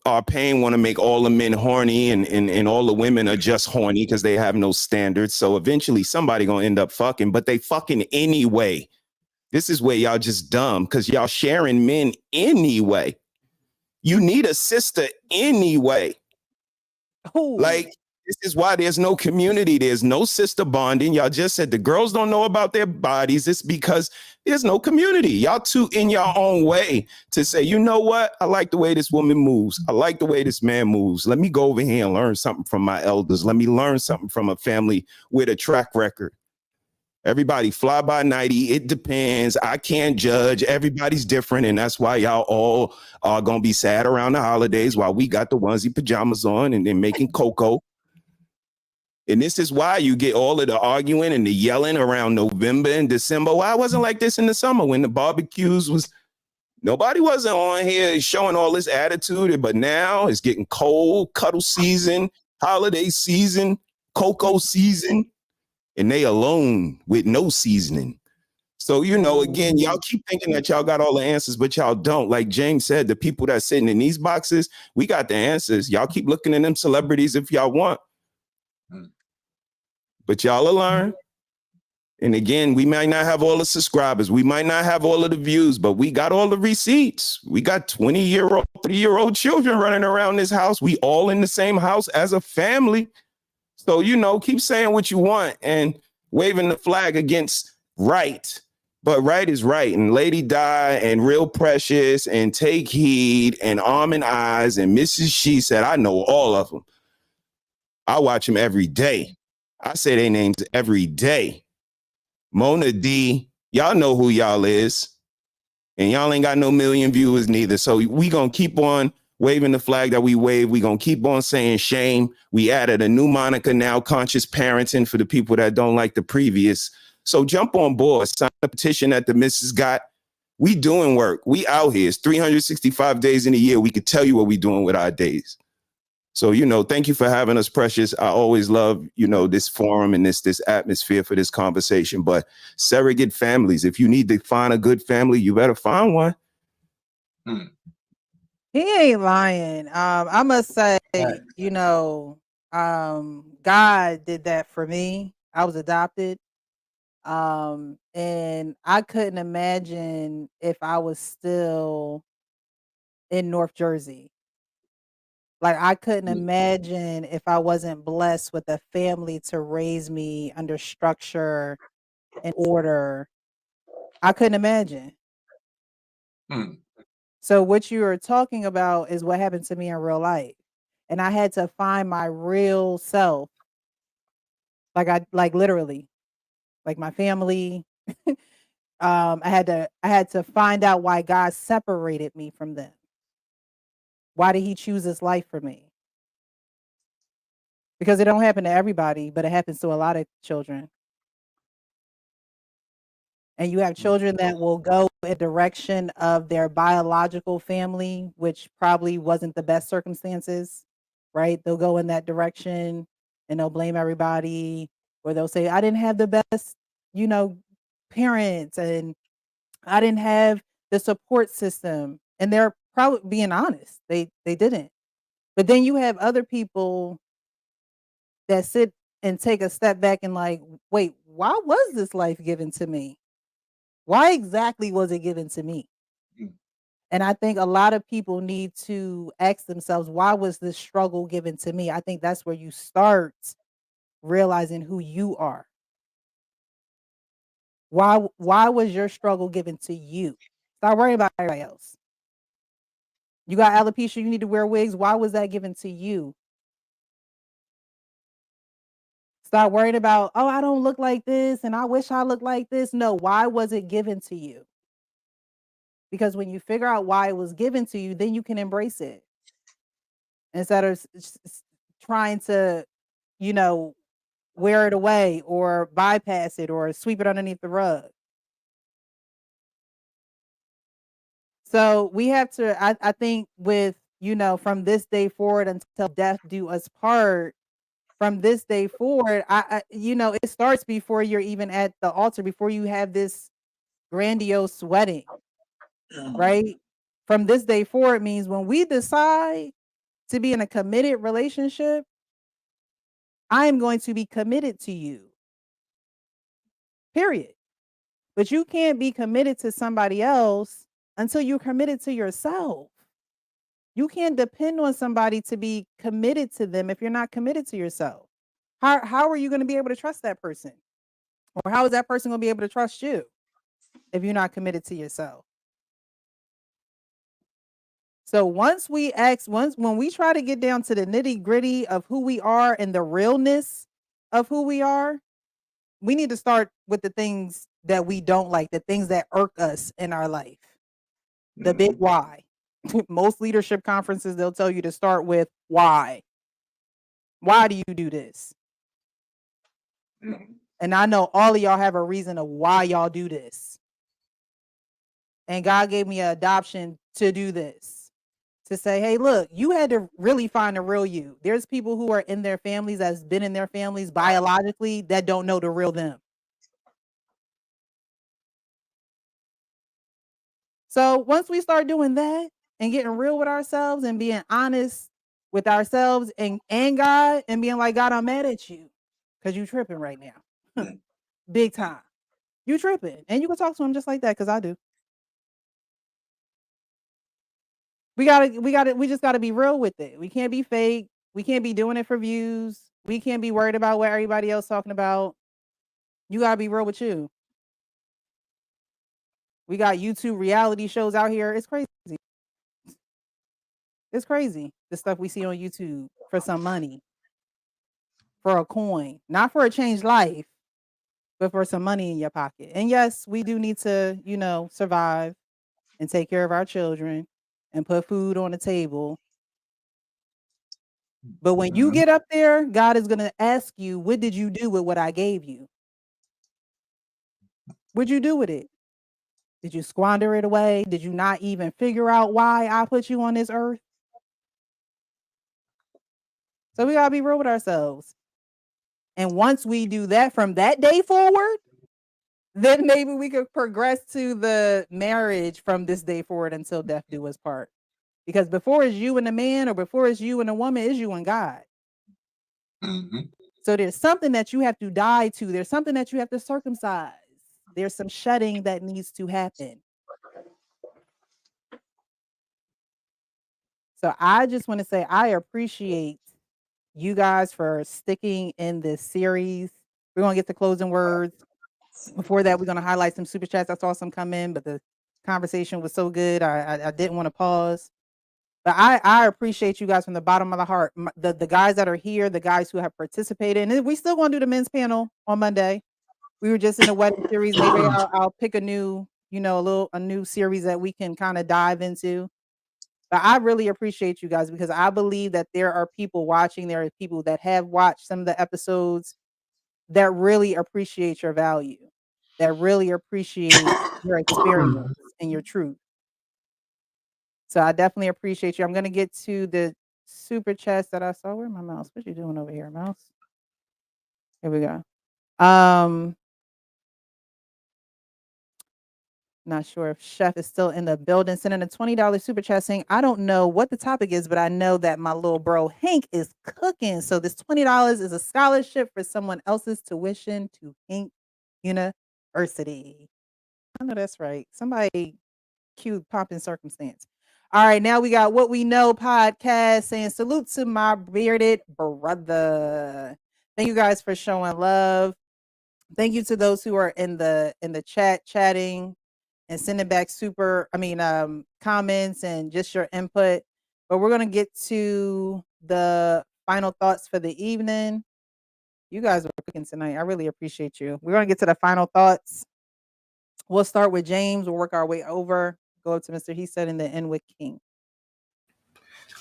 our pain want to make all the men horny and all the women are just horny because they have no standards. So eventually somebody going to end up fucking, but they fucking anyway. This is where y'all just dumb, because y'all sharing men anyway. You need a sister anyway. Ooh. Like, this is why there's no community. There's no sister bonding. Y'all just said the girls don't know about their bodies. It's because there's no community. Y'all too in your own way to say, you know what? I like the way this woman moves. I like the way this man moves. Let me go over here and learn something from my elders. Let me learn something from a family with a track record. Everybody fly by nighty. It depends. I can't judge. Everybody's different. And that's why y'all all are going to be sad around the holidays while we got the onesie pajamas on and then making cocoa. And this is why you get all of the arguing and the yelling around November and December. Why wasn't like this in the summer when the barbecues nobody wasn't on here showing all this attitude, but now it's getting cold, cuddle season, holiday season, cocoa season, and they alone with no seasoning. So, again, y'all keep thinking that y'all got all the answers, but y'all don't. Like James said, the people that's sitting in these boxes, we got the answers. Y'all keep looking at them celebrities if y'all want. But y'all will learn. And again, we might not have all the subscribers. We might not have all of the views, but we got all the receipts. We got 20-year-old, 3-year-old children running around this house. We all in the same house as a family. So, keep saying what you want and waving the flag against right. But right is right. And Lady Di and Real Precious and Take Heed and Almond Eyes and Mrs. She Said, I know all of them. I watch them every day. I say their names every day. Mona D, y'all know who y'all is. And y'all ain't got no million viewers neither. So we going to keep on waving the flag that we wave. We going to keep on saying shame. We added a new moniker now, conscious parenting, for the people that don't like the previous. So jump on board. Sign a petition that the missus got. We doing work. We out here. It's 365 days in a year. We could tell you what we doing with our days. So, thank you for having us, Precious. I always love, this forum and this atmosphere for this conversation. But surrogate families, if you need to find a good family, you better find one. He ain't lying. I must say, God did that for me. I was adopted. And I couldn't imagine if I was still in North Jersey. Like, I couldn't Mm. imagine if I wasn't blessed with a family to raise me under structure and order. I couldn't imagine. Mm. So what you are talking about is what happened to me in real life. And I had to find my real self. Like literally, like my family. I had to find out why God separated me from them. Why did he choose this life for me? Because it don't happen to everybody, but it happens to a lot of children. And you have children that will go in direction of their biological family, which probably wasn't the best circumstances, right? They'll go in that direction and they'll blame everybody, or they'll say, I didn't have the best, you know, parents, and I didn't have the support system. And they're probably being honest. They didn't. But then you have other people that sit and take a step back and like, wait, why was this life given to me? Why exactly was it given to me? Mm. And I think a lot of people need to ask themselves, why was this struggle given to me? I think that's where you start realizing who you are. Why was your struggle given to you? Stop worrying about everybody else. You got alopecia, you need to wear wigs. Why was that given to you? Stop worried about, oh, I don't look like this and I wish I looked like this. No, why was it given to you? Because when you figure out why it was given to you, then you can embrace it instead of trying to, you know, wear it away or bypass it or sweep it underneath the rug. So we have to, I think with, you know, from this day forward until death do us part, from this day forward, you know, it starts before you're even at the altar, before you have this grandiose wedding, right? From this day forward means when we decide to be in a committed relationship, I am going to be committed to you, period. But you can't be committed to somebody else until you're committed to yourself. You can't depend on somebody to be committed to them if you're not committed to yourself. How are you going to be able to trust that person? Or how is that person going to be able to trust you if you're not committed to yourself? So once when we try to get down to the nitty-gritty of who we are and the realness of who we are, we need to start with the things that we don't like, the things that irk us in our life. The big why. Most leadership conferences, they'll tell you to start with why. Why do you do this? And I know all of y'all have a reason of why y'all do this. And God gave me an adoption to do this. To say, hey, look, you had to really find the real you. There's people who are in their families, that's been in their families biologically, that don't know the real them. So once we start doing that and getting real with ourselves and being honest with ourselves and God, and being like, God, I'm mad at you because you tripping right now. Big time. You tripping. And you can talk to him just like that, because I do. We just gotta be real with it. We can't be fake. We can't be doing it for views. We can't be worried about what everybody else talking about. You gotta be real with you. We got YouTube reality shows out here. It's crazy. It's crazy, the stuff we see on YouTube for some money, for a coin, not for a changed life, but for some money in your pocket. And yes, we do need to, you know, survive and take care of our children and put food on the table. But when you get up there, God is going to ask you, what did you do with what I gave you? What'd you do with it? Did you squander it away? Did you not even figure out why I put you on this earth? So we got to be real with ourselves. And once we do that from that day forward, then maybe we could progress to the marriage from this day forward until death do us part. Because before it's you and a man, or before it's you and a woman, it's you and God. So there's something that you have to die to. There's something that you have to circumcise. There's some shedding that needs to happen. So I just want to say I appreciate you guys for sticking in this series. We're gonna get to closing words. Before that, we're gonna highlight some super chats. I saw some come in, but the conversation was so good. I didn't want to pause. But I appreciate you guys from the bottom of the heart. The guys that are here, the guys who have participated, and we still gonna do the men's panel on Monday. We were just in the wedding series. Maybe I'll pick a new, a new series that we can kind of dive into. But I really appreciate you guys because I believe that there are people watching. There are people that have watched some of the episodes that really appreciate your value, that really appreciate your experience and your truth. So I definitely appreciate you. I'm gonna get to the super chats that I saw. Where my mouse? What you doing over here, mouse? Here we go. Not sure if Chef is still in the building. Sending a $20 super chat saying, I don't know what the topic is, but I know that my little bro Hank is cooking. So this $20 is a scholarship for someone else's tuition to Hank University. I know that's right. Somebody cue Pop in Circumstance. All right, now we got What We Know podcast saying salute to my bearded brother. Thank you guys for showing love. Thank you to those who are in the chat chatting and sending back comments and just your input. But we're gonna get to the final thoughts for the evening. You guys are cooking tonight. I really appreciate you. We're gonna get to the final thoughts. We'll start with James. We'll work our way over. Go up to Mr. He said, and then end with King.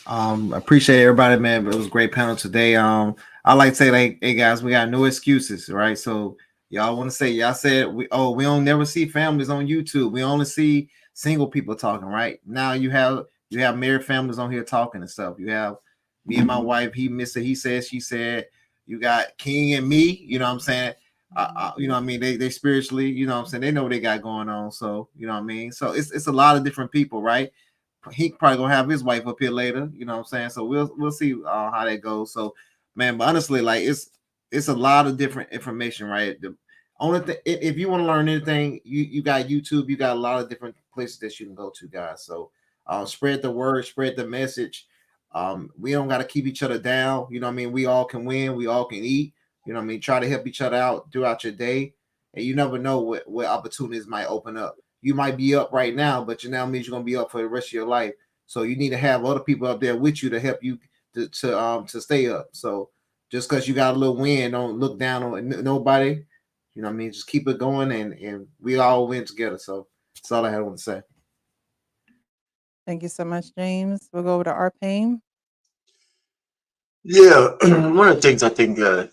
Appreciate everybody, man. It was a great panel today. I like to say, like, hey guys, we got no excuses, right? So y'all want to say, y'all said we don't never see families on YouTube. We only see single people talking, right? Now you have married families on here talking and stuff. You have me and my wife, he said, she said. You got King and me, you know what I'm saying? You know what I mean? They spiritually, you know what I'm saying? They know what they got going on. So, you know what I mean? So it's a lot of different people, right? He probably gonna have his wife up here later, you know what I'm saying? So we'll see how that goes. So, man, but honestly, like it's a lot of different information, right? The only thing, if you want to learn anything, you got YouTube, you got a lot of different places that you can go to, guys. So spread the word, spread the message. We don't got to keep each other down, you know what I mean? We all can win, we all can eat, you know what I mean? Try to help each other out throughout your day, and you never know what opportunities might open up. You might be up right now, but you now means you're gonna be up for the rest of your life. So you need to have other people up there with you to help you to stay up. So just because you got a little win, don't look down on nobody. You know what I mean? Just keep it going, and we all win together. So that's all I want to say. Thank you so much, James. We'll go over to Arpane. Yeah, one of the things I think the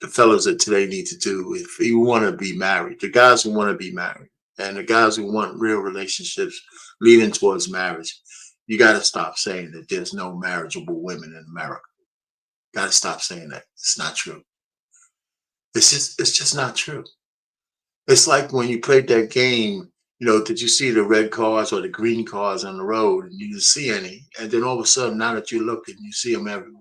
fellas of today need to do, if you want to be married, the guys who want to be married, and the guys who want real relationships leading towards marriage, you got to stop saying that there's no marriageable women in America. Got to stop saying that. It's not true. It's just not true. It's like when you played that game, did you see the red cars or the green cars on the road, and you didn't see any, and then all of a sudden, now that you're looking, you see them everywhere.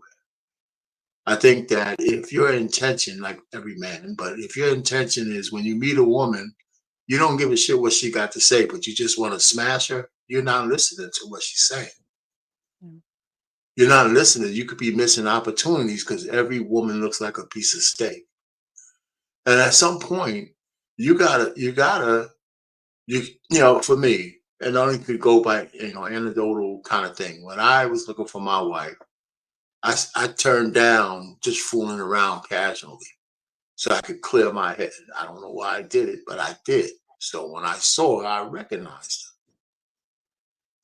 I think that if your intention, like every man, but if your intention is when you meet a woman, you don't give a shit what she got to say, but you just want to smash her, you're not listening to what she's saying. You're not listening. You could be missing opportunities because every woman looks like a piece of steak. And at some point, you gotta, for me, and I only could go by, anecdotal kind of thing. When I was looking for my wife, I turned down just fooling around casually so I could clear my head. I don't know why I did it, but I did. So when I saw her, I recognized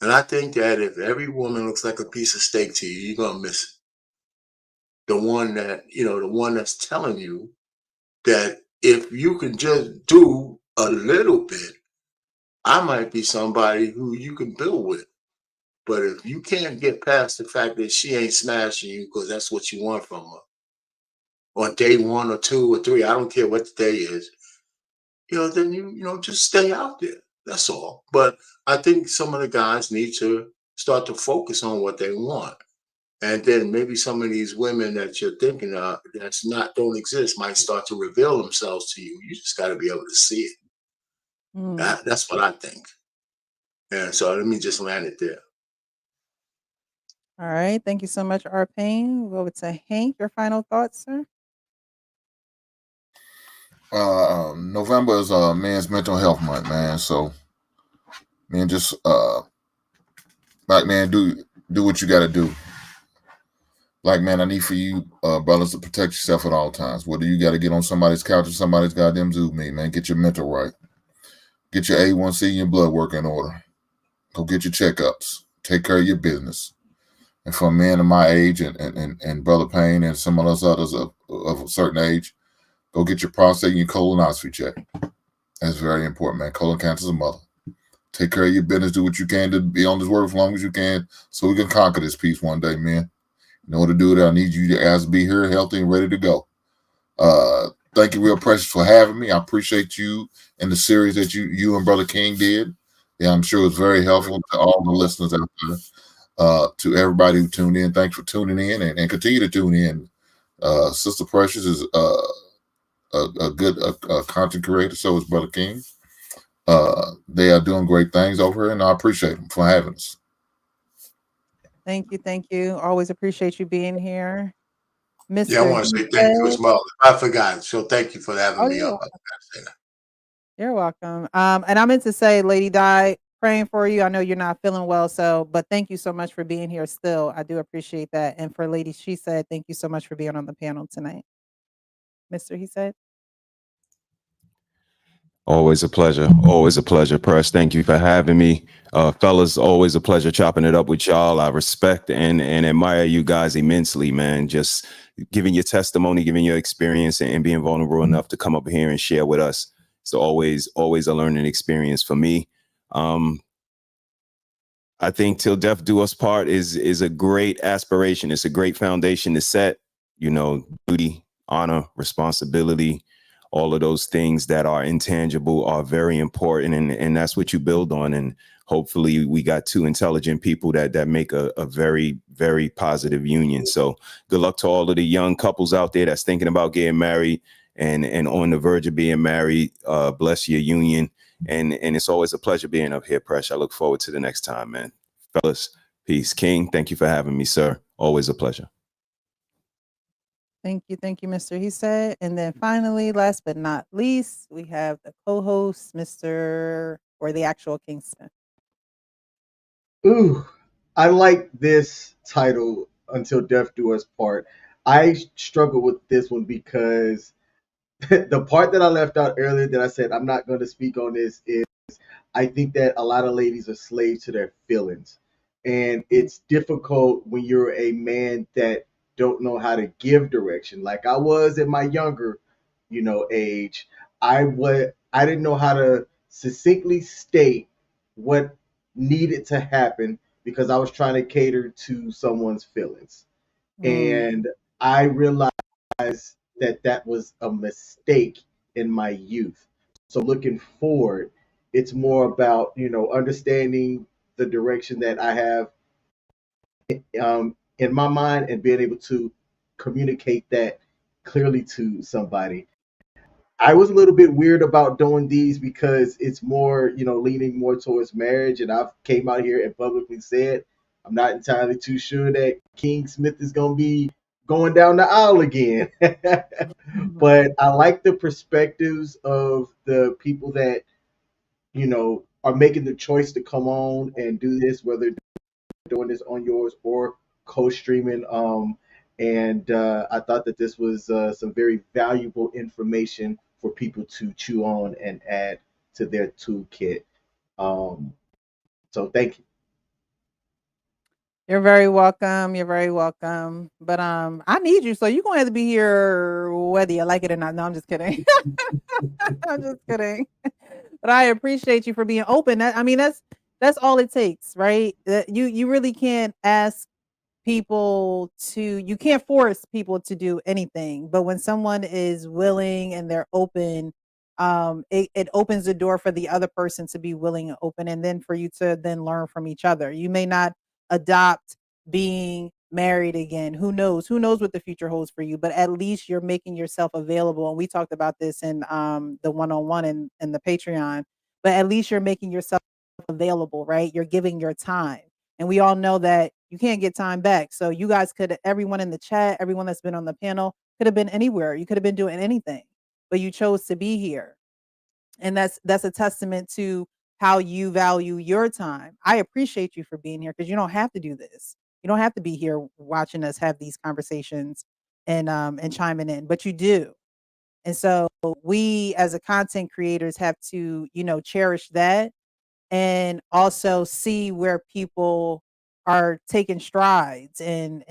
her. And I think that if every woman looks like a piece of steak to you, you're going to miss it. The one that's telling you that if you can just do a little bit, I might be somebody who you can build with. But if you can't get past the fact that she ain't smashing you because that's what you want from her, on day 1 or 2 or 3, I don't care what the day is, then you just stay out there. That's all. But I think some of the guys need to start to focus on what they want. And then maybe some of these women that you're thinking of don't exist might start to reveal themselves to you. You just got to be able to see it. That's what I think. And so let me just land it there. All right. Thank you so much, R. Payne. We'll go over to Hank. Your final thoughts, sir? November is Men's Mental Health Month, man. So, man, just like, man, do what you got to do. Like, man, I need for you, brothers, to protect yourself at all times. Whether you got to get on somebody's couch or somebody's goddamn Zoom meeting, man, get your mental right. Get your A1C and your blood work in order. Go get your checkups. Take care of your business. And for men of my age and Brother Payne and some of those others of a certain age, go get your prostate and your colonoscopy check. That's very important, man. Colon cancer is a mother. Take care of your business. Do what you can to be on this work as long as you can so we can conquer this piece one day, man. In order to do that, I need you to ask to be here, healthy and ready to go. Thank you, Real Precious, for having me. I appreciate you and the series that you and Brother King did. Yeah, I'm sure it's very helpful to all the listeners out there. To everybody who tuned in, thanks for tuning in and continue to tune in. Sister Precious is a good content creator, so is Brother King. They are doing great things over here, and I appreciate them for having us. Thank you. Thank you. Always appreciate you being here. Mr. Yeah, I want to say thank you as well. I forgot. So thank you for having me up. You're welcome. And I meant to say, Lady Di, praying for you. I know you're not feeling well, but thank you so much for being here still. I do appreciate that. And for Lady She Said, thank you so much for being on the panel tonight. Mr. He Said. Always a pleasure. Always a pleasure, Press. Thank you for having me. Fellas, always a pleasure chopping it up with y'all. I respect and admire you guys immensely, man. Just giving your testimony, giving your experience, and being vulnerable enough to come up here and share with us. So always a learning experience for me. I think Till Death Do Us Part is a great aspiration. It's a great foundation to set, duty, honor, responsibility. All of those things that are intangible are very important, and that's what you build on. And hopefully we got two intelligent people that make a very, very positive union. So good luck to all of the young couples out there that's thinking about getting married and on the verge of being married. Bless your union. And it's always a pleasure being up here, Presh. I look forward to the next time, man. Fellas, peace. King, thank you for having me, sir. Always a pleasure. Thank you, Mr. He Said. And then finally, last but not least, we have the co-host, the actual Kingston. Ooh, I like this title, Until Death Do Us Part. I struggle with this one because the part that I left out earlier that I said I'm not going to speak on this is I think that a lot of ladies are slaves to their feelings. And it's difficult when you're a man that don't know how to give direction. Like I was in my younger, age. I didn't know how to succinctly state what needed to happen because I was trying to cater to someone's feelings. And I realized that was a mistake in my youth. So looking forward, it's more about, understanding the direction that I have in my mind and being able to communicate that clearly to somebody. I was a little bit weird about doing these because it's more, leaning more towards marriage. And I've came out here and publicly said I'm not entirely too sure that King Smith is going to be going down the aisle again. But I like the perspectives of the people that, are making the choice to come on and do this, whether doing this on yours or co-streaming. And I thought that this was some very valuable information for people to chew on and add to their toolkit. So thank you. You're very welcome. But I need you, so you're gonna have to be here whether you like it or not. No, I'm just kidding. I'm just kidding. But I appreciate you for being open. That's all it takes, right? You really can't ask people you can't force people to do anything. But when someone is willing and they're open, it opens the door for the other person to be willing and open, and then for you to then learn from each other. You may not adopt being married again. Who knows what the future holds for you, but at least you're making yourself available. And we talked about this in the one-on-one and the Patreon, but at least you're making yourself available, right? You're giving your time. And we all know that, You can't get time back. So you guys could, everyone in the chat, everyone that's been on the panel could have been anywhere. You could have been doing anything, but you chose to be here. And that's a testament to how you value your time. I appreciate you for being here because you don't have to do this. You don't have to be here watching us have these conversations and chiming in, but you do. And so we as a content creators have to, cherish that and also see where people are taking strides and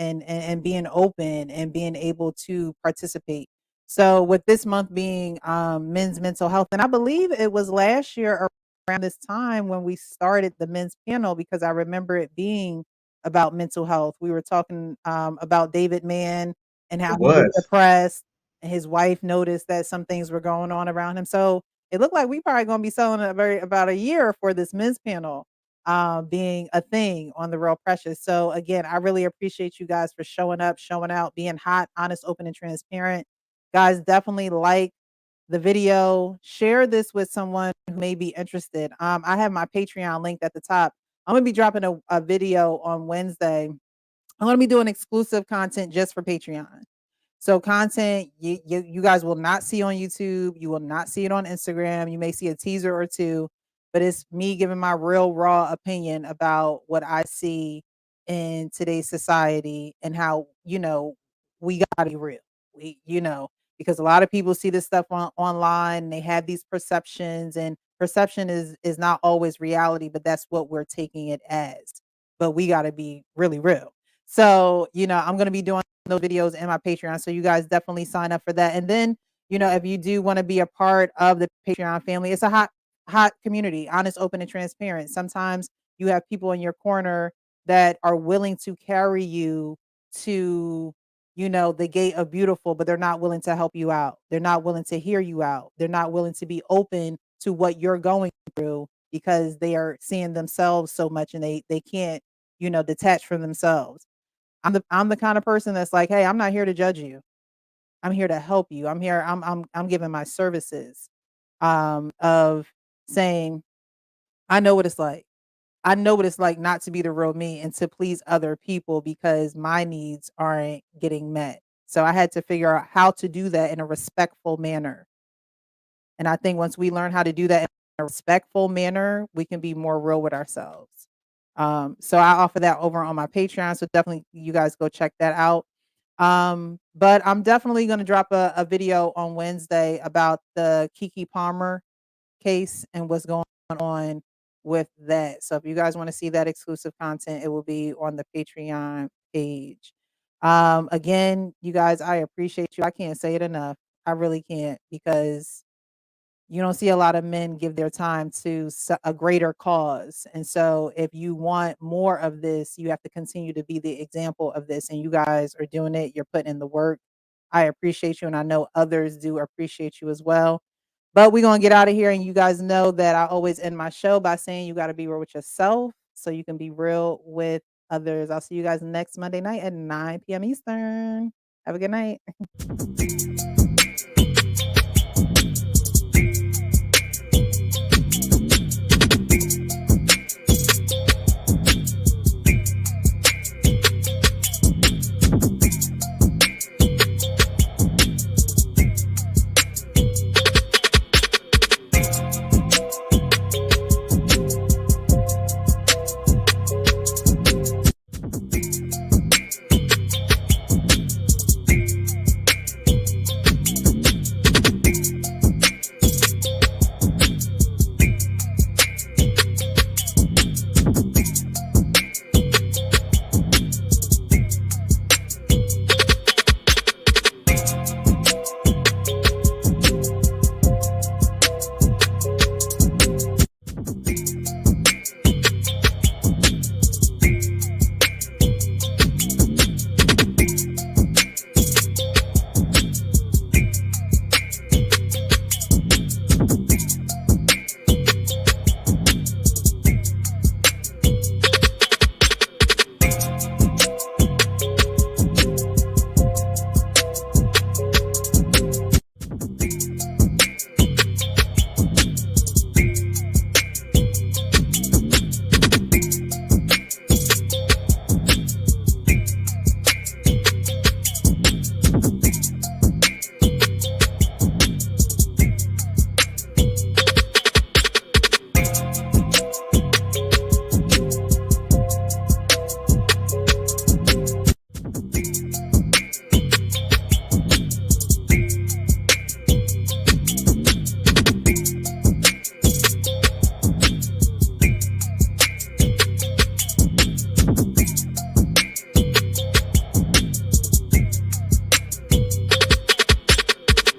being open and being able to participate. So with this month being men's mental health, and I believe it was last year around this time when we started the men's panel, because I remember it being about mental health. We were talking about David Mann and how It he was was. depressed, and his wife noticed that some things were going on around him. So it looked like we probably gonna be selling about a year for this men's panel being a thing on the Real Precious. So again, I really appreciate you guys for showing up, showing out, being hot, honest, open, and transparent. Guys, definitely like the video, share this with someone who may be interested. I have my Patreon linked at the top. I'm gonna be dropping a video on Wednesday. I'm gonna be doing exclusive content just for Patreon. So content you guys will not see on YouTube. You will not see it on Instagram. You may see a teaser or two, but it's me giving my real raw opinion about what I see in today's society and how, we gotta be real. Because a lot of people see this stuff online and they have these perceptions, and perception is not always reality, but that's what we're taking it as. But we gotta be really real. So, I'm gonna be doing those videos in my Patreon. So you guys definitely sign up for that. And then, if you do want to be a part of the Patreon family, it's a hot community, honest, open, and transparent. Sometimes you have people in your corner that are willing to carry you to, the gate of beautiful, but they're not willing to help you out. They're not willing to hear you out. They're not willing to be open to what you're going through because they are seeing themselves so much and they can't, detach from themselves. I'm the kind of person that's like, "Hey, I'm not here to judge you. I'm here to help you. I'm giving my services, of saying, I know what it's like. I know what it's like not to be the real me and to please other people because my needs aren't getting met. So I had to figure out how to do that in a respectful manner. And I think once we learn how to do that in a respectful manner, we can be more real with ourselves. So I offer that over on my Patreon. So definitely you guys go check that out. But I'm definitely going to drop a video on Wednesday about the Kiki Palmer case and what's going on with that. So if you guys want to see that exclusive content, it will be on the Patreon page. Again, you guys, I appreciate you. I can't say it enough. I really can't, because you don't see a lot of men give their time to a greater cause. And so if you want more of this, you have to continue to be the example of this. And you guys are doing it. You're putting in the work. I appreciate you. And I know others do appreciate you as well. But we're going to get out of here. And you guys know that I always end my show by saying you got to be real with yourself so you can be real with others. I'll see you guys next Monday night at 9 p.m. Eastern. Have a good night.